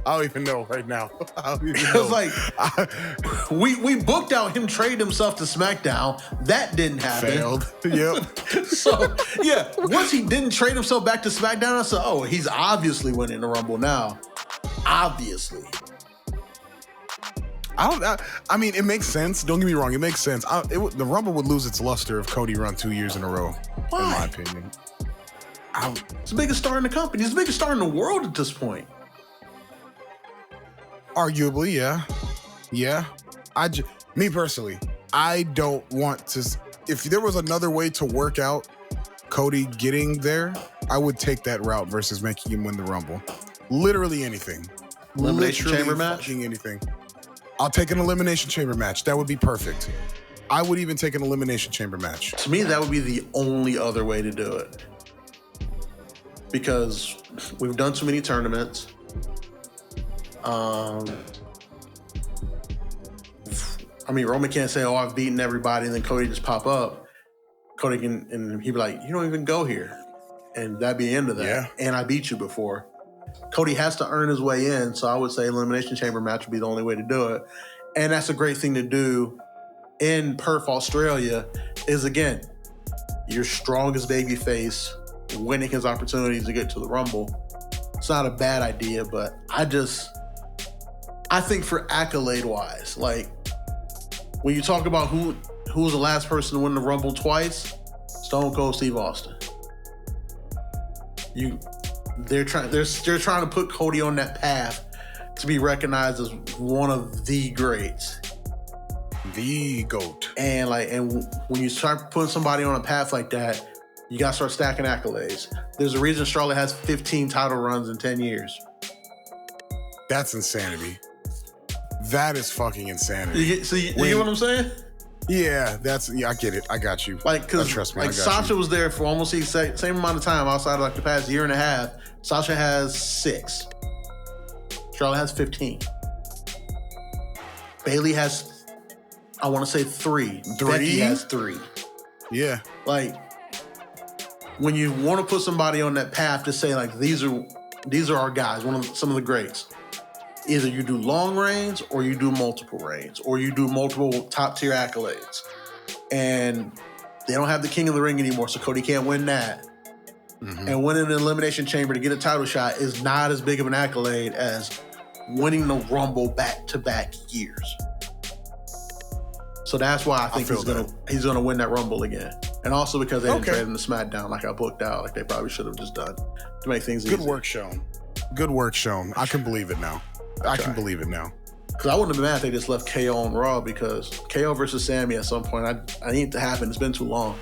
I don't even know right now. I don't even know. It's like, we booked out him trade himself to SmackDown. That didn't happen. Failed. Yep. So, yeah, once he didn't trade himself back to SmackDown, I said, oh, he's obviously winning the Rumble now. Obviously. I mean, it makes sense. Don't get me wrong. It makes sense. The Rumble would lose its luster if Cody run 2 years in a row, Why? in my opinion. It's the biggest star in the company. He's the biggest star in the world at this point. Arguably, yeah. Yeah. Me personally, I don't want to... If there was another way to work out Cody getting there, I would take that route versus making him win the Rumble. Literally anything. Elimination Chamber match? Anything. I'll take an Elimination Chamber match. That would be perfect. I would even take an Elimination Chamber match. To me, that would be the only other way to do it. Because we've done too many tournaments. I mean, Roman can't say, oh, I've beaten everybody, and then Cody just pop up. Cody can, and he'd be like, you don't even go here. And that'd be the end of that. Yeah. And I beat you before. Cody has to earn his way in, so I would say Elimination Chamber match would be the only way to do it. And that's a great thing to do in Perth, Australia, is again, your strongest babyface winning his opportunities to get to the Rumble. It's not a bad idea, but I think for accolade-wise, like, when you talk about who was the last person to win the Rumble twice, Stone Cold Steve Austin. They're trying to put Cody on that path to be recognized as one of the greats. The GOAT. And when you start putting somebody on a path like that, you gotta start stacking accolades. There's a reason Charlotte has 15 title runs in 10 years. That's insanity. That is fucking insanity. You get what I'm saying? Yeah, I get it. I got you. Trust me, Sasha was there for almost the same amount of time outside of the past year and a half. Sasha has 6. Charlotte has 15. Bayley has, I want to say 3. Becky has 3. Yeah. When you want to put somebody on that path to say, these are our guys, some of the greats. Either you do long reigns or you do multiple reigns or you do multiple top tier accolades. And they don't have the King of the Ring anymore, so Cody can't win that. Mm-hmm. And winning an Elimination Chamber to get a title shot is not as big of an accolade as winning the Rumble back-to-back years. So that's why I think he's gonna win that Rumble again. And also because they didn't trade him to SmackDown like I booked out, like they probably should have just done to make things easier. Good work shown. I can believe it now. I can believe it now. Because I wouldn't have been mad if they just left KO on Raw, because KO versus Sammy at some point, I need it to happen. It's been too long.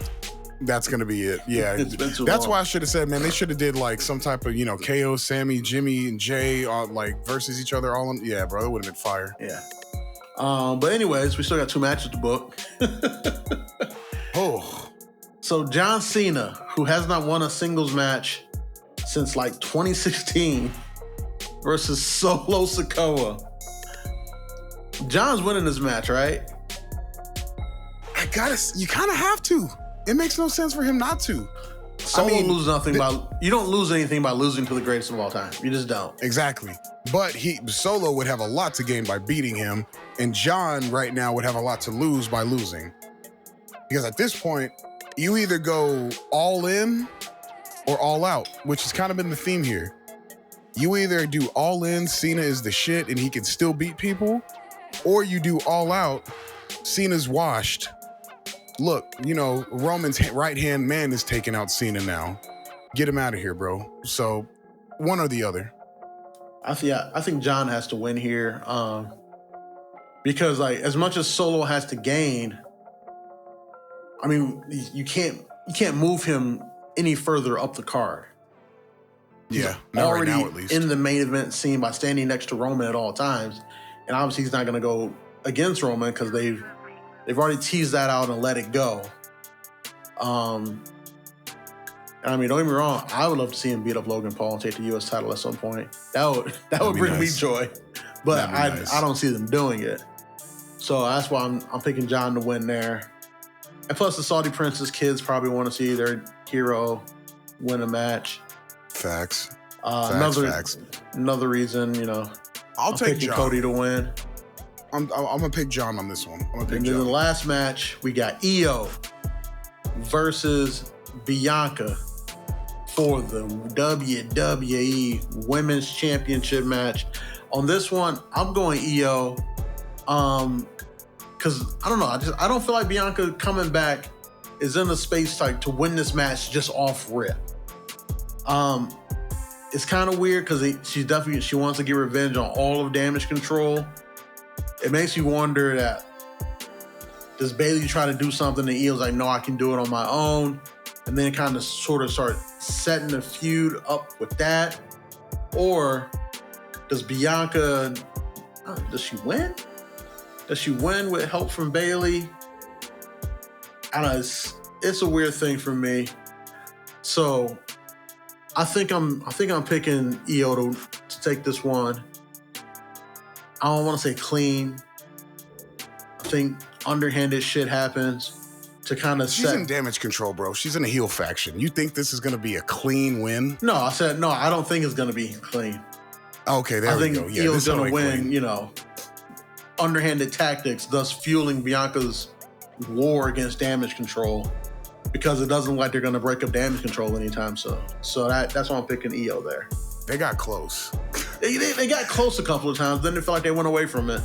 That's going to be it. Yeah. It's been too That's long. why I should have said, man, they should have did some type of, KO, Sammy, Jimmy, and Jay versus each other all in. Yeah, bro, that would have been fire. Yeah. But anyways, we still got 2 matches to book. Oh. So John Cena, who has not won a singles match since 2016, versus Solo Sikoa. John's winning this match, right? You kind of have to. It makes no sense for him not to. You don't lose anything by losing to the greatest of all time. You just don't. Exactly. But Solo would have a lot to gain by beating him, and John right now would have a lot to lose by losing. Because at this point, you either go all in or All Out, which has kind of been the theme here. You either do All In, Cena is the shit and he can still beat people, or you do All Out, Cena's washed. Look, Roman's right-hand man is taking out Cena now. Get him out of here, bro. So, one or the other. I think John has to win here, because like as much as Solo has to gain, I mean you can't move him any further up the card. Yeah, not already right now, at least. In the main event scene by standing next to Roman at all times, and obviously he's not going to go against Roman because they've already teased that out and let it go. I mean, don't get me wrong, I would love to see him beat up Logan Paul and take the U.S. title at some point. That would bring me joy, but I don't see them doing it. So that's why I'm picking John to win there. And plus, the Saudi Princess kids probably want to see their hero win a match. Facts. Another reason, I'll take picking John. Cody to win. I'm gonna pick John on this one. And then the last match, we got Io versus Bianca for the WWE Women's Championship match. On this one, I'm going Io, because I don't know. I don't feel like Bianca coming back is in the space like to win this match just off rip. It's kind of weird because she wants to get revenge on all of Damage Control. It makes you wonder that does Bayley try to do something and Io's like, no, I can do it on my own, and then kind of sort of start setting the feud up with that, or does Bianca? Does she win? Does she win with help from Bayley? I don't know. It's a weird thing for me. So I think I'm picking Io to take this one. I don't want to say clean. I think underhanded shit happens to kind of She's in Damage Control, bro. She's in a heel faction. You think this is going to be a clean win? No, I said no. I don't think it's going to be clean. Okay, there we go. Yeah, Io's going to win. Underhanded tactics, thus fueling Bianca's war against Damage Control, because it doesn't look like they're going to break up Damage Control anytime soon. So that's why I'm picking Io there. They got close. They got close a couple of times. Then they felt like they went away from it.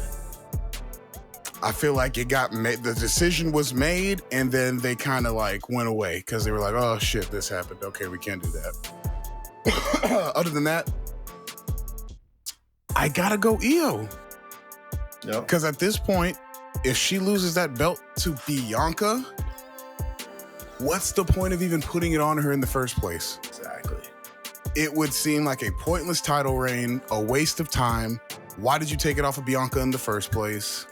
I feel like it got made. The decision was made, and then they kind of like went away because they were like, "Oh shit, this happened. Okay, we can't do that." Other than that, I gotta go Io. Yep. Because at this point, if she loses that belt to Bianca, what's the point of even putting it on her in the first place? Exactly. It would seem like a pointless title reign, a waste of time. Why did you take it off of Bianca in the first place?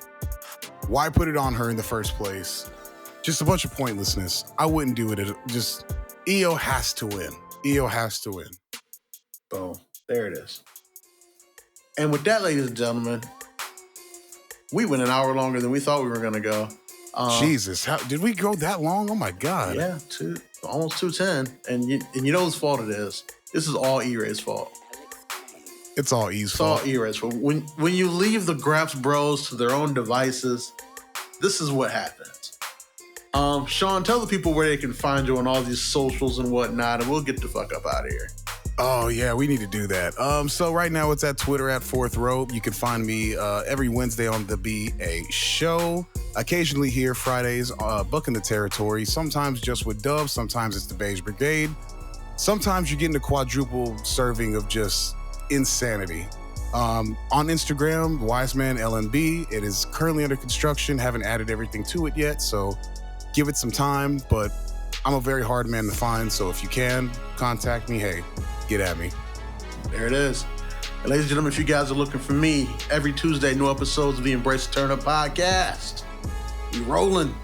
Why put it on her in the first place? Just a bunch of pointlessness. I wouldn't do it. Io has to win. Io has to win. Boom. There it is. And with that, ladies and gentlemen, we went an hour longer than we thought we were going to go. Jesus, how did we go that long? Oh my God. Yeah, almost 2:10. And you know whose fault it is. This is all E-Ray's fault. It's all E's fault. It's all E-Ray's fault. When you leave the Graps bros to their own devices, this is what happens. Sean, tell the people where they can find you on all these socials and whatnot, and we'll get the fuck up out of here. Oh yeah, we need to do that. So right now it's at Twitter at Fourth Rope. You can find me every Wednesday on the BA Show. Occasionally here Fridays, bucking the territory. Sometimes just with Dub. Sometimes it's the Beige Brigade. Sometimes you're getting a quadruple serving of just insanity. On Instagram, Wiseman LNB. It is currently under construction. Haven't added everything to it yet, so give it some time. But I'm a very hard man to find, so if you can contact me, hey, get at me. There it is. And ladies and gentlemen, if you guys are looking for me, every Tuesday, new episodes of the Embrace the Turn Up podcast. We rolling.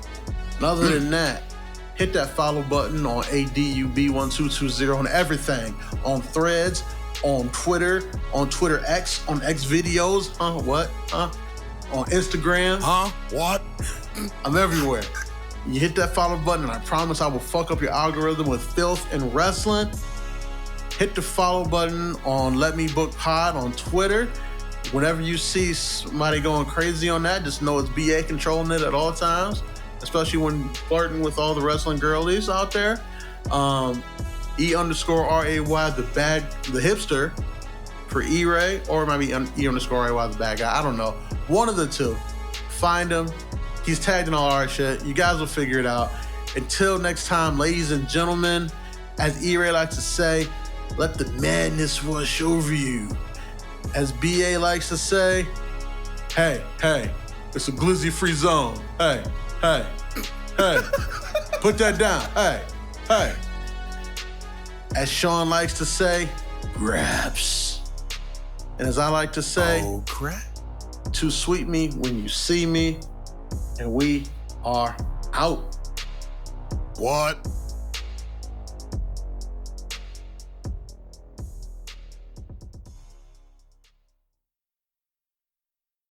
And other than that, hit that follow button on ADUB1220 on everything. On Threads, on Twitter X, on X videos. What? On Instagram. What? I'm everywhere. You hit that follow button, and I promise I will fuck up your algorithm with filth and wrestling. Hit the follow button on Let Me Book Pod on Twitter. Whenever you see somebody going crazy on that, just know it's BA controlling it at all times, especially when flirting with all the wrestling girlies out there. E_RAY, the hipster for E-Ray, or it might be E_RAY, the bad guy. I don't know. One of the two. Find him. He's tagged in all our shit. You guys will figure it out. Until next time, ladies and gentlemen, as E-Ray likes to say, let the madness wash over you. As BA likes to say, hey, it's a glizzy-free zone. Hey, put that down. Hey. As Sean likes to say, graps. And as I like to say, oh crap. To sweet me when you see me. And we are out. What?